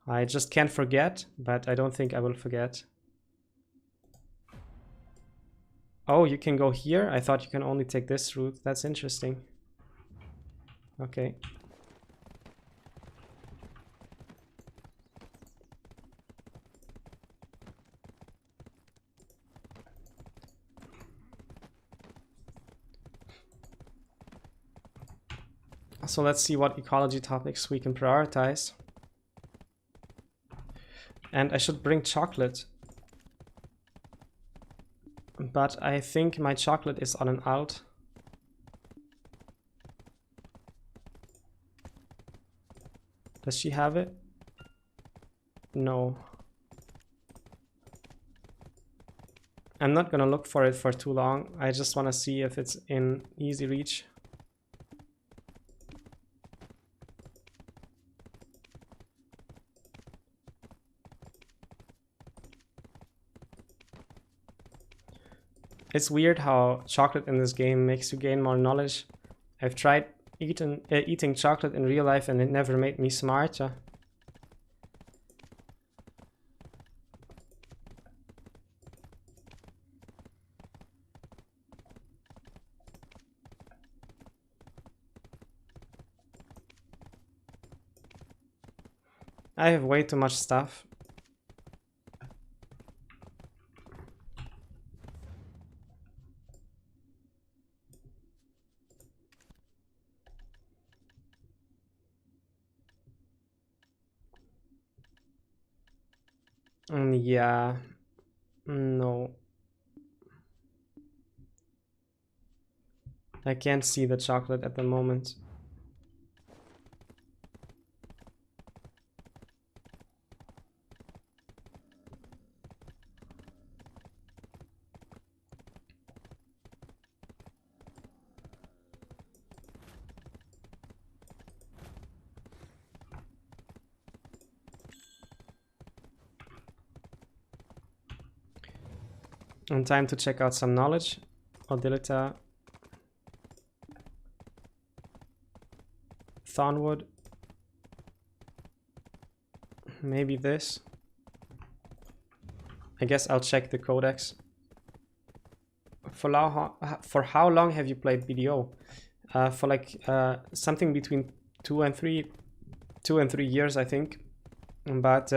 I just can't forget, but I don't think I will forget. Oh, you can go here? I thought you can only take this route. That's interesting. Okay. So let's see what ecology topics we can prioritize. And I should bring chocolate. But I think my chocolate is on an out. Does she have it? No. I'm not gonna look for it for too long. I just wanna see if it's in easy reach. It's weird how chocolate in this game makes you gain more knowledge. I've tried eating chocolate in real life and it never made me smarter. I have way too much stuff. Yeah, no. I can't see the chocolate at the moment. And time to check out some knowledge. Odilita. Thornwood. Maybe this. I guess I'll check the codex. For how long have you played BDO? For like something between 2 and 3 years, I think. But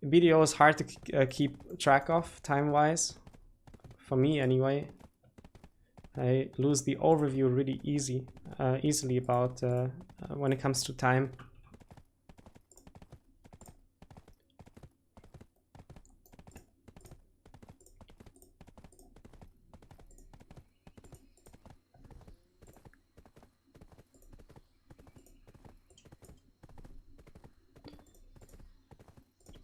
BDO is hard to keep track of time-wise. For me, anyway. I lose the overview really easily about when it comes to time.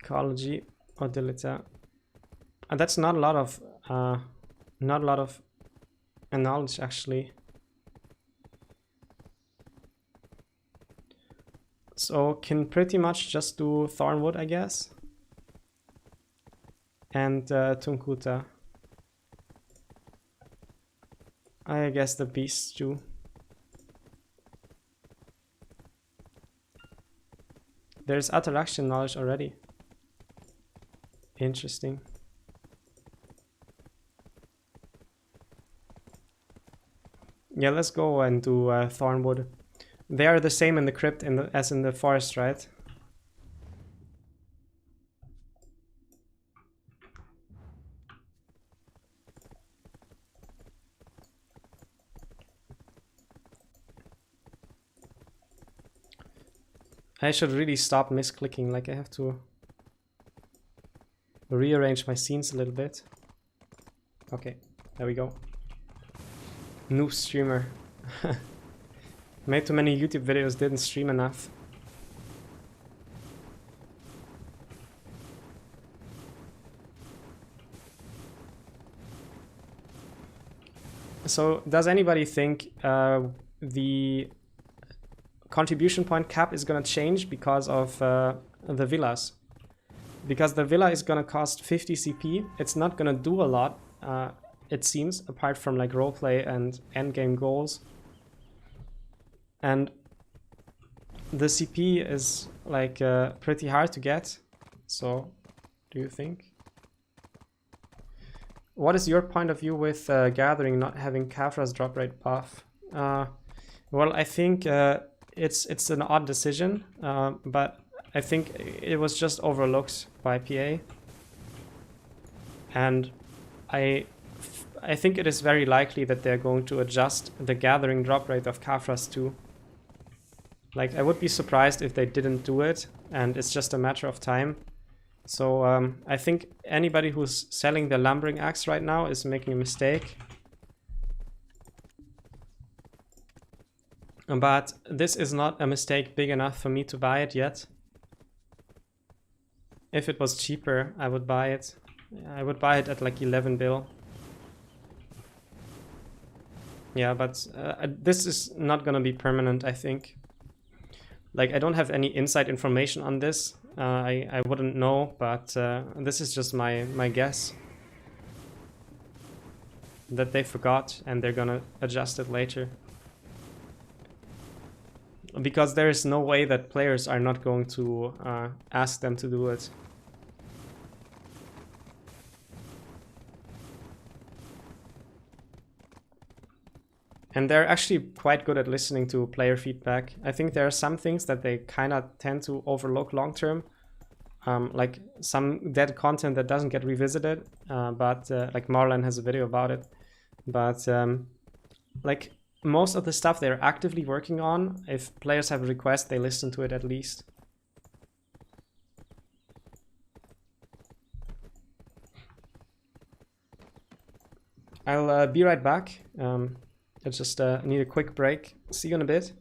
Ecology, Odilita. That's not a lot of knowledge actually. So can pretty much just do Thornwood, I guess, and Tunkuta. I guess the beasts too. There's attraction knowledge already. Interesting. Yeah, let's go and do Thornwood. They are the same in the crypt as in the forest, right? I should really stop misclicking, like I have to rearrange my scenes a little bit. Okay, there we go. Noob streamer. Made too many YouTube videos, didn't stream enough. So, does anybody think the contribution point cap is gonna change because of the villas? Because the villa is gonna cost 50 CP, it's not gonna do a lot, it seems, apart from like roleplay and endgame goals. And the CP is like pretty hard to get. So, do you think? What is your point of view with Gathering not having Kafra's drop rate buff? Well, I think it's an odd decision, but I think it was just overlooked by PA. And I think it is very likely that they're going to adjust the Gathering drop rate of Kafras too. Like, I would be surprised if they didn't do it, and it's just a matter of time. So I think anybody who's selling the Lumbering Axe right now is making a mistake. But this is not a mistake big enough for me to buy it yet. If it was cheaper, I would buy it. I would buy it at like 11 bill. Yeah, but this is not gonna be permanent, I think. Like, I don't have any inside information on this. I wouldn't know, but this is just my guess. That they forgot and they're gonna adjust it later. Because there is no way that players are not going to ask them to do it. And they're actually quite good at listening to player feedback. I think there are some things that they kind of tend to overlook long term. Like some dead content that doesn't get revisited. But like Marlon has a video about it. But like most of the stuff they're actively working on, if players have a request, they listen to it at least. I'll be right back. I just need a quick break. See you in a bit.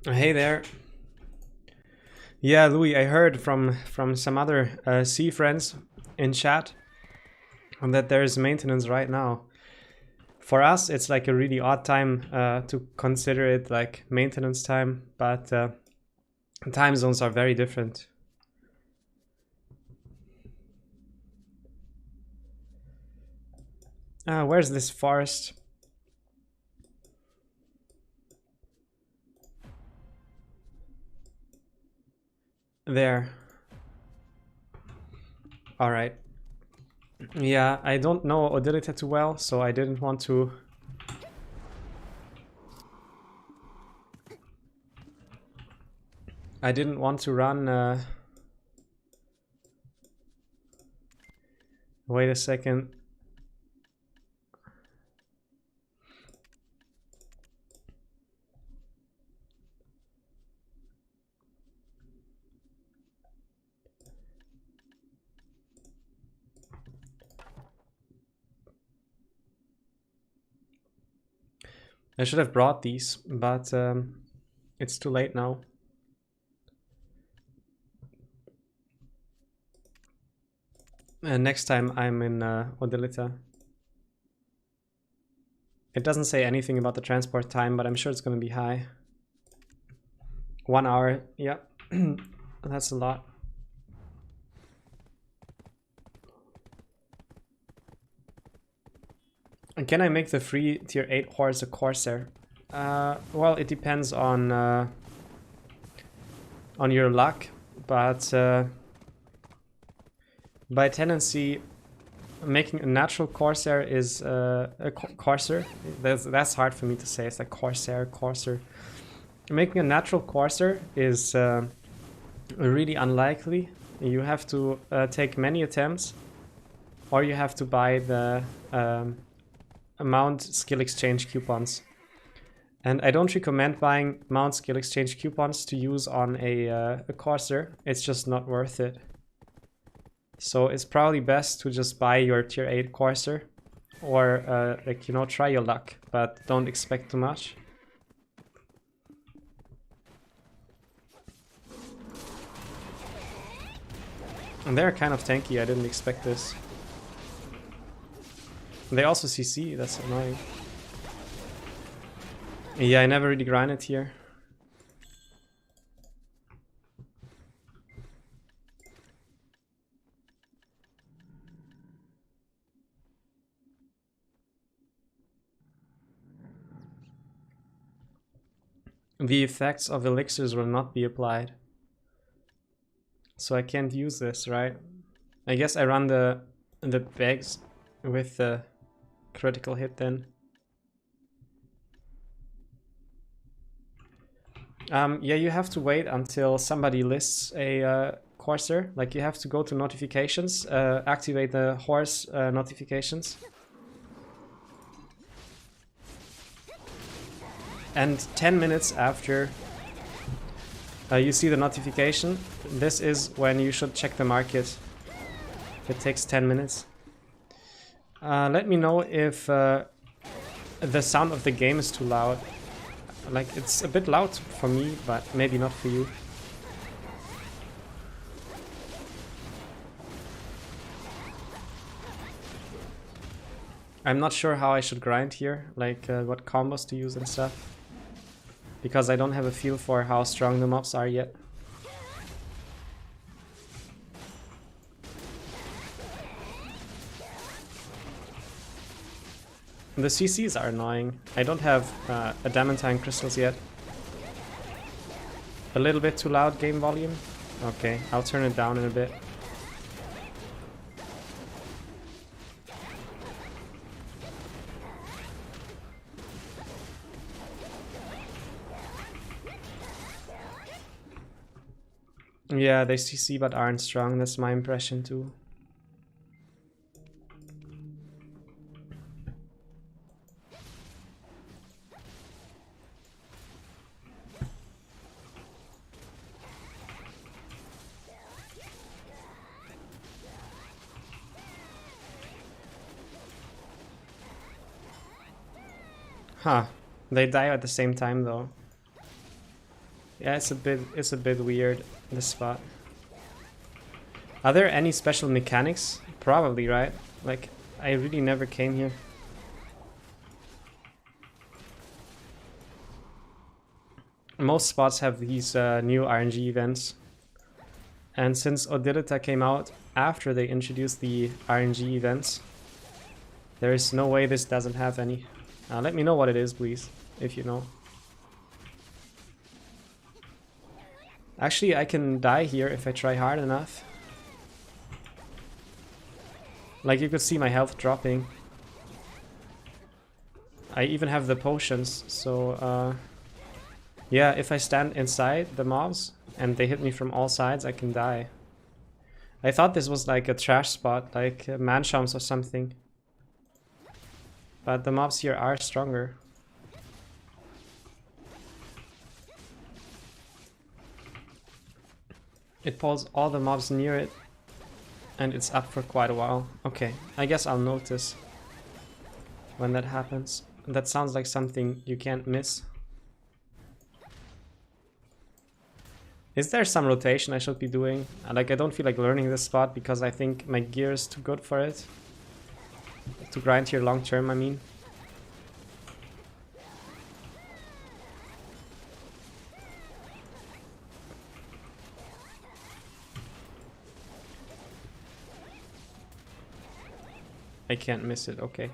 Hey there. Yeah, Louis, I heard from some other sea friends in chat that there's maintenance right now. For us, it's like a really odd time to consider it like maintenance time, but time zones are very different. Where's this forest? There. Alright. Yeah, I don't know Odilita too well, so I didn't want to... I didn't want to run... Wait a second. I should have brought these, but it's too late now. And next time I'm in Odilita. It doesn't say anything about the transport time, but I'm sure it's going to be high. 1 hour, yeah. That's a lot. And can I make the free tier 8 horse a Corsair? Well, it depends on your luck, but by tendency, making a natural Corsair is a Corsair. That's hard for me to say. It's like Corsair. Making a natural Corsair is really unlikely. You have to take many attempts, or you have to buy the Mount skill exchange coupons. And I don't recommend buying Mount skill exchange coupons to use on a Corsair. It's just not worth it. So it's probably best to just buy your tier 8 Corsair, or like, you know, try your luck, but don't expect too much. And they're kind of tanky, I didn't expect this. They also CC, that's annoying. Yeah, I never really grinded here. The effects of elixirs will not be applied. So I can't use this, right? I guess I run the bags with the critical hit then. Yeah, you have to wait until somebody lists a Corsair. Like, you have to go to notifications, activate the horse notifications. And 10 minutes after you see the notification, this is when you should check the market. It takes 10 minutes. Let me know if the sound of the game is too loud. Like, it's a bit loud for me, but maybe not for you. I'm not sure how I should grind here, like what combos to use and stuff. Because I don't have a feel for how strong the mobs are yet. The CCs are annoying. I don't have adamantine crystals yet. A little bit too loud game volume? Okay, I'll turn it down in a bit. Yeah, they CC but aren't strong, that's my impression too. Huh, they die at the same time though. Yeah, it's a bit weird, this spot. Are there any special mechanics? Probably, right? Like, I really never came here. Most spots have these new RNG events. And since Odilita came out after they introduced the RNG events, there is no way this doesn't have any. Let me know what it is, please, if you know. Actually, I can die here if I try hard enough. Like, you could see my health dropping. I even have the potions, so yeah, if I stand inside the mobs and they hit me from all sides, I can die. I thought this was like a trash spot, like Manshams or something. But the mobs here are stronger. It pulls all the mobs near it, and it's up for quite a while. Okay, I guess I'll notice when that happens. That sounds like something you can't miss. Is there some rotation I should be doing? Like, I don't feel like learning this spot because I think my gear is too good for it. To grind here long term, I mean. I can't miss it, okay.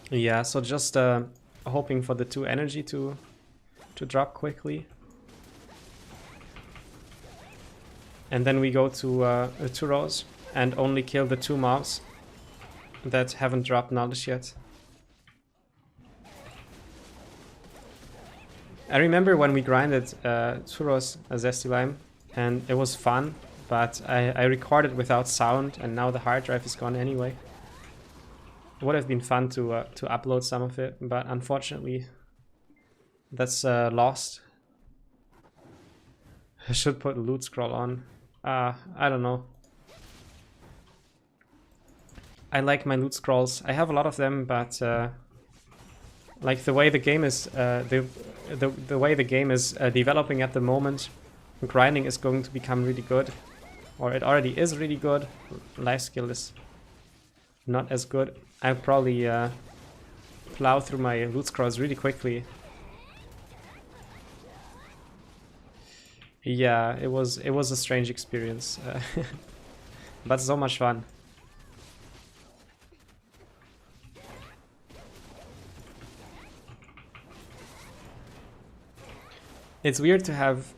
Yeah, so just hoping for the 2 energy to drop quickly. And then we go to the 2 rows and only kill the 2 mobs that haven't dropped knowledge yet. I remember when we grinded Turos Zesty Lime, and it was fun, but I recorded without sound, and now the hard drive is gone anyway. It would have been fun to upload some of it, but unfortunately that's lost. I should put loot scroll on. I don't know. I like my loot scrolls. I have a lot of them, but like the way the game is the way the game is developing at the moment, grinding is going to become really good, or it already is really good. Life skill is not as good. I'll probably plow through my loot scrolls really quickly. Yeah, it was a strange experience, but so much fun. It's weird to have...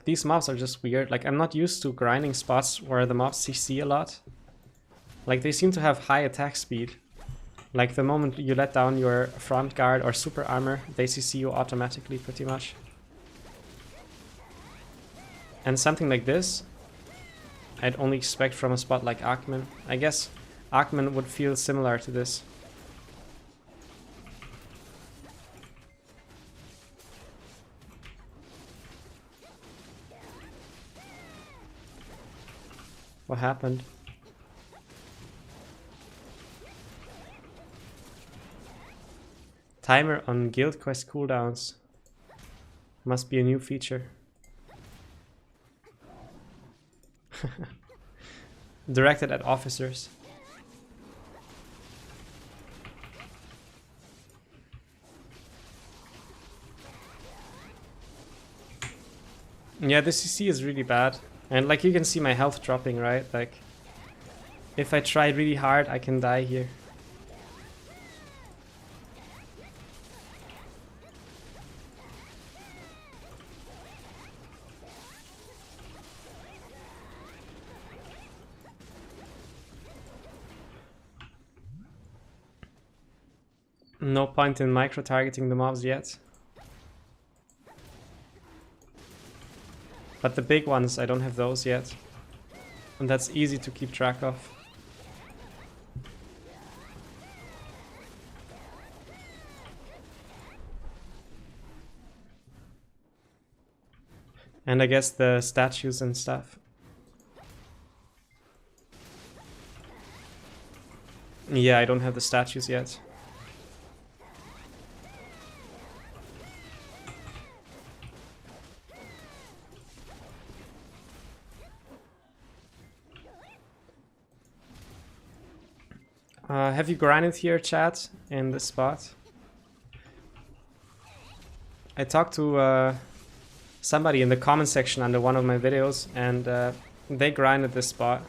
These mobs are just weird. Like, I'm not used to grinding spots where the mobs CC a lot. Like, they seem to have high attack speed. Like, the moment you let down your front guard or super armor, they CC you automatically, pretty much. And something like this, I'd only expect from a spot like Ackman. I guess Ackman would feel similar to this. What happened? Timer on guild quest cooldowns. Must be a new feature. Directed at officers. Yeah, the CC is really bad. And like you can see my health dropping, right? Like, if I try really hard, I can die here. No point in micro-targeting the mobs yet. But the big ones, I don't have those yet. And that's easy to keep track of. And I guess the statues and stuff. Yeah, I don't have the statues yet. Have you grinded here, chat, in this spot? I talked to somebody in the comment section under one of my videos, and they grinded this spot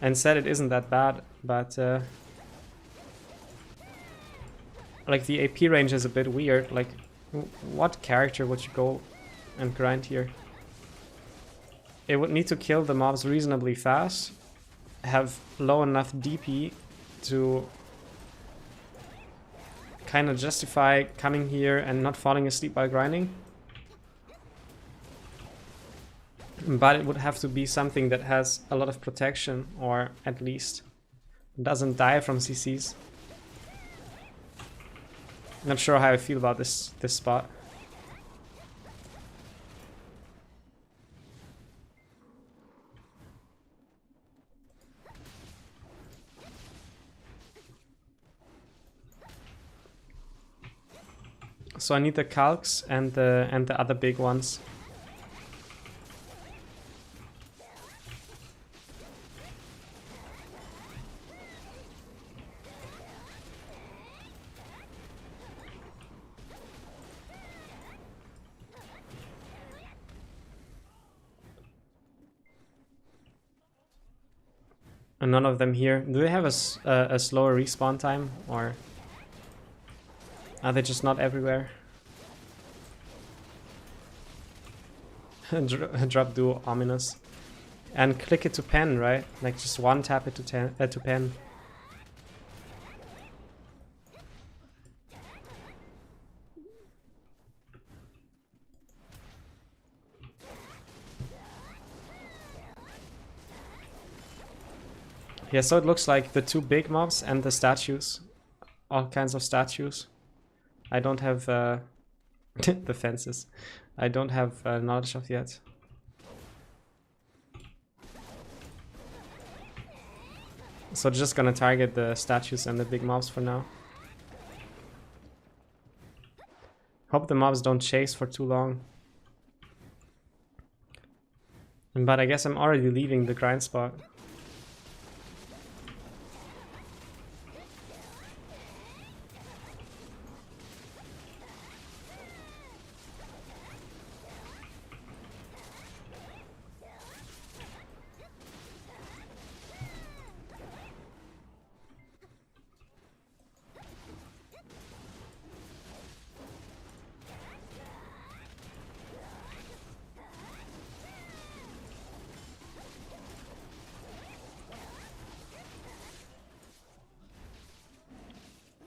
and said it isn't that bad, but like the AP range is a bit weird. Like, what character would you go and grind here? It would need to kill the mobs reasonably fast, have low enough DP to kind of justify coming here and not falling asleep while grinding. But it would have to be something that has a lot of protection, or at least doesn't die from CCs. Not sure how I feel about this spot. So I need the calcs and the other big ones. And none of them here. Do they have a slower respawn time, or are they just not everywhere? Drop duo ominous. And click it to pen, right? Like just one tap it to pen. Yeah, so it looks like the two big mobs and the statues. All kinds of statues. I don't have the fences. I don't have knowledge of yet. So just gonna target the statues and the big mobs for now. Hope the mobs don't chase for too long. But I guess I'm already leaving the grind spot.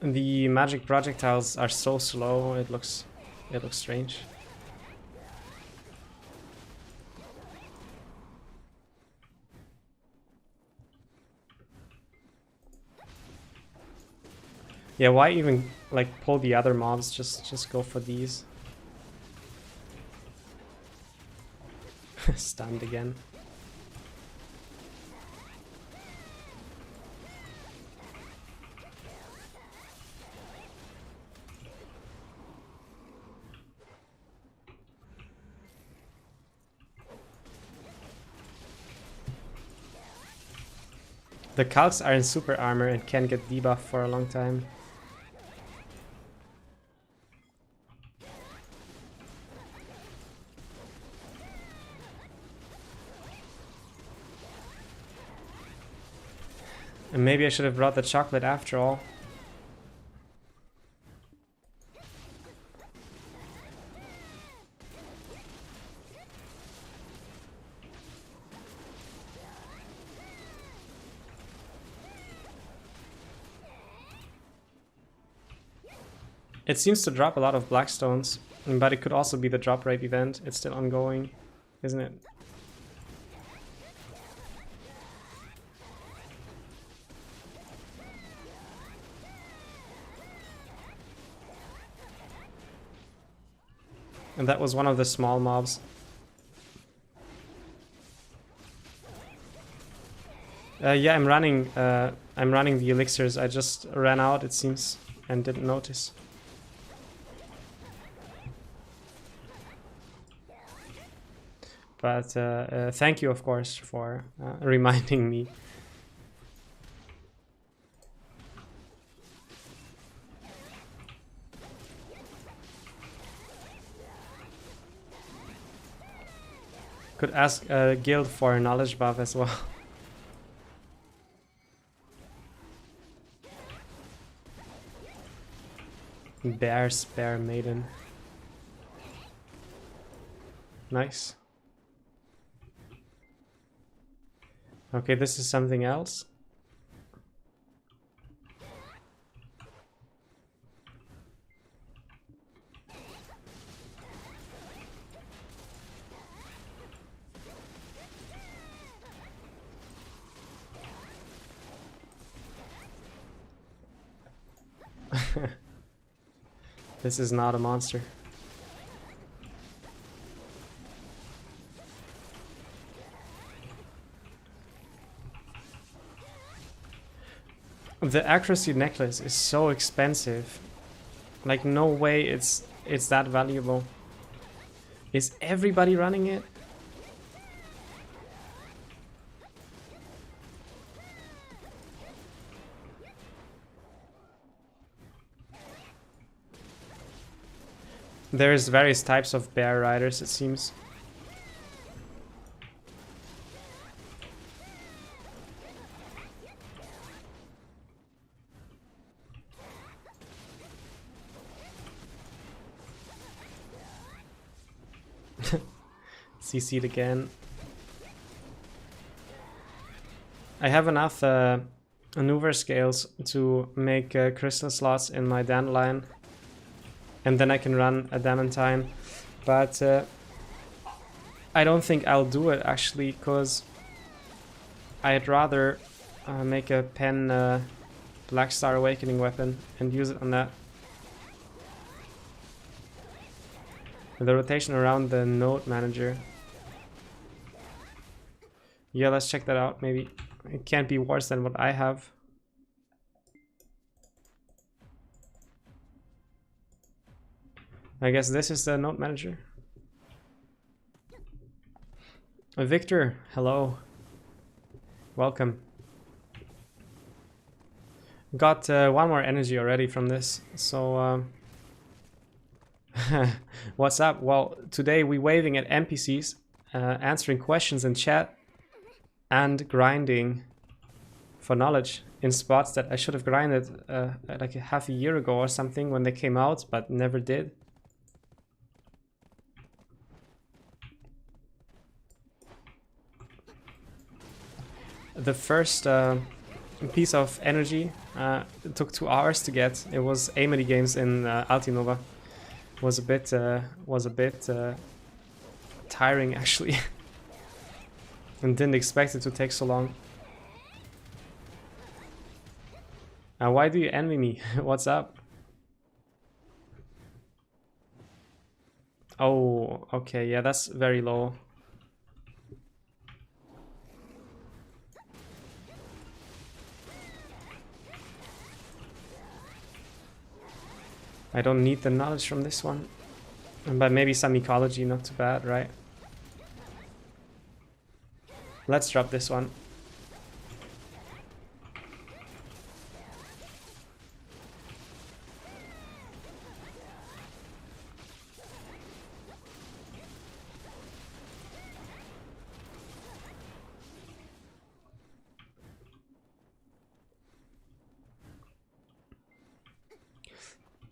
The magic projectiles are so slow, it looks strange. Yeah, why even like pull the other mobs? Just go for these. Stunned again. The calcs are in super armor and can get debuffed for a long time. And maybe I should have brought the chocolate after all. It seems to drop a lot of blackstones, but it could also be the drop rate event. It's still ongoing, isn't it? And that was one of the small mobs. Yeah, I'm running I'm running the elixirs. I just ran out, it seems, and didn't notice. But thank you, of course, for reminding me. Could ask Guild for a knowledge buff as well. Bear maiden. Nice. Okay, this is something else. This is not a monster. The accuracy necklace is so expensive. Like, no way it's that valuable. Is everybody running it? There's various types of bear riders, it seems. CC'd again. I have enough maneuver scales to make crystal slots in my dandelion. And then I can run a Damantine. But I don't think I'll do it, actually, because I'd rather make a pen Black Star Awakening weapon and use it on that. The rotation around the node manager. Yeah, let's check that out. Maybe it can't be worse than what I have. I guess this is the node manager. Victor, hello. Welcome. Got one more energy already from this, so what's up? Well, today we're waving at NPCs, answering questions in chat, and grinding for knowledge in spots that I should have grinded like half a year ago or something when they came out, but never did. The first piece of energy it took 2 hours to get. It was Amity games in Altinova. Was a bit tiring, actually. And didn't expect it to take so long. Why do you envy me? What's up? Oh, okay, yeah, that's very low. I don't need the knowledge from this one. But maybe some ecology, not too bad, right? Let's drop this one.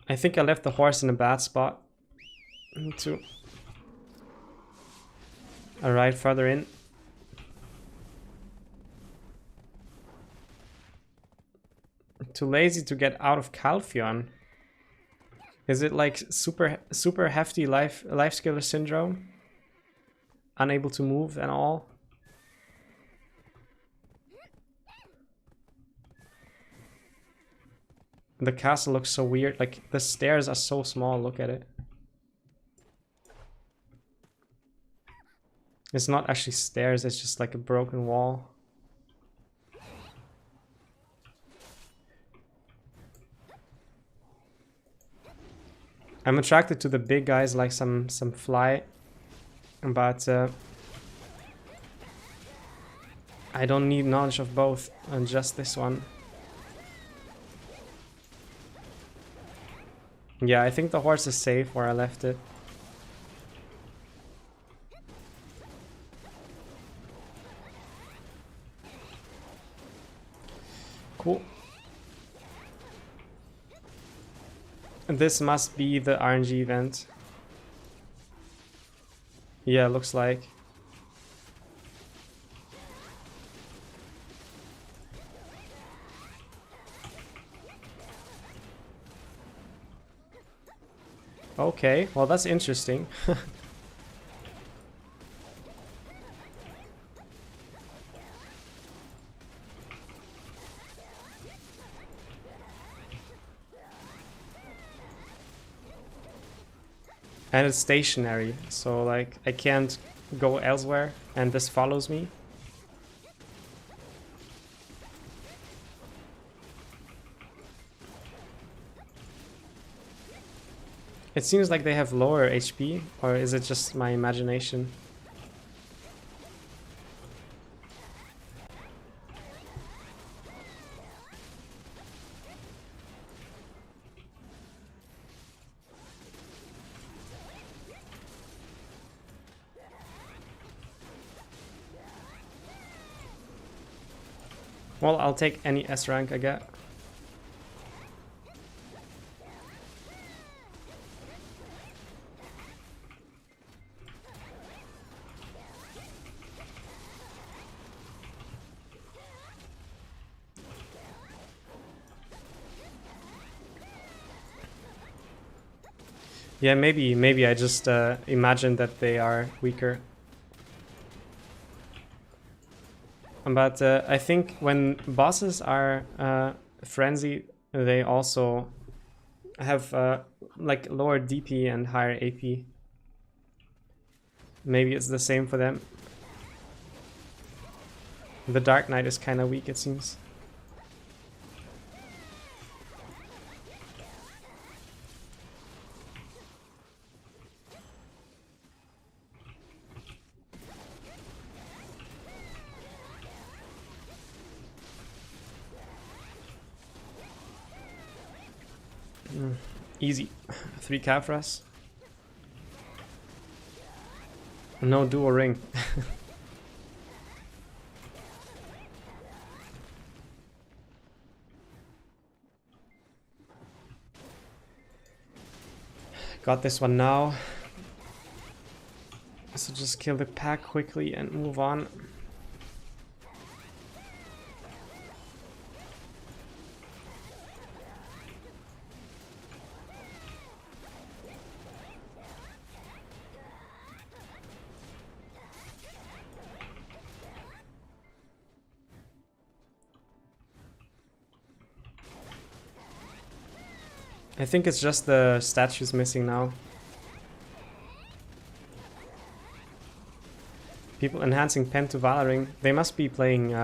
I think I left the horse in a bad spot. Need to ride further in. Too lazy to get out of Calphion. Is it like super hefty life scaler syndrome? Unable to move and all? The castle looks so weird, like the stairs are so small, look at it. It's not actually stairs, it's just like a broken wall. I'm attracted to the big guys like some fly, but I don't need knowledge of both, and just this one. Yeah, I think the horse is safe where I left it. Cool. This must be the RNG event. Yeah, looks like. Okay, well that's interesting. And it's stationary, so like I can't go elsewhere and this follows me. It seems like they have lower HP, or is it just my imagination? Well, I'll take any S rank I get. Yeah, maybe I just imagined that they are weaker. But I think when bosses are frenzy, they also have like lower DP and higher AP. Maybe it's the same for them. The Dark Knight is kind of weak, it seems. Easy. 3 Kafras. No dual ring. Got this one now. So just kill the pack quickly and move on. I think it's just the statues missing now. People enhancing Pen to Valoring. They must be playing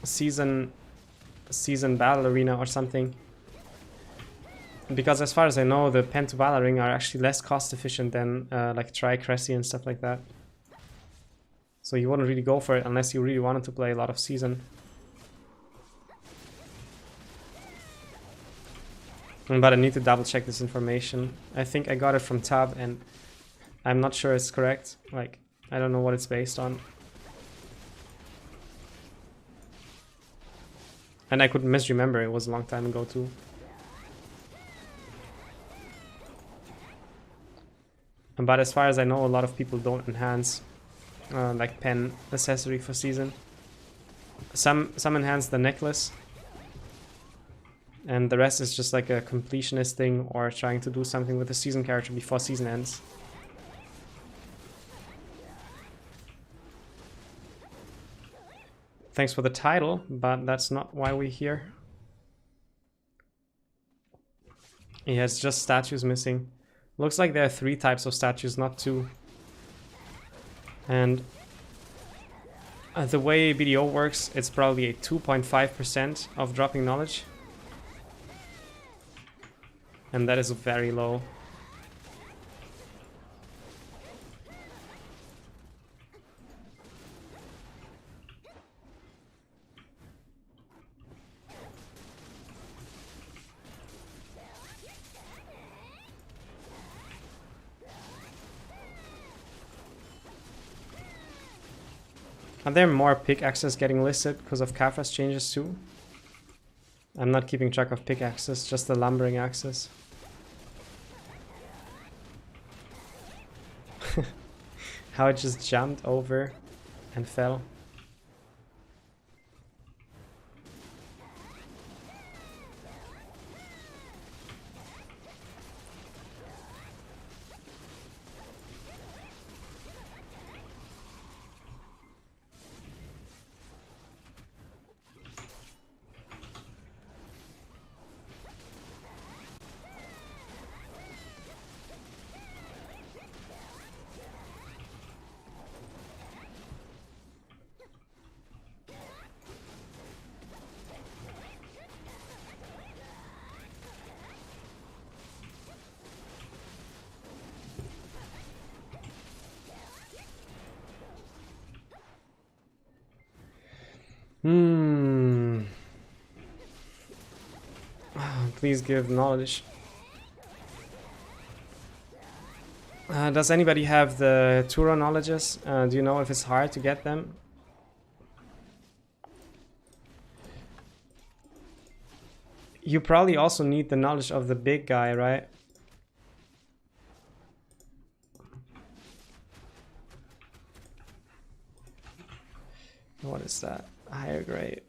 season battle arena or something. Because as far as I know, the Pen to Valoring are actually less cost efficient than like Try Cressy and stuff like that. So you wouldn't really go for it unless you really wanted to play a lot of season. But I need to double check this information. I think I got it from Tab and I'm not sure it's correct. Like, I don't know what it's based on. And I could misremember, it was a long time ago too. But as far as I know, a lot of people don't enhance like pen accessory for season. Some enhance the necklace. And the rest is just like a completionist thing or trying to do something with the season character before season ends. Thanks for the title, but that's not why we're here. Yeah, it's just statues missing. Looks like there are 3 types of statues, not 2. And the way BDO works, it's probably a 2.5% of dropping knowledge. And that is very low. Are there more pickaxes getting listed because of Kafra's changes too? I'm not keeping track of pickaxes, just the lumbering axes. How it just jumped over and fell. Please give knowledge. Does anybody have the Turo knowledges? Do you know if it's hard to get them? You probably also need the knowledge of the big guy, right? What is that? Higher grade.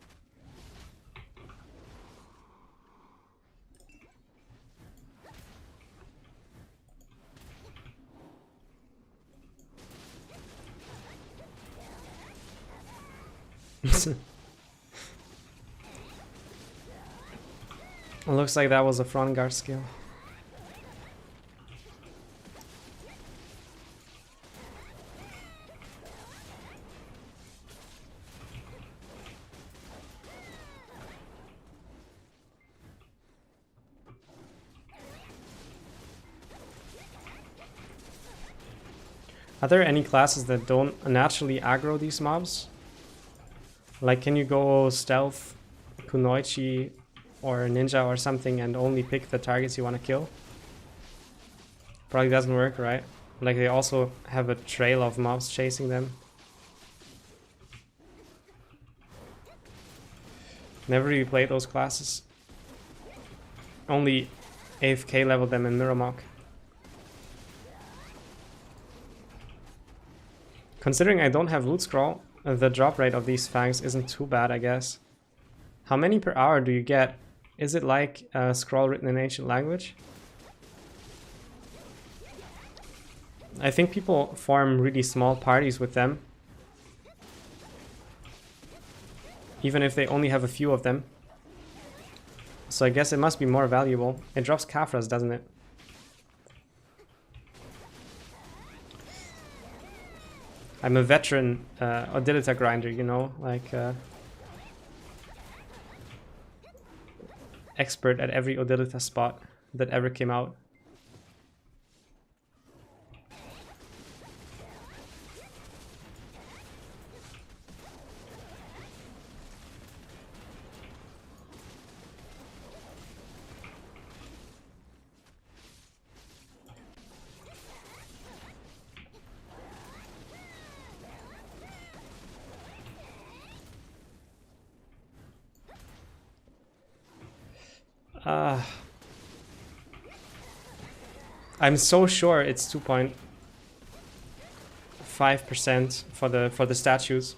It looks like that was a front guard skill. Are there any classes that don't naturally aggro these mobs? Like, can you go stealth, kunoichi, or ninja or something and only pick the targets you want to kill? Probably doesn't work, right? Like, they also have a trail of mobs chasing them. Never really played those classes. Only AFK leveled them in Miramok. Considering I don't have loot scroll, the drop rate of these fangs isn't too bad, I guess. How many per hour do you get? Is it like a scroll written in ancient language? I think people form really small parties with them, even if they only have a few of them. So I guess it must be more valuable. It drops Kafras, doesn't it? I'm a veteran Odilita grinder, you know, like expert at every Odilita spot that ever came out. I'm so sure it's 2.5% for the statues.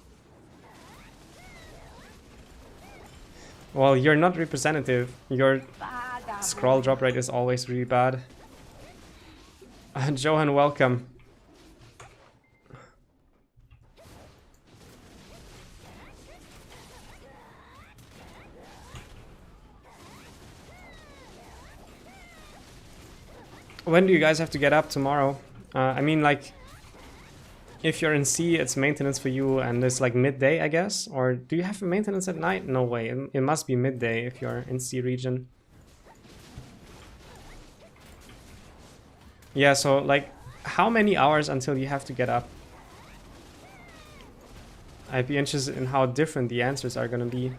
Well, you're not representative. Your scroll drop rate is always really bad. Johan, welcome. When do you guys have to get up tomorrow? I mean, like, if you're in C, it's maintenance for you, and it's like midday, I guess? Or do you have maintenance at night? No way, it must be midday if you're in C region. Yeah, so, like, how many hours until you have to get up? I'd be interested in how different the answers are gonna be.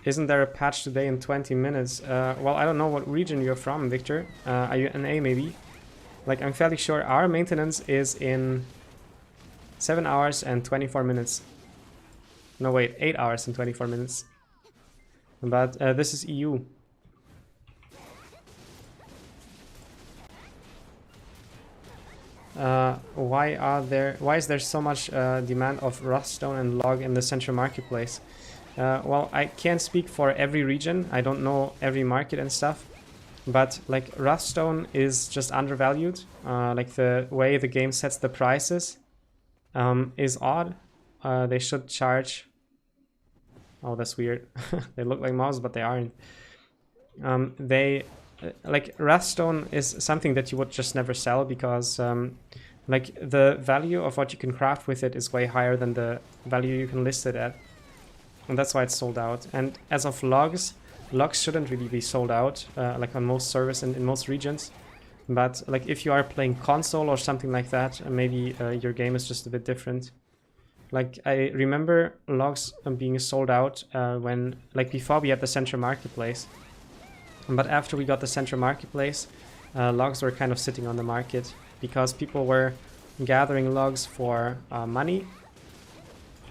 isn't there a patch today in 20 minutes? Well, I don't know what region you're from, Victor. Are you NA maybe? Like, I'm fairly sure our maintenance is in 7 hours and 24 minutes. No, wait, 8 hours and 24 minutes. But this is EU. Why is there so much demand of Rothstone and log in the central marketplace? Well, I can't speak for every region. I don't know every market and stuff. But like Rothstone is just undervalued. Like the way the game sets the prices is odd. They should charge. Oh, that's weird. They look like mobs, but they aren't. Like Rothstone is something that you would just never sell because like the value of what you can craft with it is way higher than the value you can list it at, and that's why it's sold out. And as of logs shouldn't really be sold out like on most servers and in most regions. But like if you are playing console or something like that, maybe your game is just a bit different. Like I remember logs being sold out when like before we had the central marketplace. But after we got the central marketplace, logs were kind of sitting on the market because people were gathering logs for money,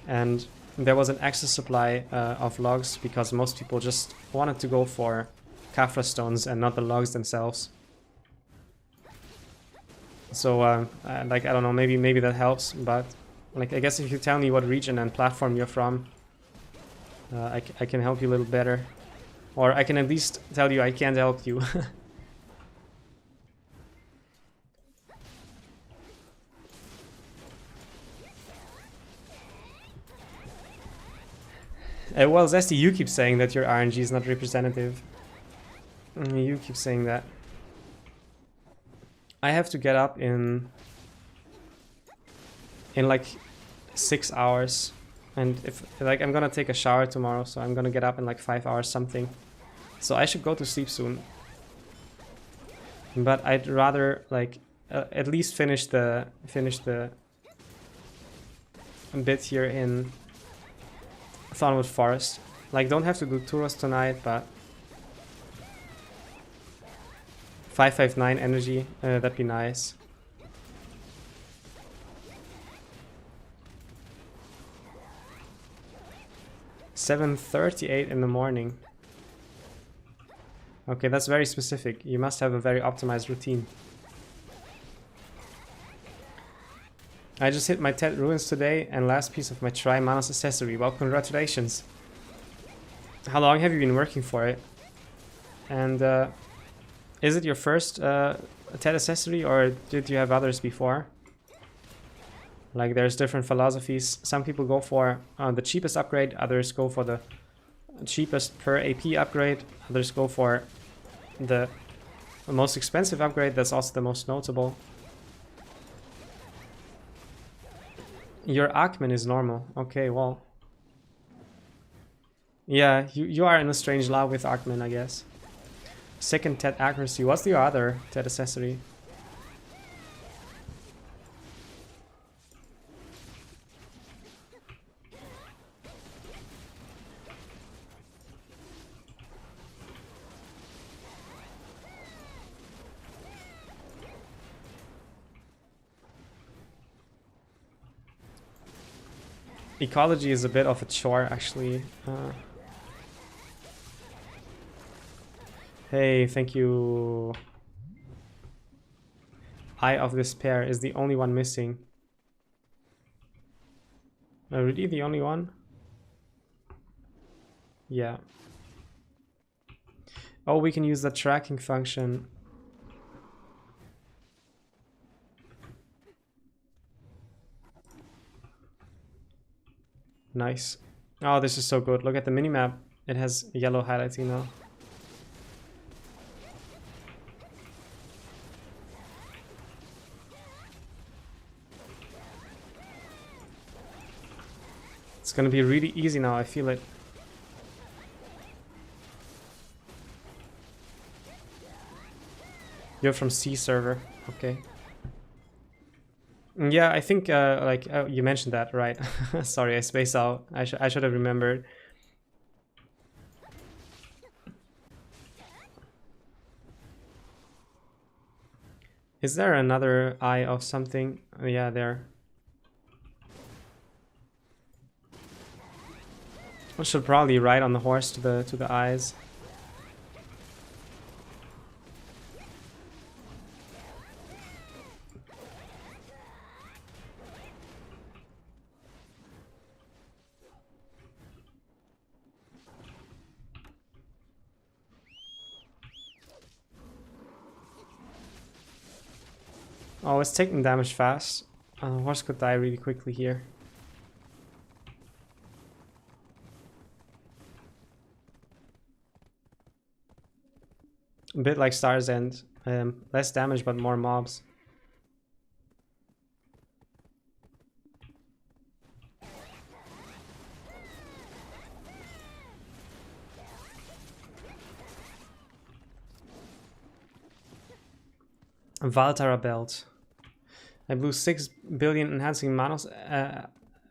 and there was an excess supply of logs because most people just wanted to go for Kafra stones and not the logs themselves. So like I don't know, maybe that helps, but like I guess if you tell me what region and platform you're from, I can help you a little better. Or I can at least tell you I can't help you. Well, Zesty, you keep saying that your RNG is not representative. You keep saying that. I have to get up in like 6 hours. And if like I'm gonna take a shower tomorrow, so I'm gonna get up in like 5 hours something. So I should go to sleep soon. But I'd rather like at least finish the bit here in Thornwood Forest. Like don't have to do Turos tonight, but 559 energy, that'd be nice. $7:38 in the morning. Okay, that's very specific. You must have a very optimized routine. I just hit my 10 ruins today and last piece of my Tri-Manos accessory. Well, congratulations. How long have you been working for it? And is it your first TED accessory or did you have others before? Like there's different philosophies. Some people go for the cheapest upgrade, others go for the cheapest per AP upgrade, others go for the most expensive upgrade that's also the most notable. Your Achman is normal. Okay, well. Yeah, you are in a strange love with Achman, I guess. Second TED accuracy. What's the other TED accessory? Ecology is a bit of a chore, actually. Hey, thank you. Eye of Despair is the only one missing. Really the only one? Yeah. Oh, we can use the tracking function. Nice. Oh, this is so good. Look at the minimap. It has yellow highlighting now. It's gonna be really easy now, I feel it. You're from C server, okay. Yeah, I think like you mentioned that, right? Sorry, I spaced out. I should have remembered. Is there another eye of something? Oh, yeah, there. I should probably ride on the horse to the eyes. Oh, it's taking damage fast. Horse could die really quickly here. A bit like Star's End. Less damage but more mobs. Valtara belt. I blew 6 billion enhancing Manos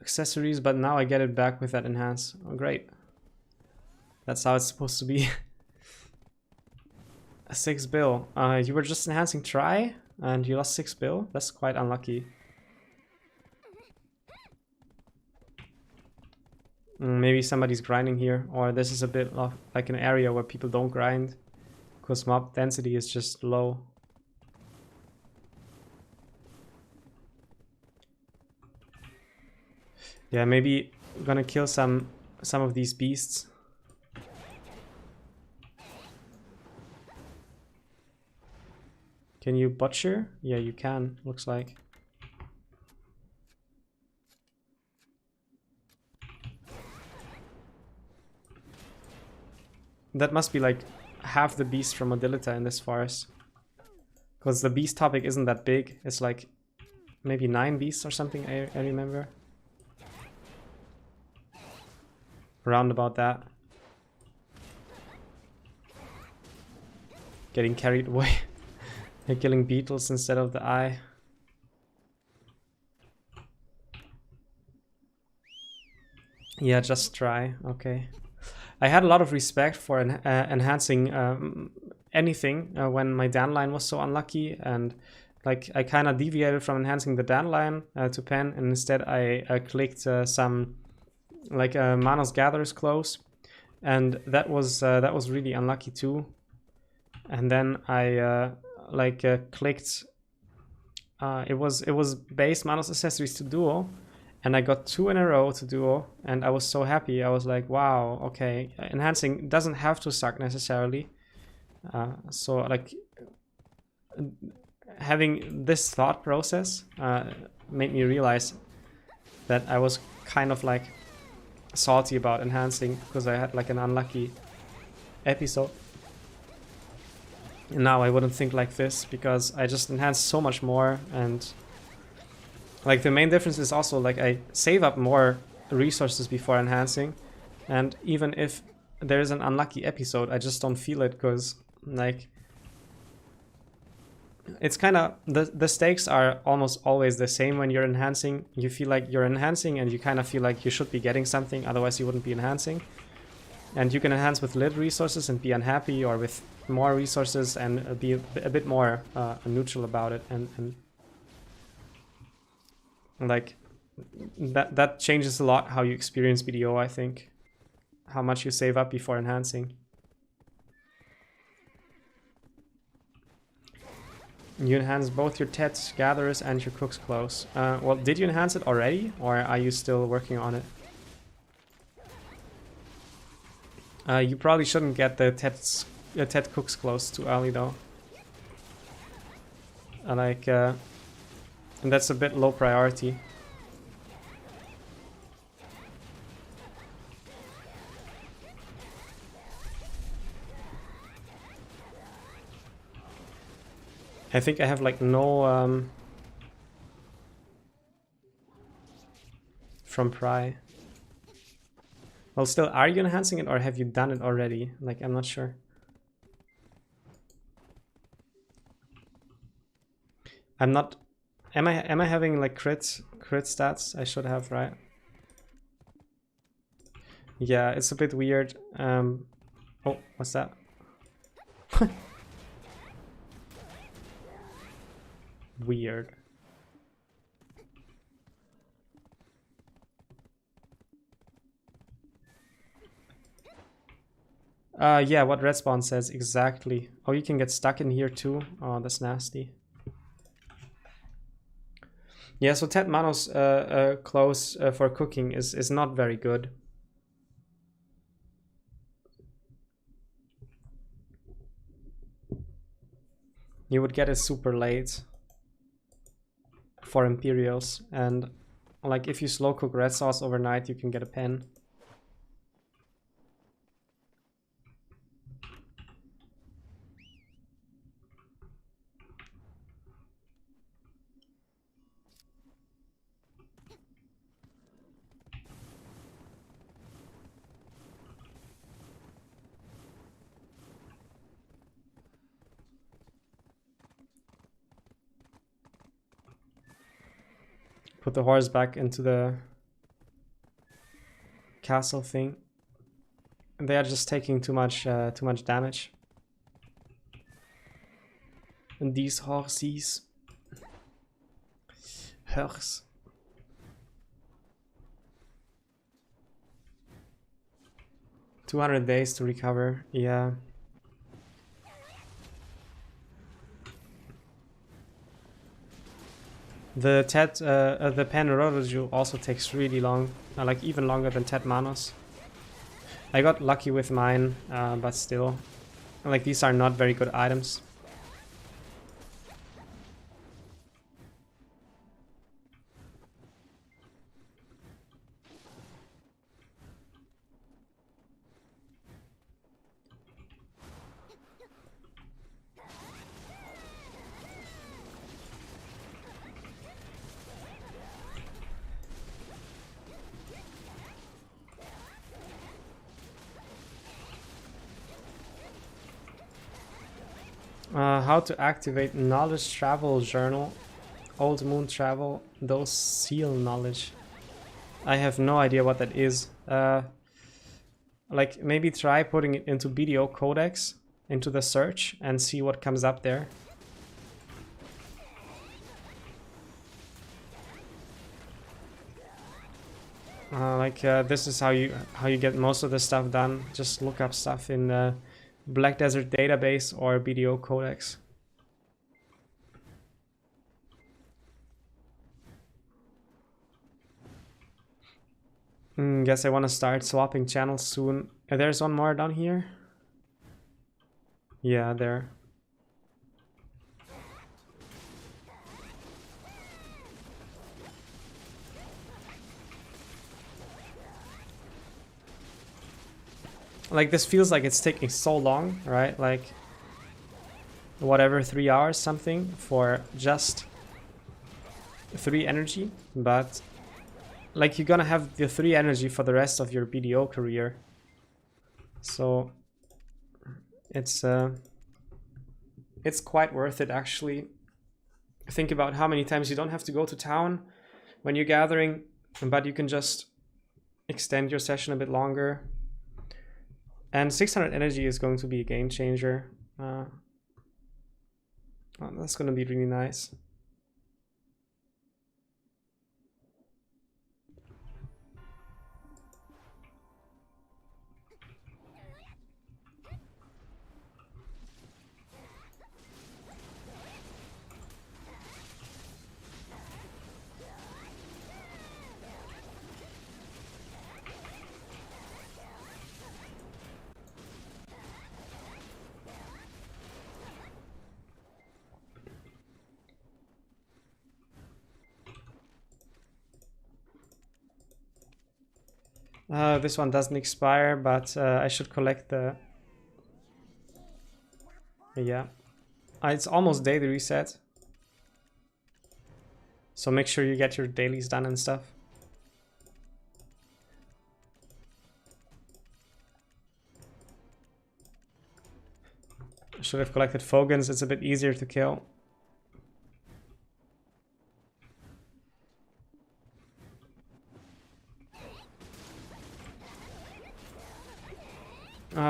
accessories, but now I get it back with that enhance. Oh, great. That's how it's supposed to be. A 6 bill. You were just enhancing try and you lost 6 bill? That's quite unlucky. Maybe somebody's grinding here, or this is a bit of like an area where people don't grind because mob density is just low. Yeah, maybe I'm gonna kill some of these beasts. Can you butcher? Yeah, you can, looks like. That must be like half the beast from Odilita in this forest. Because the beast topic isn't that big. It's like maybe 9 beasts or something, I remember. Around about that. Getting carried away. They're killing beetles instead of the eye. Yeah, just try. Okay. I had a lot of respect for enhancing anything when my Danline was so unlucky, and like I kind of deviated from enhancing the Danline to pen, and instead I clicked some like Manos Gatherer's Close, and that was really unlucky too. And then I clicked. It was base Manos Accessories to Duo, and I got 2 in a row to Duo, and I was so happy. I was like, wow, okay, enhancing doesn't have to suck necessarily. So like having this thought process made me realize that I was kind of like salty about enhancing because I had like an unlucky episode. And now I wouldn't think like this because I just enhanced so much more, and like the main difference is also like I save up more resources before enhancing, and even if there is an unlucky episode, I just don't feel it because like it's kind of the stakes are almost always the same when you're enhancing. You feel like you're enhancing and you kind of feel like you should be getting something, otherwise you wouldn't be enhancing. And you can enhance with little resources and be unhappy, or with more resources and be a bit more neutral about it, and like that changes a lot how you experience BDO, I think. How much you save up before enhancing. You enhance both your Tets, Gatherers, and your Cook's Close. Well, did you enhance it already, or are you still working on it? You probably shouldn't get the Tet Cook's Close too early, though. And that's a bit low priority. I think I have like no from Pry. Well, still, are you enhancing it or have you done it already? Like, I'm not sure. I'm not. Am I having like crit stats? I should have, right? Yeah, it's a bit weird. Oh, what's that? weird. Yeah, what Redspawn says exactly. Oh, you can get stuck in here too. Oh, that's nasty. Yeah, so Ted Manos clothes for cooking is not very good. You would get it super late for Imperials, and like if you slow cook red sauce overnight, you can get a pen. Put the horse back into the castle thing. They are just taking too much damage. And these horses. Horse. $200 days to recover. Yeah. The Pen Roroju also takes really long, like even longer than Ted Manos. I got lucky with mine, but still, like these are not very good items. How to activate knowledge travel journal, old moon travel, those seal knowledge. I have no idea what that is. Like maybe try putting it into BDO codex into the search and see what comes up there. This is how you get most of the stuff done. Just look up stuff in Black Desert database or BDO codex. Guess I want to start swapping channels soon. There's one more down here. Yeah, there. Like this feels like it's taking so long, right? Like whatever, 3 hours something for just 3 energy, but like you're gonna have the 3 energy for the rest of your BDO career. So it's quite worth it actually. Think about how many times you don't have to go to town when you're gathering, but you can just extend your session a bit longer. And 600 energy is going to be a game changer. That's going to be really nice. This one doesn't expire, but I should collect the... Yeah. It's almost daily reset. So make sure you get your dailies done and stuff. I should have collected Fogans, it's a bit easier to kill.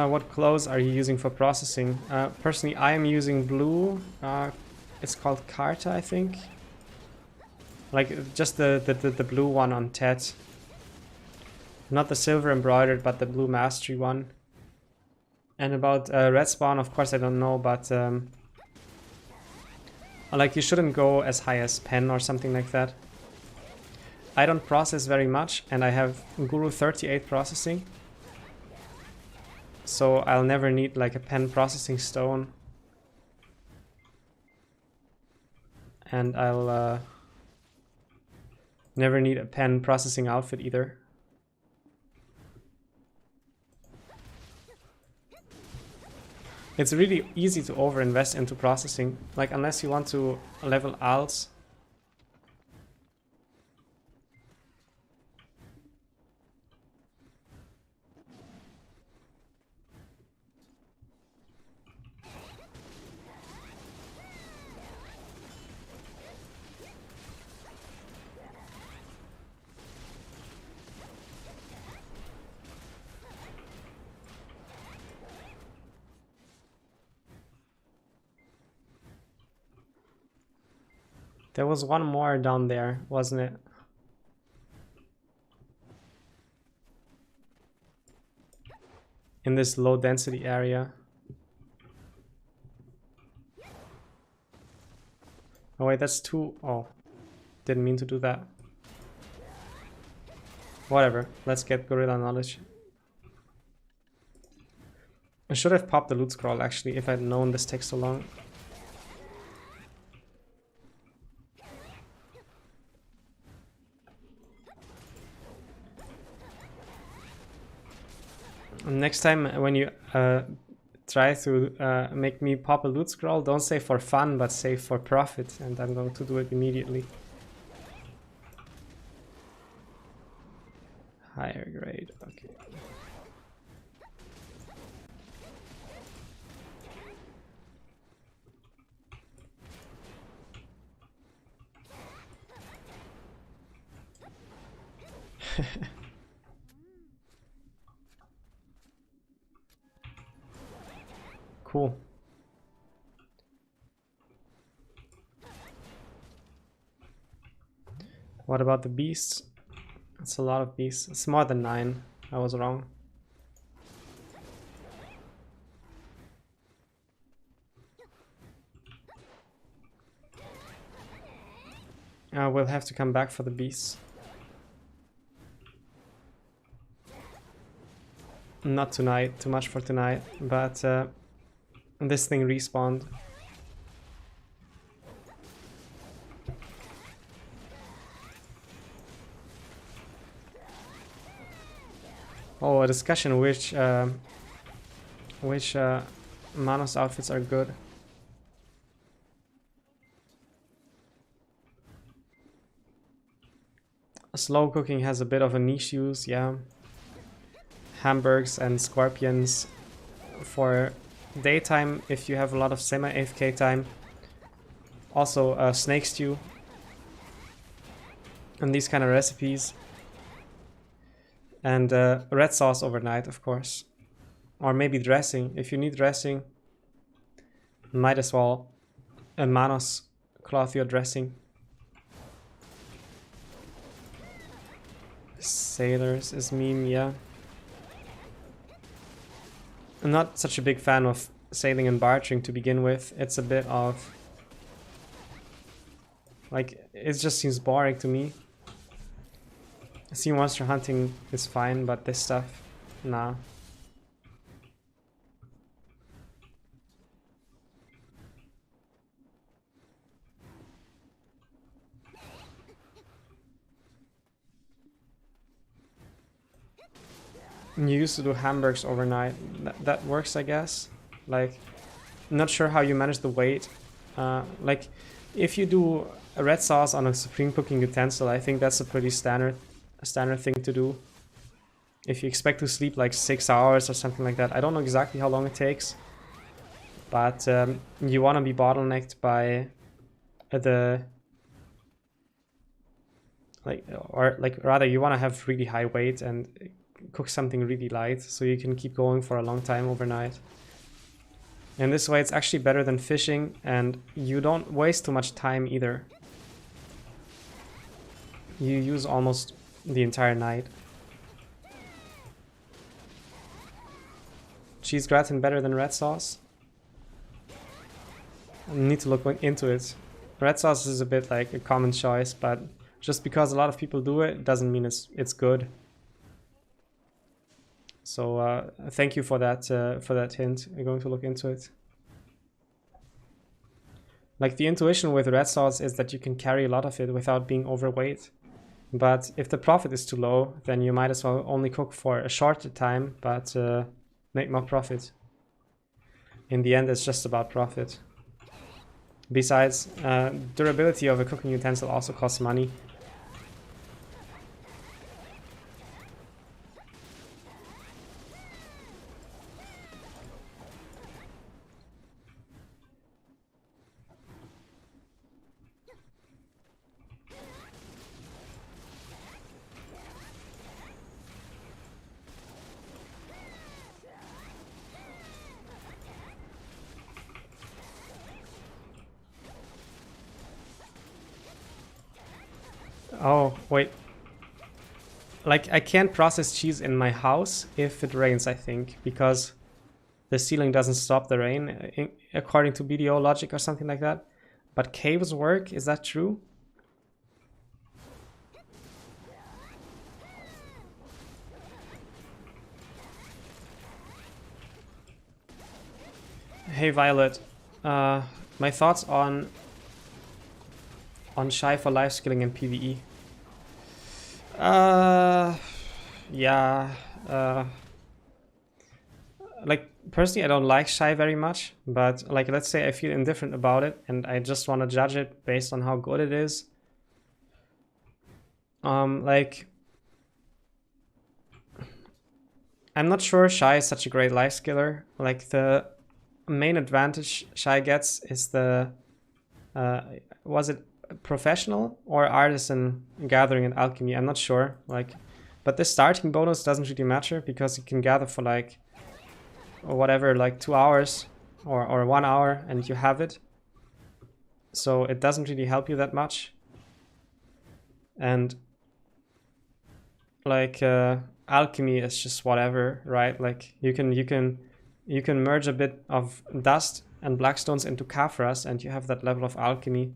What clothes are you using for processing? Personally, I am using blue It's called Carta, I think. Like just the blue one on Tet. Not the silver embroidered, but the blue mastery one. And about red spawn, of course I don't know, but like you shouldn't go as high as pen or something like that. I don't process very much, and I have Guru 38 processing. So I'll never need like a pen processing stone. And I'll never need a pen processing outfit either. It's really easy to overinvest into processing, like unless you want to level alts. There was one more down there, wasn't it? In this low density area. Oh wait, that's two. Oh, didn't mean to do that. Whatever, let's get gorilla knowledge. I should have popped the loot scroll actually if I'd known this takes so long. Next time when you try to make me pop a loot scroll, don't say for fun, but say for profit, and I'm going to do it immediately. Higher grade, okay. Cool. What about the beasts? It's a lot of beasts. It's more than 9. I was wrong. We'll have to come back for the beasts. Not tonight, too much for tonight, but this thing respawned. Oh, a discussion which Manos outfits are good. Slow cooking has a bit of a niche use, yeah. Hamburgs and scorpions for daytime if you have a lot of semi-AFK time. Also snake stew and these kind of recipes. And red sauce overnight, of course. Or maybe dressing. If you need dressing, might as well Manos cloth your dressing. Sailors is meme, yeah. I'm not such a big fan of sailing and bartering to begin with. It's a bit of... like, it just seems boring to me. Sea monster hunting is fine, but this stuff, nah. You used to do hamburgers overnight. That works, I guess. Like, not sure how you manage the weight. Like, if you do a red sauce on a supreme cooking utensil, I think that's a pretty standard thing to do. If you expect to sleep like 6 hours or something like that. I don't know exactly how long it takes, but you want to be bottlenecked by the rather you want to have really high weight and cook something really light so you can keep going for a long time overnight. In this way, it's actually better than fishing, and you don't waste too much time either. You use almost the entire night. Cheese gratin better than red sauce? I need to look into it. Red sauce is a bit like a common choice, but just because a lot of people do it doesn't mean it's good. So thank you for that hint. I'm going to look into it. Like, the intuition with red sauce is that you can carry a lot of it without being overweight. But if the profit is too low, then you might as well only cook for a shorter time, but make more profit. In the end, it's just about profit. Besides, durability of a cooking utensil also costs money. Oh, wait. Like, I can't process cheese in my house if it rains, I think, because the ceiling doesn't stop the rain, according to BDO logic or something like that. But caves work, is that true? Hey Violet, my thoughts on Shy for life skilling and PvE. Yeah. Like, personally, I don't like Shy very much, but like, let's say I feel indifferent about it and I just want to judge it based on how good it is. Like, I'm not sure Shy is such a great life skiller. Like, the main advantage Shy gets is the was it professional or artisan gathering and alchemy? I'm not sure. Like, but the starting bonus doesn't really matter because you can gather for like whatever, like 2 hours or 1 hour and you have it. So it doesn't really help you that much. And like alchemy is just whatever, right? Like, you can merge a bit of dust and blackstones into Kafras and you have that level of alchemy.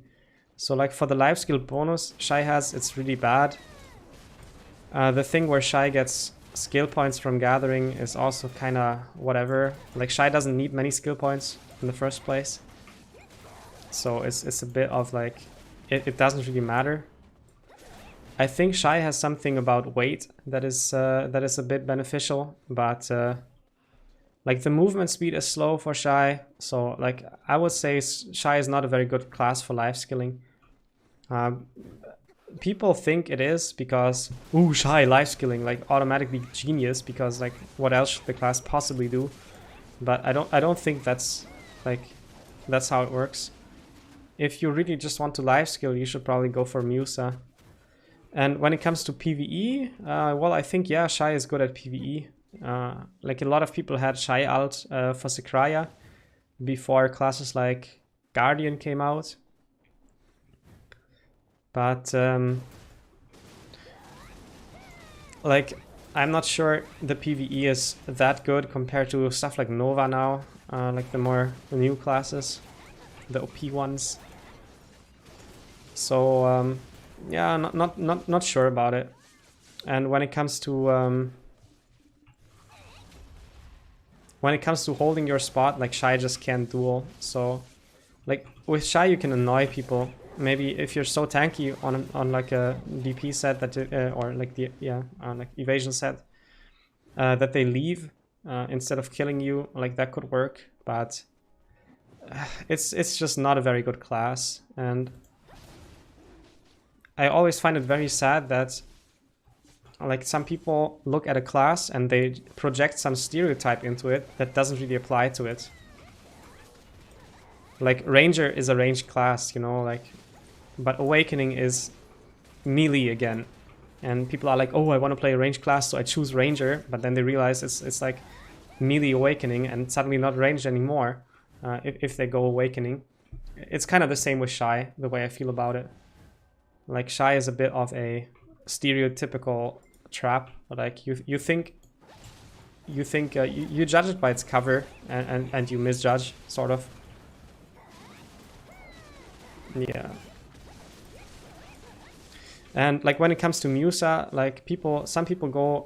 So like, for the life skill bonus Shy has, it's really bad. The thing where Shy gets skill points from gathering is also kind of whatever. Like, Shy doesn't need many skill points in the first place. So it's a bit of like, it doesn't really matter. I think Shy has something about weight that is a bit beneficial, but like, the movement speed is slow for Shy, so like, I would say Shy is not a very good class for life skilling. People think it is because, ooh, Shy life skilling, like, automatically genius, because like, what else should the class possibly do? But I don't think that's how it works. If you really just want to life skill, you should probably go for Musa. And when it comes to PvE, well, I think, yeah, Shy is good at PvE. Like, a lot of people had Shy alt for Sakraya before classes like Guardian came out. But like, I'm not sure the PvE is that good compared to stuff like Nova now, like the new classes, the OP ones. So yeah, not sure about it. And when it comes to holding your spot, like, Shy just can't duel. So like, with Shy you can annoy people. Maybe if you're so tanky on like a DP set that or like the like evasion set that they leave instead of killing you, like, that could work. But it's just not a very good class, and I always find it very sad that like, some people look at a class and they project some stereotype into it that doesn't really apply to it. Like, Ranger is a ranged class, you know, like, but Awakening is melee again. And people are like, oh, I want to play a ranged class, so I choose Ranger, but then they realize it's like melee Awakening and suddenly not ranged anymore. if they go Awakening. It's kind of the same with Shy, the way I feel about it. Like, Shy is a bit of a stereotypical trap. Like, you think you judge it by its cover, and you misjudge, sort of. Yeah. And like when it comes to Musa, like some people go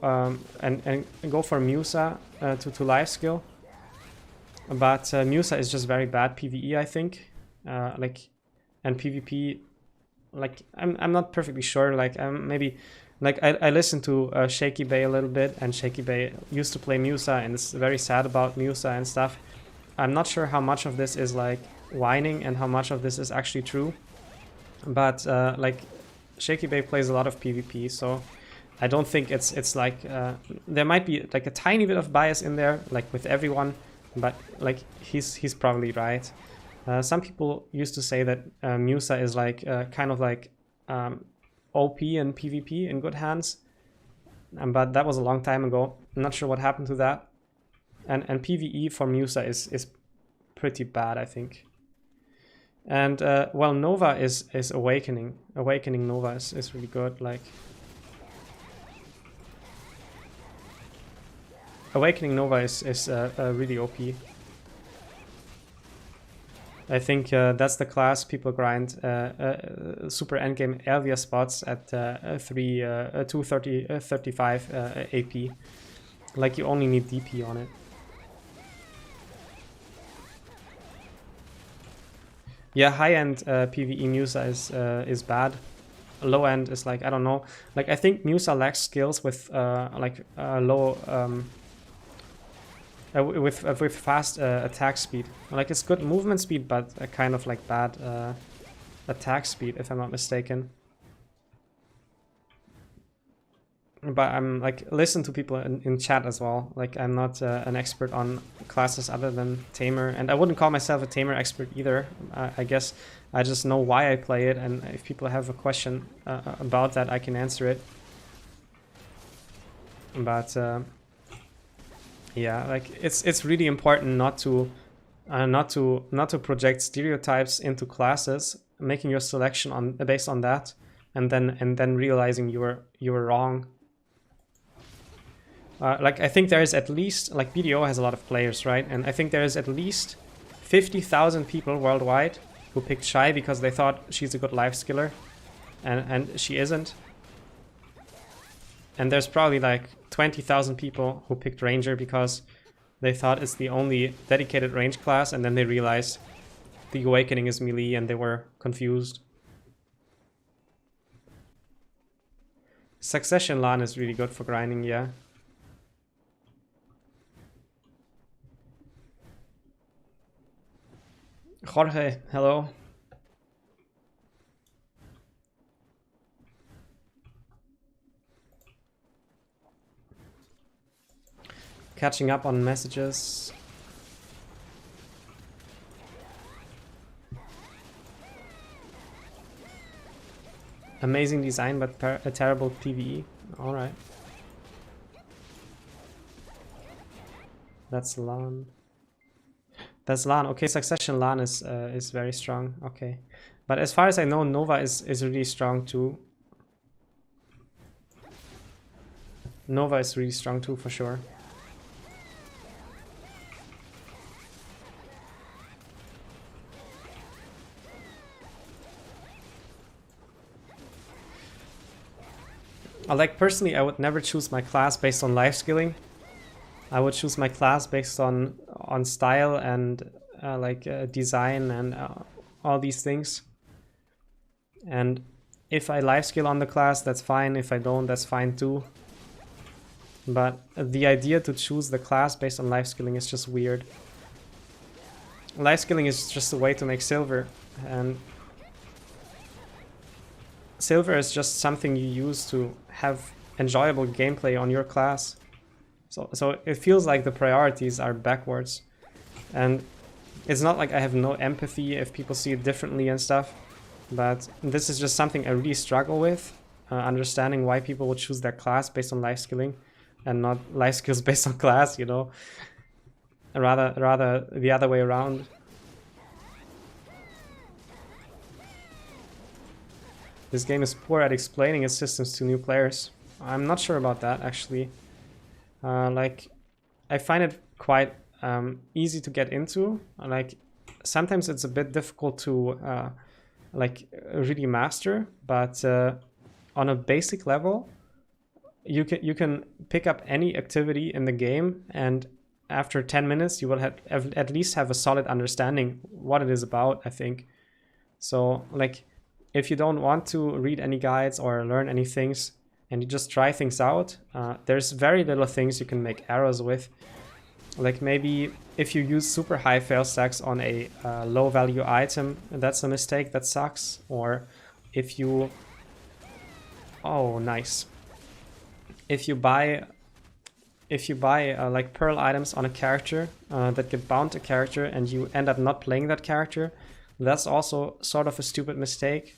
and go for Musa to life skill, but Musa is just very bad PvE, I think. Like, and PvP, like I'm not perfectly sure. Like maybe, like I listened to Shaky Bay a little bit, and Shaky Bay used to play Musa and is very sad about Musa and stuff. I'm not sure how much of this is like whining and how much of this is actually true, but like Shaky Bay plays a lot of PvP, so I don't think it's like there might be like a tiny bit of bias in there, like with everyone, but like he's probably right. Some people used to say that Musa is like kind of like OP and PvP in good hands, but that was a long time ago. I'm not sure what happened to that. And PvE for Musa is pretty bad, I think. And well, Nova is Awakening. Awakening Nova is really good. Like, Awakening Nova is really OP. I think that's the class people grind super endgame Elvia spots at 235 AP. Like, you only need DP on it. Yeah, high-end PvE Musa is bad. Low end is like, I don't know. Like, I think Musa lacks skills with low with fast attack speed. Like, it's good movement speed, but kind of like bad attack speed, if I'm not mistaken. But I'm like, listen to people in chat as well. Like, I'm not an expert on classes other than Tamer, and I wouldn't call myself a Tamer expert either. I guess I just know why I play it, and if people have a question about that, I can answer it. But yeah, like it's really important not to project stereotypes into classes, making your selection based on that, and then realizing you were wrong. Like, I think there is at least, like, BDO has a lot of players, right? And I think there is at least 50,000 people worldwide who picked Shy because they thought she's a good life skiller, and she isn't. And there's probably like 20,000 people who picked Ranger because they thought it's the only dedicated range class, and then they realized the Awakening is melee and they were confused. Succession LAN is really good for grinding, yeah. Jorge, hello. Catching up on messages. Amazing design, but a terrible PvE. Alright. That's LAN. That's LAN. Okay, Succession LAN is very strong. Okay. But as far as I know, Nova is really strong too. Nova is really strong too, for sure. Like, personally, I would never choose my class based on life skilling. I would choose my class based on style and design and all these things. And if I life skill on the class, that's fine. If I don't, that's fine too. But the idea to choose the class based on life skilling is just weird. Life skilling is just a way to make silver, and silver is just something you use to have enjoyable gameplay on your class. So it feels like the priorities are backwards. And it's not like I have no empathy if people see it differently and stuff, but this is just something I really struggle with, understanding why people would choose their class based on life skilling and not life skills based on class, you know. Rather the other way around. this game is poor at explaining its systems to new players. I'm not sure about that, actually. Like, I find it quite easy to get into. Like, sometimes it's a bit difficult to like really master, but on a basic level, you can pick up any activity in the game, and after 10 minutes you will at least have a solid understanding what it is about, I think. So like, if you don't want to read any guides or learn any things and you just try things out, there's very little things you can make errors with. Like, maybe if you use super high fail stacks on a low value item, that's a mistake that sucks. Or if you... Oh, nice. If you buy like pearl items on a character that get bound to a character and you end up not playing that character, that's also sort of a stupid mistake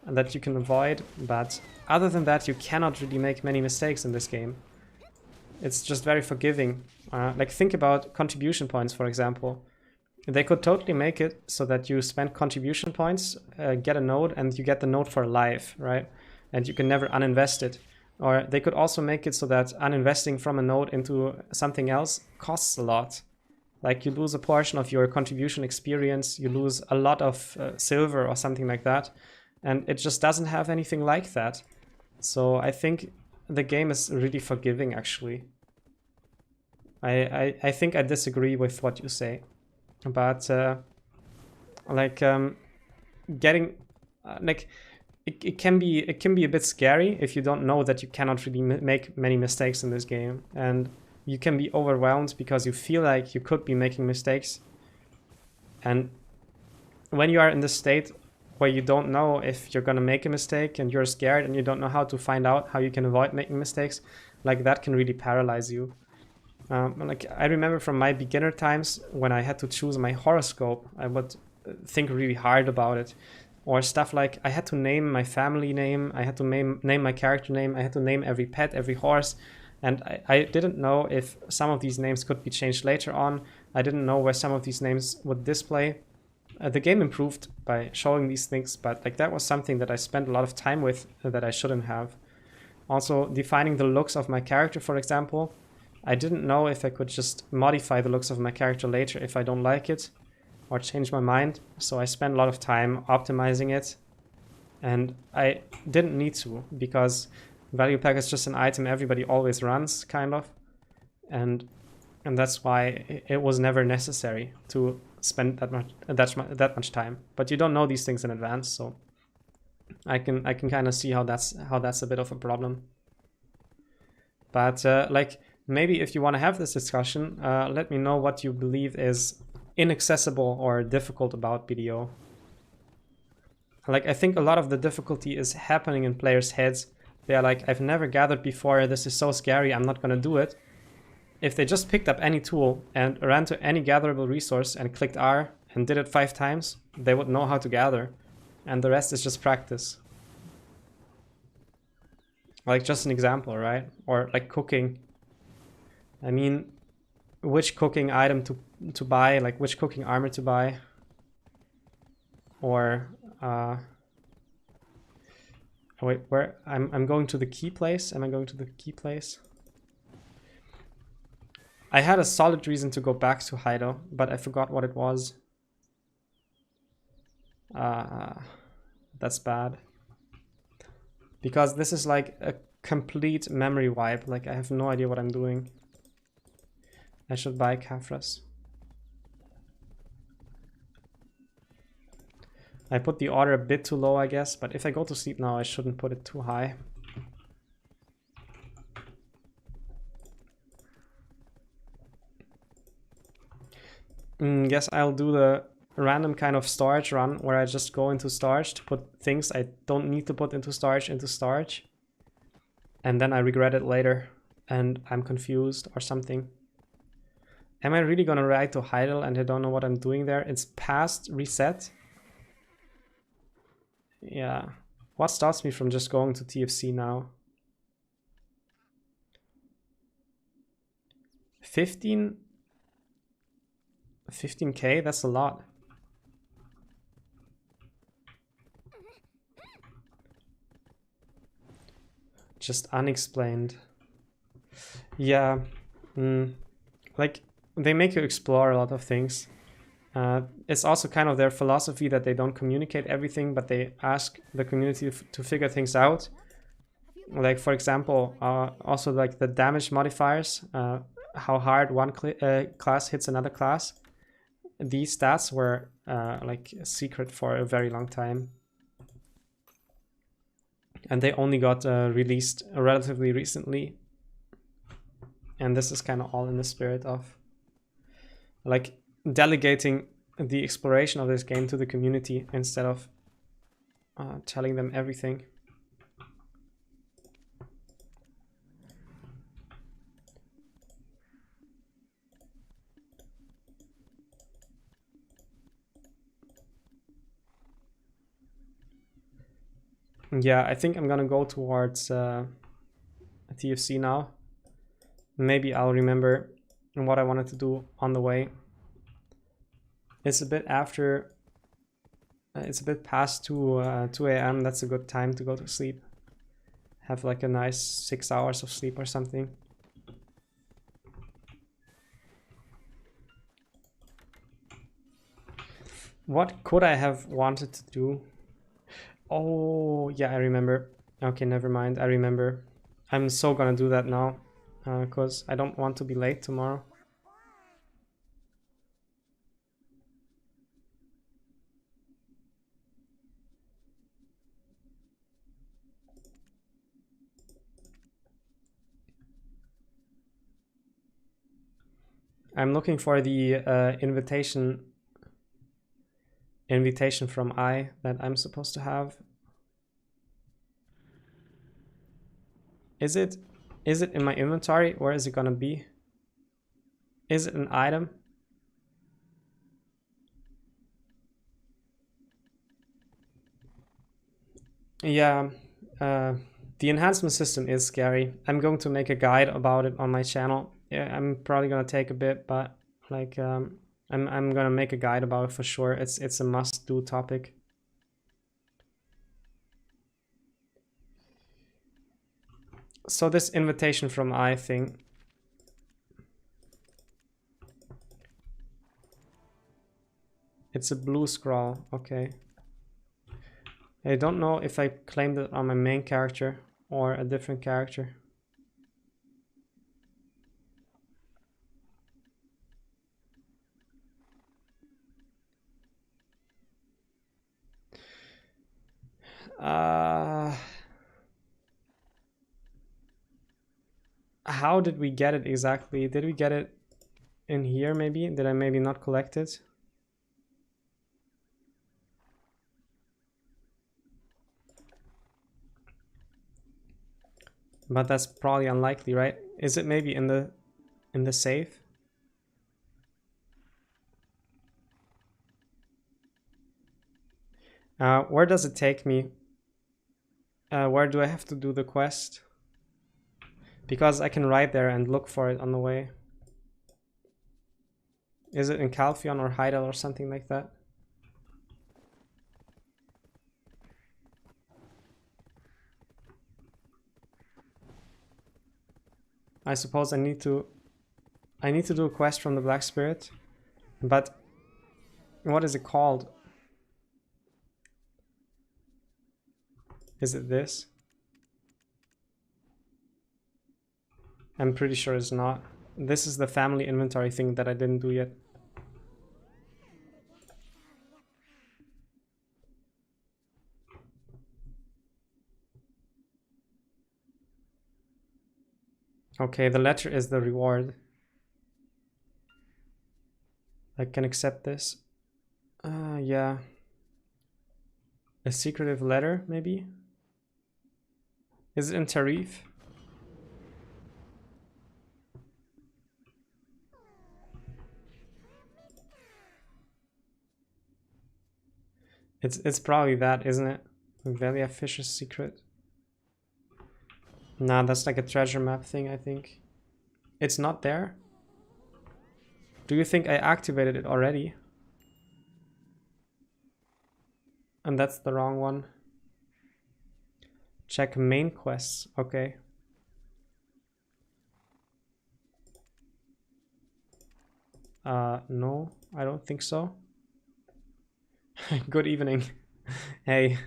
that you can avoid. But other than that, you cannot really make many mistakes in this game. It's just very forgiving. Like, think about contribution points, for example. They could totally make it so that you spend contribution points, get a node, and you get the node for life, right? And you can never uninvest it. Or they could also make it so that uninvesting from a node into something else costs a lot. Like, you lose a portion of your contribution experience, you lose a lot of silver or something like that. And it just doesn't have anything like that. So I think the game is really forgiving, actually. I think I disagree with what you say. But like, getting like, it can be a bit scary if you don't know that you cannot really make many mistakes in this game, and you can be overwhelmed because you feel like you could be making mistakes. And when you are in the state where you don't know if you're gonna make a mistake and you're scared and you don't know how to find out how you can avoid making mistakes, like, that can really paralyze you. Like, I remember from my beginner times when I had to choose my horoscope, I would think really hard about it. Or stuff like, I had to name my family name, I had to name my character name, I had to name every pet, every horse. And I didn't know if some of these names could be changed later on. I didn't know where some of these names would display. The game improved by showing these things, but like, that was something that I spent a lot of time with that I shouldn't have. Also, defining the looks of my character, for example. I didn't know if I could just modify the looks of my character later if I don't like it, or change my mind. So I spent a lot of time optimizing it, and I didn't need to, because value pack is just an item everybody always runs, kind of, and that's why it was never necessary to spend that much time. But you don't know these things in advance, so I can kind of see how that's a bit of a problem. But like, maybe if you want to have this discussion, let me know what you believe is inaccessible or difficult about BDO. Like, I think a lot of the difficulty is happening in players' heads. They are like, I've never gathered before, this is so scary, I'm not gonna do it. If they just picked up any tool and ran to any gatherable resource and clicked R and did it 5 times, they would know how to gather. And the rest is just practice. Like, just an example, right? Or like cooking. I mean, which cooking item to buy, like which cooking armor to buy. Or wait, where I'm going to the key place. Am I going to the key place? I had a solid reason to go back to Heido, but I forgot what it was. That's bad. Because this is like a complete memory wipe. Like, I have no idea what I'm doing. I should buy Kafras. I put the order a bit too low, I guess, but if I go to sleep now, I shouldn't put it too high. Guess I'll do the random kind of storage run where I just go into storage to put things I don't need to put into storage. And then I regret it later and I'm confused or something. Am I really gonna ride to Heidel and I don't know what I'm doing there? It's past reset. Yeah. What stops me from just going to TFC now? 15k? That's a lot. just unexplained. Yeah, like they make you explore a lot of things. It's also kind of their philosophy that they don't communicate everything, but they ask the community to figure things out. Like for example, also like the damage modifiers, how hard one class hits another class. These stats were like a secret for a very long time, and they only got released relatively recently. And this is kind of all in the spirit of like delegating the exploration of this game to the community instead of telling them everything. Yeah, I think I'm gonna go towards TFC now. Maybe I'll remember what I wanted to do on the way. It's a bit after, it's a bit past 2 a.m. That's a good time to go to sleep. Have like a nice 6 hours of sleep or something. What could I have wanted to do? Oh, yeah, I remember. Okay, never mind. I remember. I'm so gonna do that now, because I don't want to be late tomorrow. I'm looking for the invitation from I that I'm supposed to have. Is it in my inventory? Where is it gonna be? Is it an item? Yeah, the enhancement system is scary. I'm going to make a guide about it on my channel. Yeah, I'm probably gonna take a bit, but like I'm gonna make a guide about it for sure. It's a must-do topic. So this invitation from I thing. It's a blue scroll, okay. I don't know if I claimed it on my main character or a different character. How did we get it exactly? Did we get it in here maybe? Did I maybe not collect it? But that's probably unlikely, right? Is it maybe in the safe? Where does it take me? Where do I have to do the quest? Because I can ride there and look for it on the way. Is it in Calphion or Heidel or something like that? I suppose I need to do a quest from the Black Spirit, but what is it called? Is it this? I'm pretty sure it's not. This is the family inventory thing that I didn't do yet. Okay, the letter is the reward. I can accept this. Yeah. A secretive letter, maybe? Is it in Tarif? It's probably that, isn't it? Valley of Fish's secret. Nah, that's like a treasure map thing, I think. It's not there? Do you think I activated it already? And that's the wrong one. Check main quests. Okay. No, I don't think so. Good evening. Hey.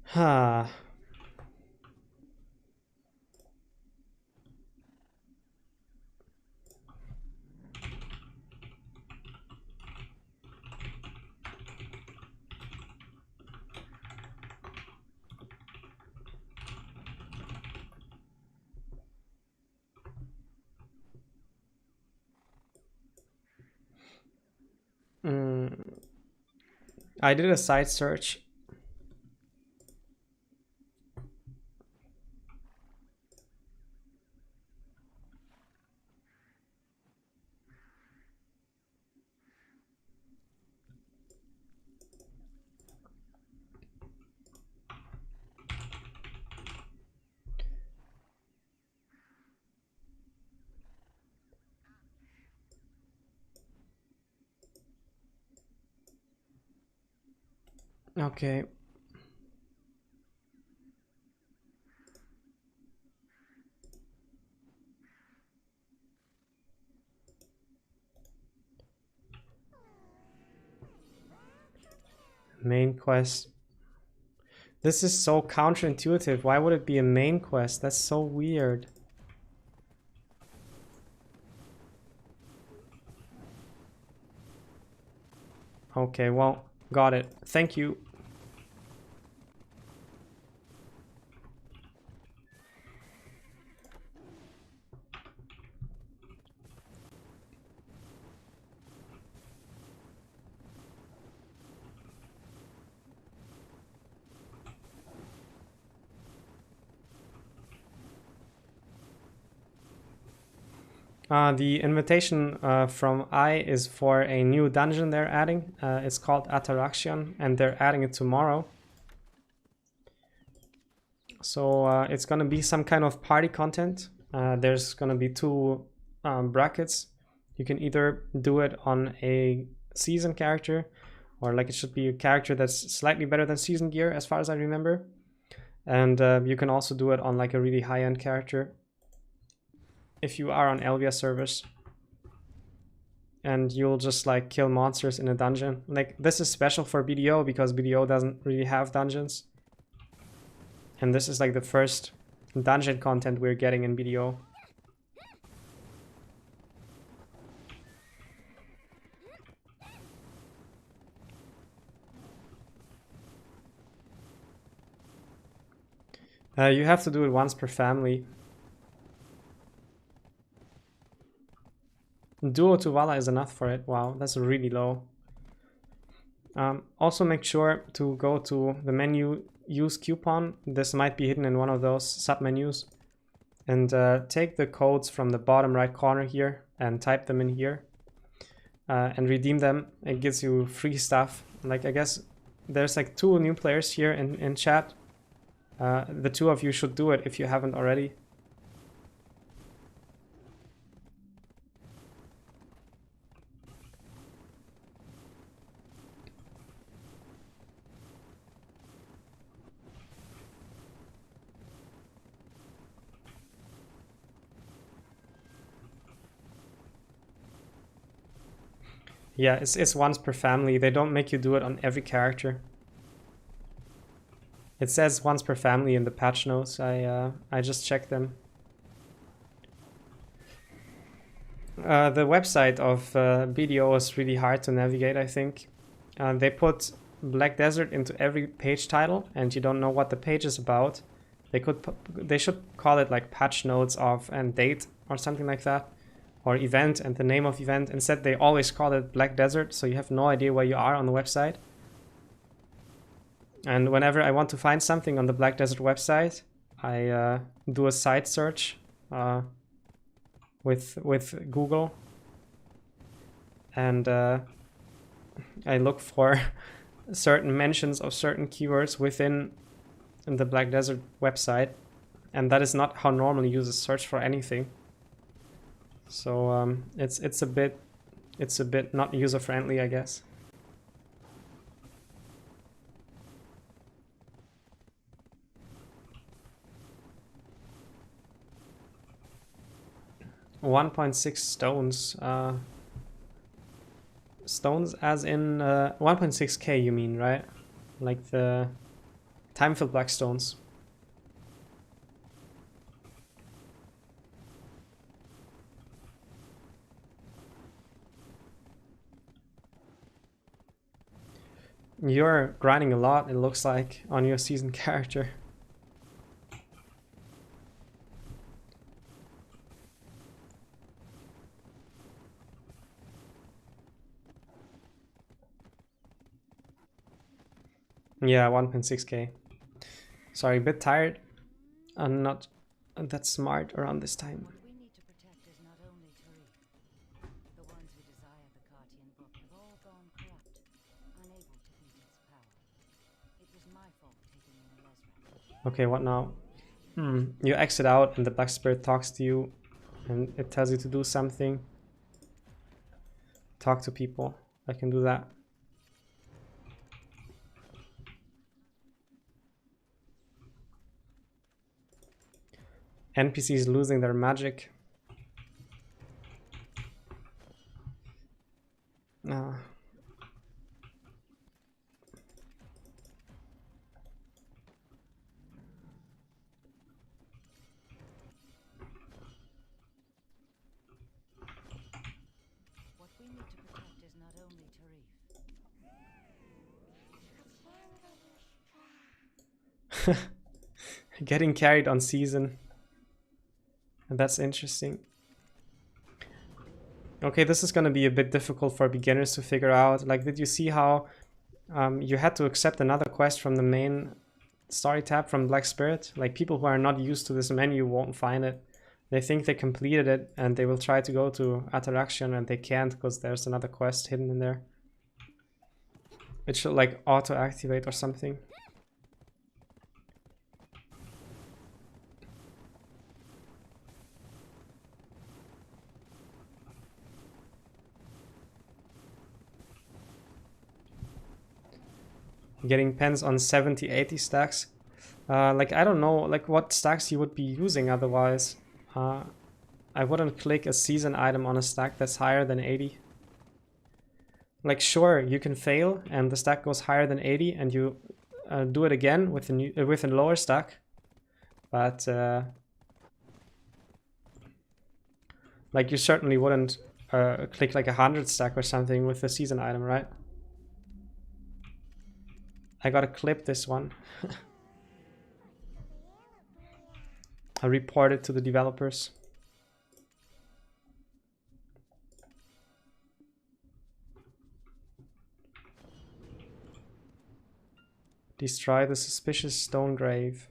Ha. I did a site search. Okay. Main quest. This is so counterintuitive. Why would it be a main quest? That's so weird. Okay, well, got it. Thank you. The invitation from I is for a new dungeon they're adding. It's called Ataraxion, and they're adding it tomorrow. So it's gonna be some kind of party content. There's gonna be two brackets. You can either do it on a season character, or like it should be a character that's slightly better than season gear, as far as I remember. And you can also do it on like a really high-end character if you are on Elvia servers. And you'll just like kill monsters in a dungeon. Like this is special for BDO because BDO doesn't really have dungeons. And this is like the first dungeon content we're getting in BDO. You have to do it once per family. Duo to Vala is enough for it. Wow, that's really low. Also make sure to go to the menu, use coupon. This might be hidden in one of those sub-menus. And take the codes from the bottom right corner here and type them in here. And redeem them. It gives you free stuff. Like, I guess there's like 2 new players here in chat. The 2 of you should do it if you haven't already. Yeah, it's once per family. They don't make you do it on every character. It says once per family in the patch notes. I just checked them. The website of BDO is really hard to navigate, I think. They put Black Desert into every page title, and you don't know what the page is about. They should call it like patch notes of and date or something like that. Or event and the name of event. Instead, they always call it Black Desert, so you have no idea where you are on the website. And whenever I want to find something on the Black Desert website, I do a site search with Google, and I look for certain mentions of certain keywords within the Black Desert website, and that is not how normally users search for anything. So it's a bit not user friendly, I guess. .6 stones. Stones as in 1.6k, you mean, right? Like the time-filled black stones. You're grinding a lot, it looks like, on your season character. Yeah, 1.6k. Sorry, a bit tired. I'm not that smart around this time. What we need to protect is not only Tarif. The ones who desire the Cartian book have all gone corrupt, unable to beat its power. It was my fault taking in Elezra. Okay, what now? You exit out and the Black Spirit talks to you and it tells you to do something. Talk to people. I can do that. NPCs losing their magic. What we need to protect is not only Tarif. Getting carried on season. And that's interesting. Okay, this is going to be a bit difficult for beginners to figure out. Like, did you see how you had to accept another quest from the main story tab from Black Spirit? Like, people who are not used to this menu won't find it. They think they completed it and they will try to go to Attraction and they can't because there's another quest hidden in there. It should like auto activate or something. Getting pens on 70, 80 stacks. Like, I don't know, like what stacks you would be using otherwise. I wouldn't click a season item on a stack that's higher than 80. Like, sure, you can fail and the stack goes higher than 80 and you do it again with a lower stack. But like, you certainly wouldn't click like 100 stack or something with the season item, right? I gotta clip this one. I report it to the developers. Destroy the suspicious stone grave.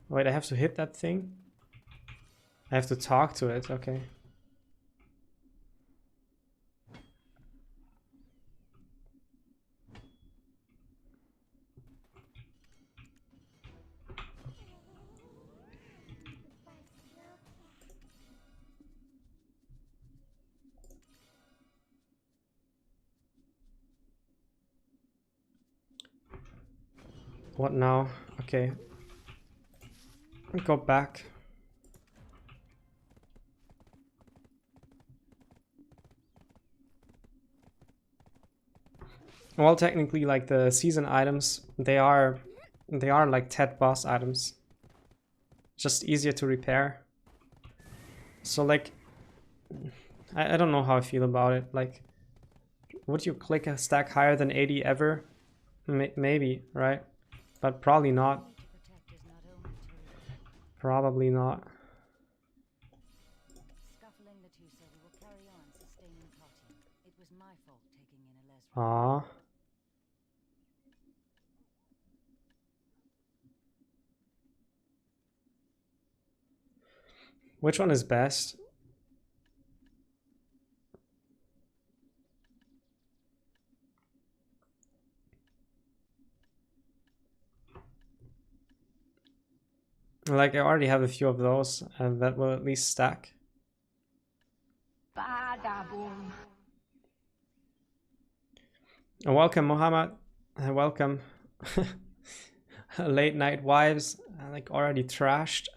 Wait, I have to hit that thing? I have to talk to it, okay. What now? Okay. Go back. Well, technically, like the season items, they are like TED boss items. Just easier to repair. So like, I don't know how I feel about it. Like, would you click a stack higher than 80 ever? Maybe, right? But probably not. Probably not. Scuffling the two said we will carry on sustaining Cartian. It was my fault taking in Elezra. Ah. Which one is best? Like, I already have a few of those, and that will at least stack. Welcome, Mohammed. Welcome. Late night wives, like already trashed.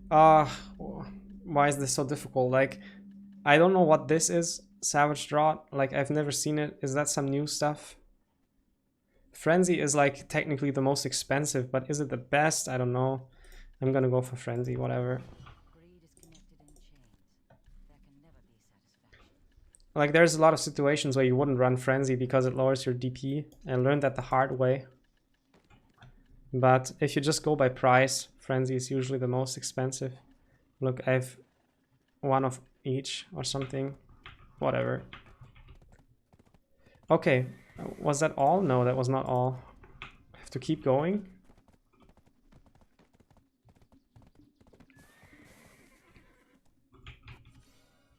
Why is this so difficult? Like, I don't know what this is. Savage Drought. Like, I've never seen it. Is that some new stuff? Frenzy is like technically the most expensive, but is it the best? I don't know. I'm gonna go for Frenzy, whatever. Greed is connected in chains. There can never be satisfaction. Like, there's a lot of situations where you wouldn't run Frenzy because it lowers your DP. I learned that the hard way. But if you just go by price, Frenzy is usually the most expensive. Look, I've one of each or something. Whatever. Okay, was that all? No, that was not all. I have to keep going.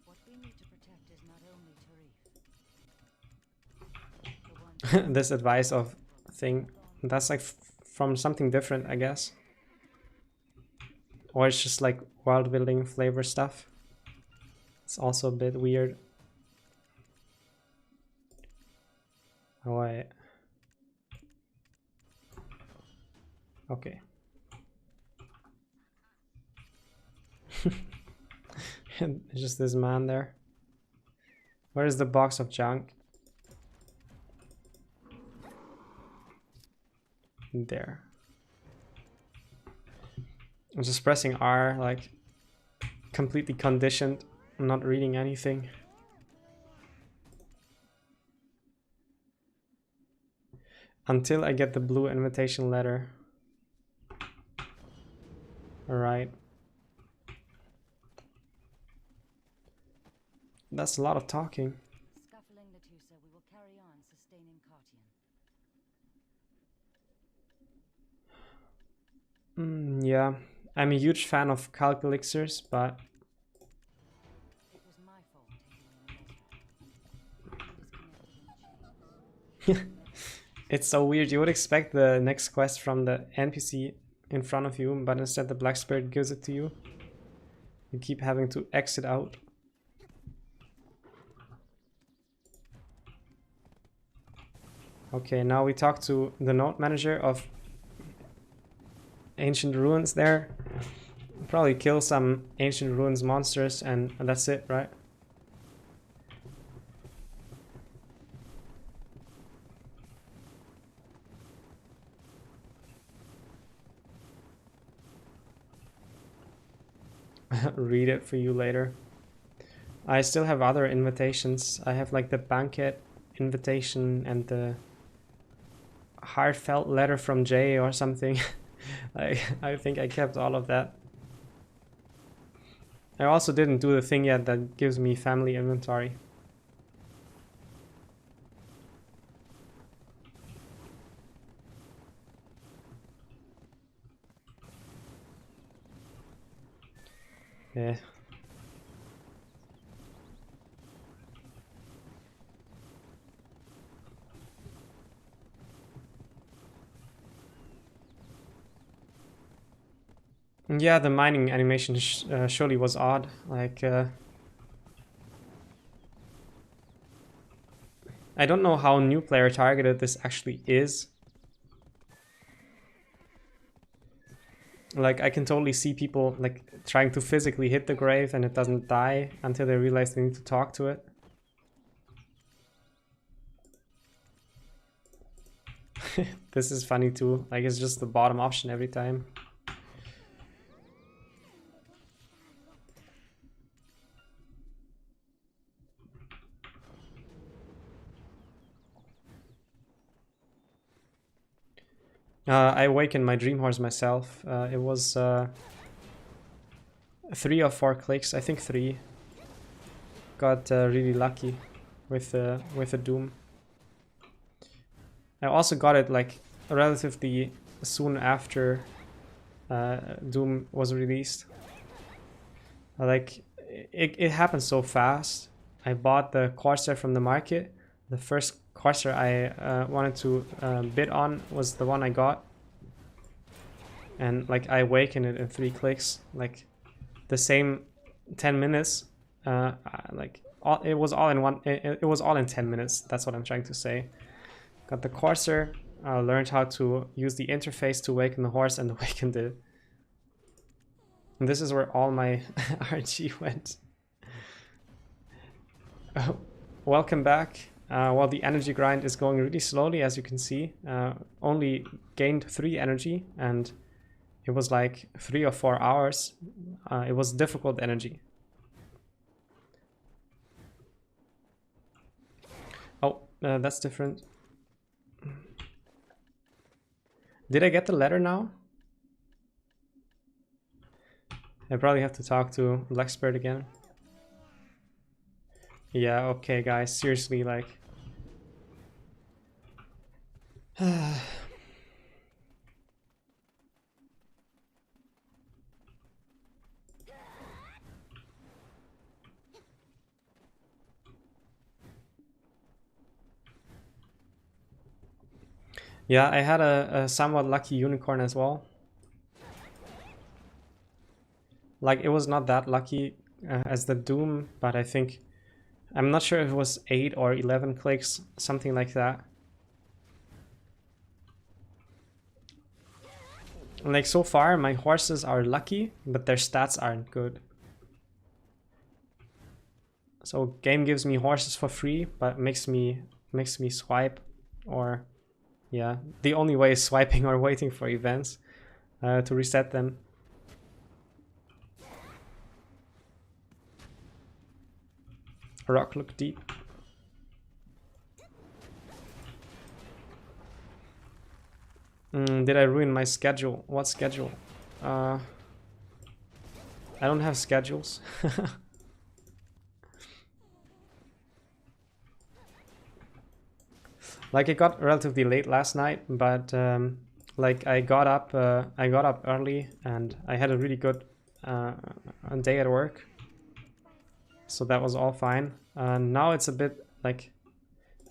What we need to protect is not only Tarif. This advice of thing, that's like from something different, I guess. Or it's just like world building flavor stuff. It's also a bit weird. Oh, okay. Just this man there. Where is the box of junk? There. I'm just pressing R, like completely conditioned. I'm not reading anything. Until I get the blue invitation letter. Alright. That's a lot of talking. Scuffling Natusa, we will carry on sustaining Cartian. Yeah, I'm a huge fan of Calc Elixirs, but It was my fault taking in Ezra. it's so weird. You would expect the next quest from the NPC in front of you, but instead the Black Spirit gives it to you. You keep having to exit out. Okay, now we talk to the node manager of Ancient Ruins there. Probably kill some Ancient Ruins monsters and that's it, right? Read it for you later. I still have other invitations. I have like the banquet invitation and the heartfelt letter from Jay or something. I think I kept all of that. I also didn't do the thing yet that gives me family inventory. Yeah. Yeah, the mining animation surely was odd. Like, I don't know how new player targeted this actually is. Like, I can totally see people like trying to physically hit the grave and it doesn't die until they realize they need to talk to it. This is funny too. Like, it's just the bottom option every time. I awakened my dream horse myself. It was 3 or 4 clicks, I think 3. Got really lucky with a Doom. I also got it like relatively soon after Doom was released. Like it happened so fast. I bought the Corsair from the market. The first Corsair I wanted to bid on was the one I got. and like I awaken it in 3 clicks, like the same 10 minutes. Like it was all in one. It was all in 10 minutes. That's what I'm trying to say. Got the courser. Learned how to use the interface to awaken the horse and awakened it. And this is where all my RNG went. Welcome back. Well, the energy grind is going really slowly, as you can see. Only gained 3 energy, and it was like 3 or 4 hours. It was difficult energy. Oh, that's different. Did I get the letter now? I probably have to talk to Black Spirit again. Yeah, okay, guys, seriously, like... Yeah, I had a somewhat lucky unicorn as well. Like, it was not that lucky as the Doom, but I think... I'm not sure if it was 8 or 11 clicks, something like that. Like, so far, my horses are lucky, but their stats aren't good. So, game gives me horses for free, but makes me swipe, or... Yeah, the only way is swiping or waiting for events to reset them. Rock look deep. Did I ruin my schedule? What schedule? I don't have schedules. Like, it got relatively late last night, but like I got up early and I had a really good day at work, so that was all fine. Now it's a bit like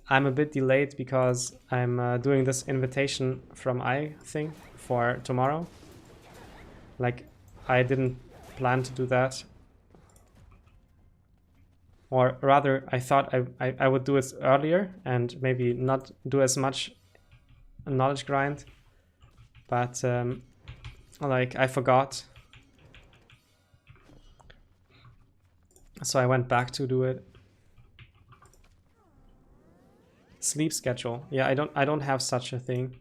I'm a bit delayed because I'm doing this invitation from I thing for tomorrow. Like, I didn't plan to do that. Or rather, I thought I would do it earlier and maybe not do as much knowledge grind. But like, I forgot. So I went back to do it. Sleep schedule. Yeah, I don't have such a thing.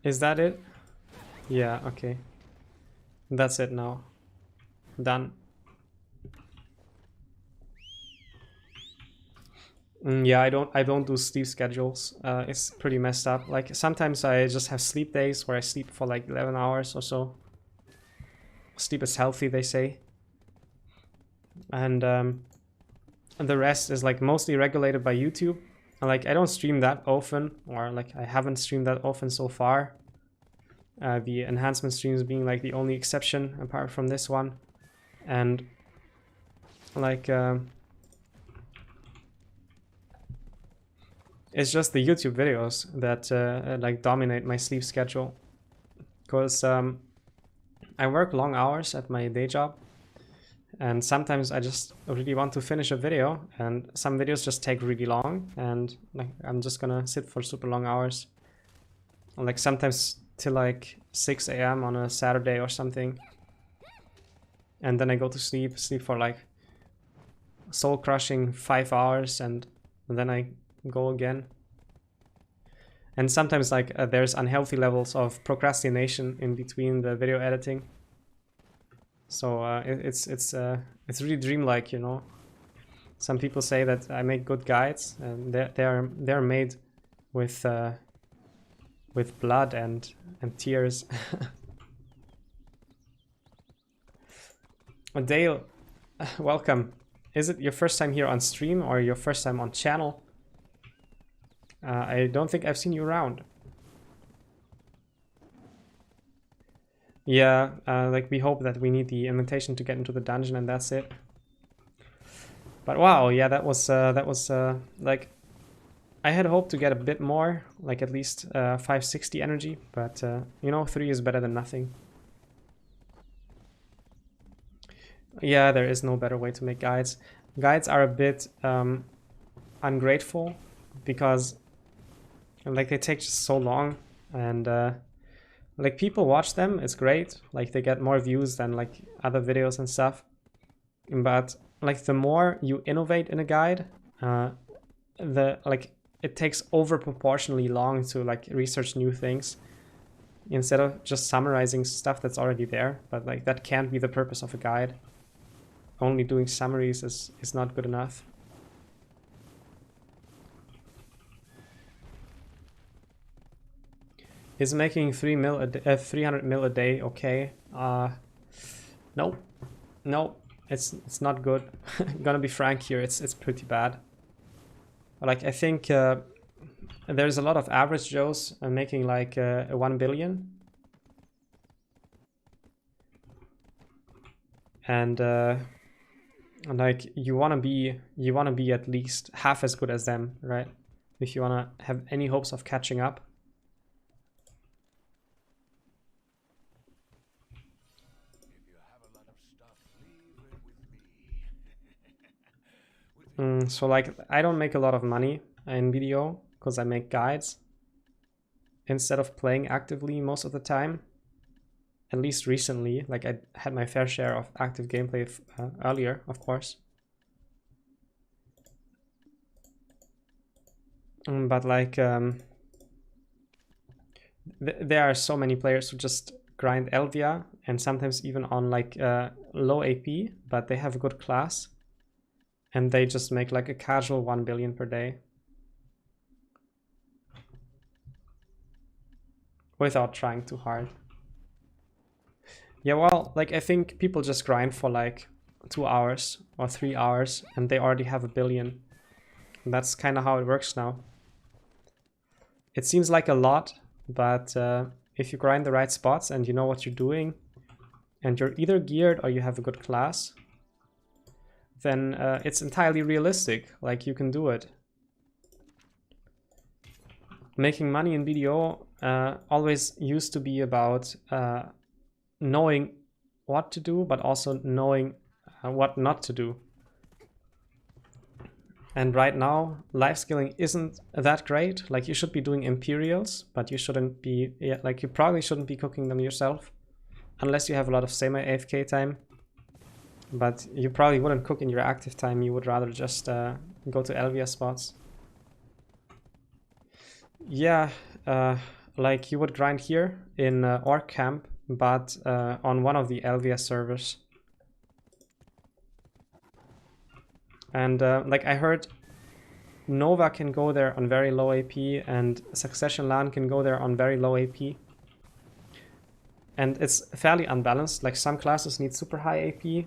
Is that it? Yeah, okay. That's it now. Done. Yeah, I don't do sleep schedules. It's pretty messed up. Like, sometimes I just have sleep days where I sleep for like 11 hours or so. Sleep is healthy, they say. And the rest is like mostly regulated by YouTube. Like, I don't stream that often, or like I haven't streamed that often so far. The enhancement streams being like the only exception apart from this one. And like it's just the YouTube videos that like dominate my sleep schedule, because I work long hours at my day job, and sometimes I just really want to finish a video, and some videos just take really long, and like I'm just gonna sit for super long hours, like sometimes till like 6 a.m. on a Saturday or something, and then I go to sleep for like soul crushing 5 hours, and then I go again. And sometimes like there's unhealthy levels of procrastination in between the video editing. So it's really dreamlike, you know. Some people say that I make good guides, and they're made with blood and tears. Dale, welcome. Is it your first time here on stream or your first time on channel? I don't think I've seen you around. Yeah, like we hope that we need the invitation to get into the dungeon and that's it. But wow, yeah, that was like, I had hoped to get a bit more, like at least 560 energy, but you know, 3 is better than nothing. Yeah, there is no better way to make guides. Guides are a bit ungrateful because like they take just so long, and like people watch them, it's great, like they get more views than like other videos and stuff, but like the more you innovate in a guide, the like it takes over proportionally long to like research new things instead of just summarizing stuff that's already there. But like that can't be the purpose of a guide. Only doing summaries is not good enough. Is making 300 mil a day okay? No, no, it's not good. I'm gonna be frank here. It's pretty bad. Like I think there's a lot of average Joes making like 1 billion, and like you wanna be at least half as good as them, right? If you wanna have any hopes of catching up. So like I don't make a lot of money in BDO because I make guides instead of playing actively most of the time. At least recently, like I had my fair share of active gameplay earlier, of course. But like there are so many players who just grind Elvia and sometimes even on like low AP, but they have a good class. And they just make like a casual 1 billion per day. Without trying too hard. Yeah, well, like I think people just grind for like 2 hours or 3 hours and they already have 1 billion. And that's kind of how it works now. It seems like a lot, but if you grind the right spots and you know what you're doing, and you're either geared or you have a good class, then it's entirely realistic. Like you can do it. Making money in BDO always used to be about knowing what to do, but also knowing what not to do. And right now, life skilling isn't that great. Like you should be doing Imperials, but you shouldn't be, like you probably shouldn't be cooking them yourself, unless you have a lot of semi AFK time. But you probably wouldn't cook in your active time. You would rather just go to Elvia spots. Yeah, like you would grind here in Orc Camp, but on one of the Elvia servers. And like I heard Nova can go there on very low AP and Succession LAN can go there on very low AP. And it's fairly unbalanced. Like some classes need super high AP,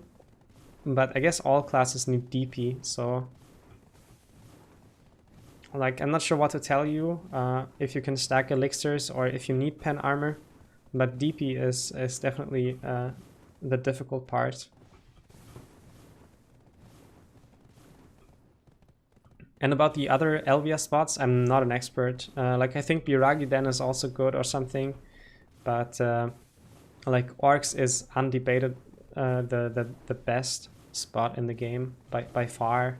but I guess all classes need DP, so like I'm not sure what to tell you if you can stack elixirs or if you need pen armor, but DP is definitely the difficult part. And about the other Elvia spots, I'm not an expert. Like I think Biragi Den is also good or something, but like Orcs is undebated the best spot in the game by far.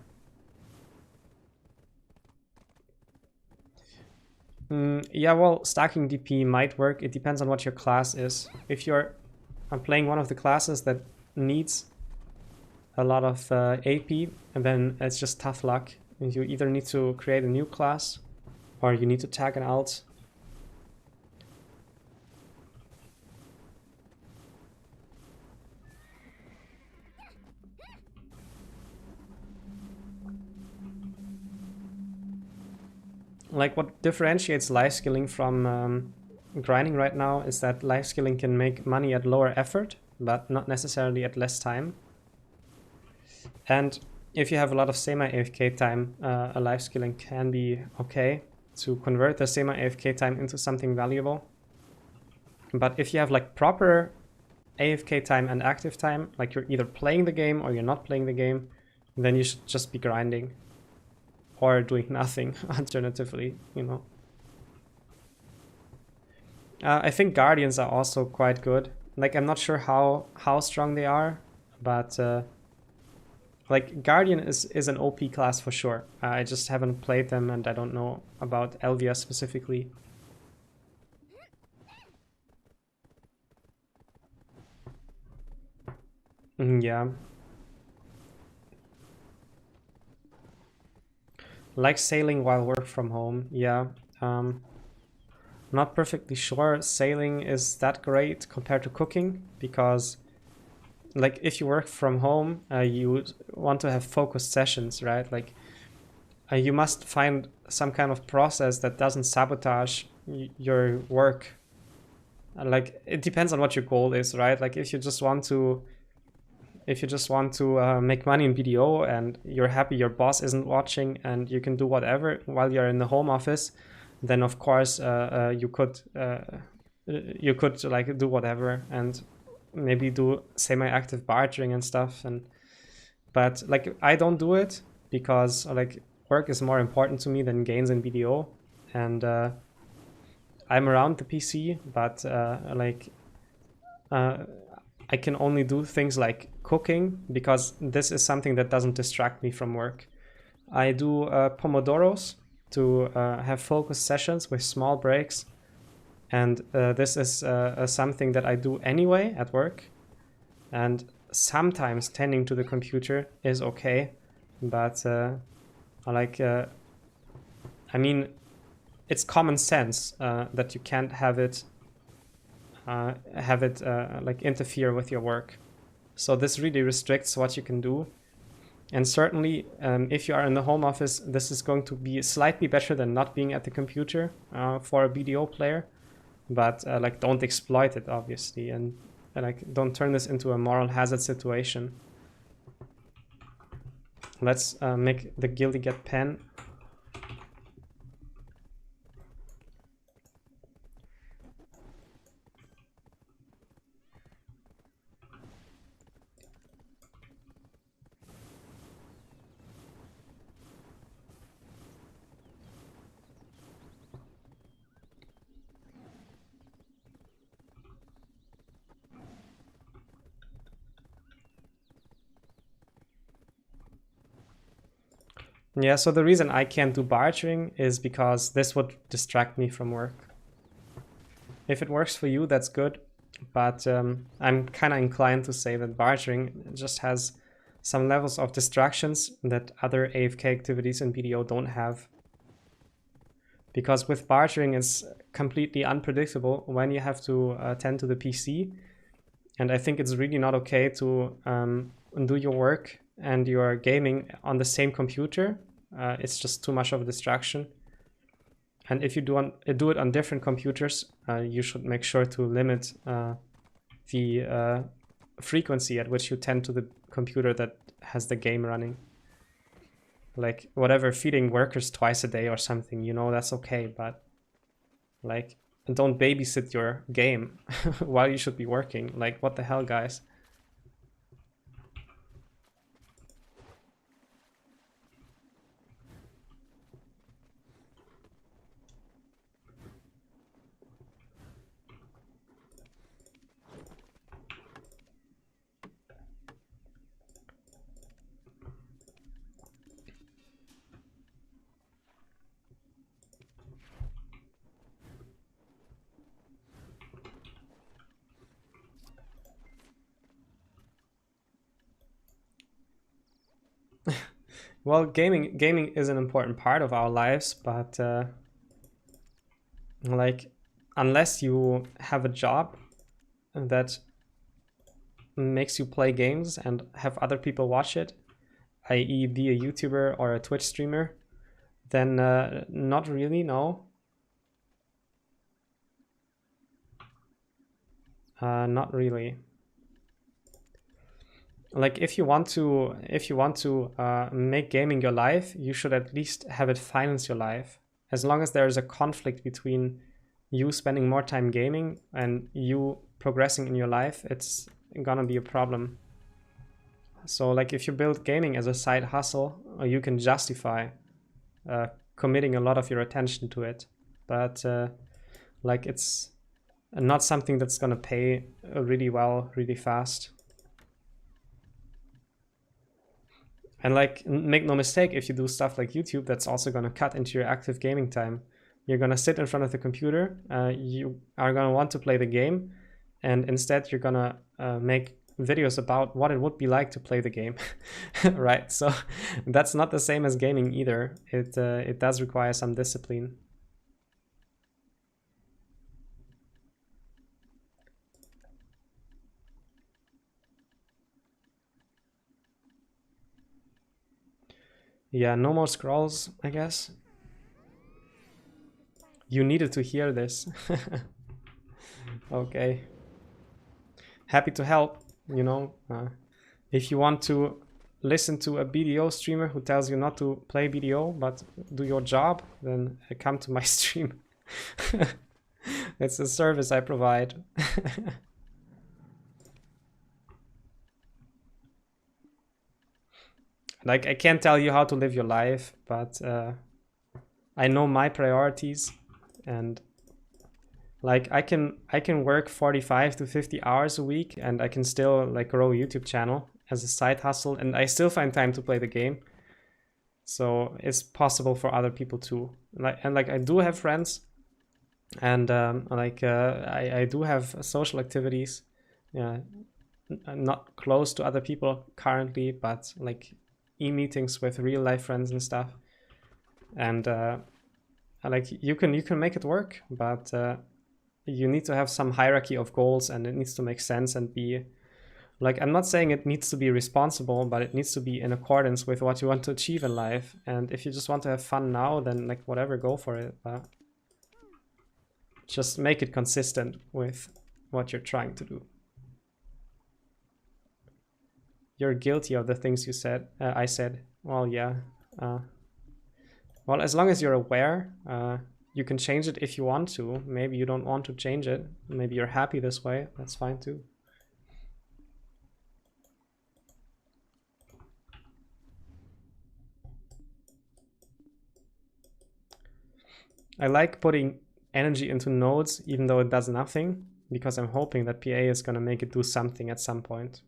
Yeah, well, stacking DP might work. It depends on what your class is. If you're playing one of the classes that needs a lot of AP, and then it's just tough luck. You either need to create a new class or you need to tag an alt. Like what differentiates life skilling from grinding right now is that life skilling can make money at lower effort, but not necessarily at less time. And if you have a lot of semi AFK time, a life skilling can be okay to convert the semi AFK time into something valuable. But if you have like proper AFK time and active time, like you're either playing the game or you're not playing the game, then you should just be grinding or doing nothing alternatively, you know. I think Guardians are also quite good. Like, I'm not sure how strong they are, but like Guardian is an OP class for sure. I just haven't played them and I don't know about Elvia specifically. Yeah. Like sailing while work from home, yeah. Not perfectly sure sailing is that great compared to cooking, because like if you work from home, you want to have focused sessions, right? Like you must find some kind of process that doesn't sabotage your work. Like it depends on what your goal is, right? Like if you just want to make money in BDO and you're happy your boss isn't watching and you can do whatever while you're in the home office, then of course you could like do whatever and maybe do semi-active bartering and stuff. And but like I don't do it because like work is more important to me than gains in BDO, and I'm around the PC, but I can only do things like cooking because this is something that doesn't distract me from work. I do Pomodoros to have focused sessions with small breaks, and this is something that I do anyway at work. And sometimes tending to the computer is okay, but I mean, it's common sense that you can't have it like interfere with your work. So this really restricts what you can do. And certainly, if you are in the home office, this is going to be slightly better than not being at the computer for a BDO player. But like, don't exploit it, obviously, and like, don't turn this into a moral hazard situation. Let's make the guildie get pen. Yeah, so the reason I can't do bartering is because this would distract me from work. If it works for you, that's good, but I'm kind of inclined to say that bartering just has some levels of distractions that other AFK activities in BDO don't have. Because with bartering, it's completely unpredictable when you have to tend to the PC, and I think it's really not okay to do your work and you're gaming on the same computer. It's just too much of a distraction. And if you do it on different computers, you should make sure to limit the frequency at which you tend to the computer that has the game running. Like whatever, feeding workers twice a day or something, you know, that's okay, but like, don't babysit your game while you should be working. Like, what the hell, guys? Well, gaming is an important part of our lives, but like, unless you have a job that makes you play games and have other people watch it, i.e. be a YouTuber or a Twitch streamer, then not really, no. Not really. Like, if you want to make gaming your life, you should at least have it finance your life. As long as there is a conflict between you spending more time gaming and you progressing in your life, it's gonna be a problem. So like if you build gaming as a side hustle, you can justify committing a lot of your attention to it, but like it's not something that's gonna pay really well really fast. And like, make no mistake, if you do stuff like YouTube, that's also gonna cut into your active gaming time. You're gonna sit in front of the computer, you are gonna want to play the game, and instead you're gonna make videos about what it would be like to play the game, right? So that's not the same as gaming either. It does require some discipline. Yeah, no more scrolls, I guess. You needed to hear this. Okay. Happy to help, you know. If you want to listen to a BDO streamer who tells you not to play BDO but do your job, then come to my stream. It's a service I provide. Like, I can't tell you how to live your life, but I know my priorities, and like I can work 45 to 50 hours a week, and I can still like grow a YouTube channel as a side hustle, and I still find time to play the game. So it's possible for other people too. Like I do have friends, and I do have social activities. Yeah, I'm not close to other people currently, but like e-meetings with real life friends and stuff. And like you can make it work, but you need to have some hierarchy of goals, and it needs to make sense and be like, I'm not saying it needs to be responsible, but it needs to be in accordance with what you want to achieve in life. And if you just want to have fun now, then like whatever, go for it. But just make it consistent with what you're trying to do. You're guilty of the things you said. I said, well, yeah. Well, as long as you're aware, you can change it if you want to. Maybe you don't want to change it. Maybe you're happy this way. That's fine too. I like putting energy into nodes, even though it does nothing, because I'm hoping that PA is going to make it do something at some point.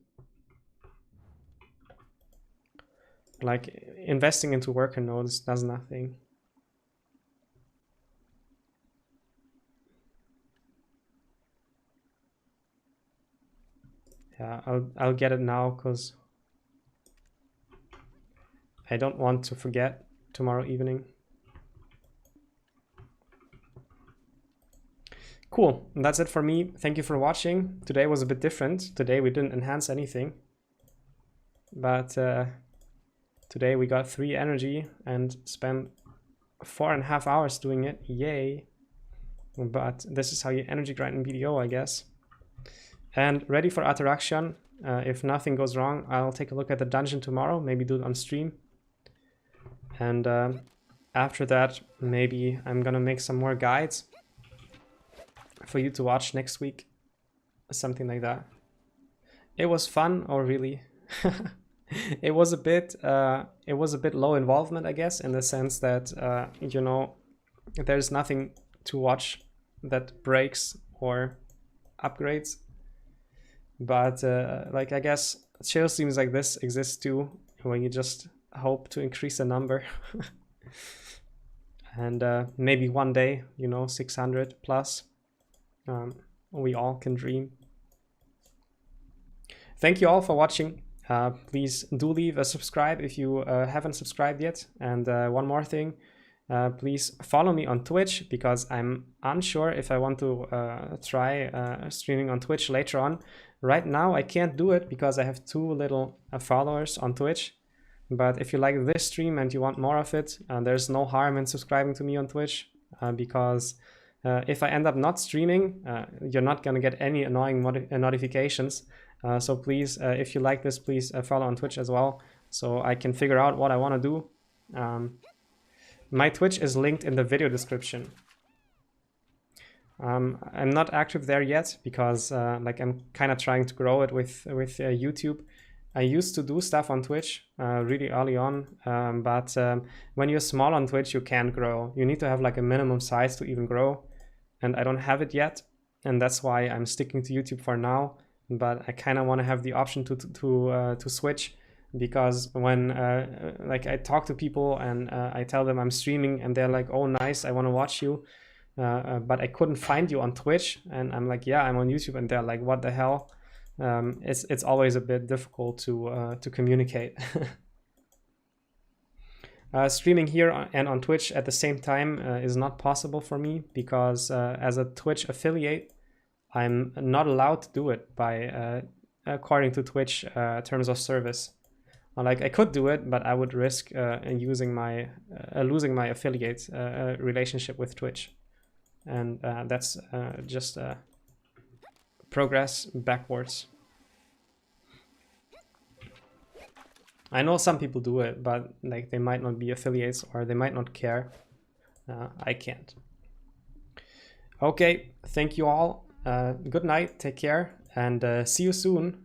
Like, investing into worker nodes does nothing. Yeah, I'll get it now, because I don't want to forget tomorrow evening. Cool, that's it for me. Thank you for watching. Today was a bit different. Today we didn't enhance anything, but today we got 3 energy and spent 4.5 hours doing it. Yay. But this is how you energy grind in BDO, I guess. And ready for interaction. If nothing goes wrong, I'll take a look at the dungeon tomorrow, maybe do it on stream. And after that, maybe I'm gonna make some more guides for you to watch next week. Something like that. It was fun, or really? It was a bit low involvement, I guess, in the sense that you know, there's nothing to watch that breaks or upgrades. But like, I guess chill streams like this exist too, when you just hope to increase the number. And maybe one day, you know, 600 plus. We all can dream. Thank you all for watching. Please do leave a subscribe if you haven't subscribed yet. And one more thing, please follow me on Twitch, because I'm unsure if I want to try streaming on Twitch later on. Right now I can't do it because I have too little followers on Twitch. But if you like this stream and you want more of it, there's no harm in subscribing to me on Twitch, because if I end up not streaming, you're not going to get any annoying notifications. So please, if you like this, please follow on Twitch as well, so I can figure out what I want to do. My Twitch is linked in the video description. I'm not active there yet because like I'm kind of trying to grow it with YouTube. I used to do stuff on Twitch really early on, but when you're small on Twitch, you can't grow. You need to have like a minimum size to even grow, and I don't have it yet, and that's why I'm sticking to YouTube for now. But I kind of want to have the option to switch, because when like I talk to people and I tell them I'm streaming, and they're like, "Oh, nice, I want to watch you." But I couldn't find you on Twitch, and I'm like, yeah, I'm on YouTube, and they're like, what the hell? It's always a bit difficult to communicate. Streaming here and on Twitch at the same time is not possible for me, because as a Twitch affiliate, I'm not allowed to do it by according to Twitch terms of service. Like I could do it, but I would risk losing my affiliate relationship with Twitch. And that's just progress backwards. I know some people do it, but like they might not be affiliates or they might not care. I can't. Okay, thank you all. Good night, take care, and see you soon.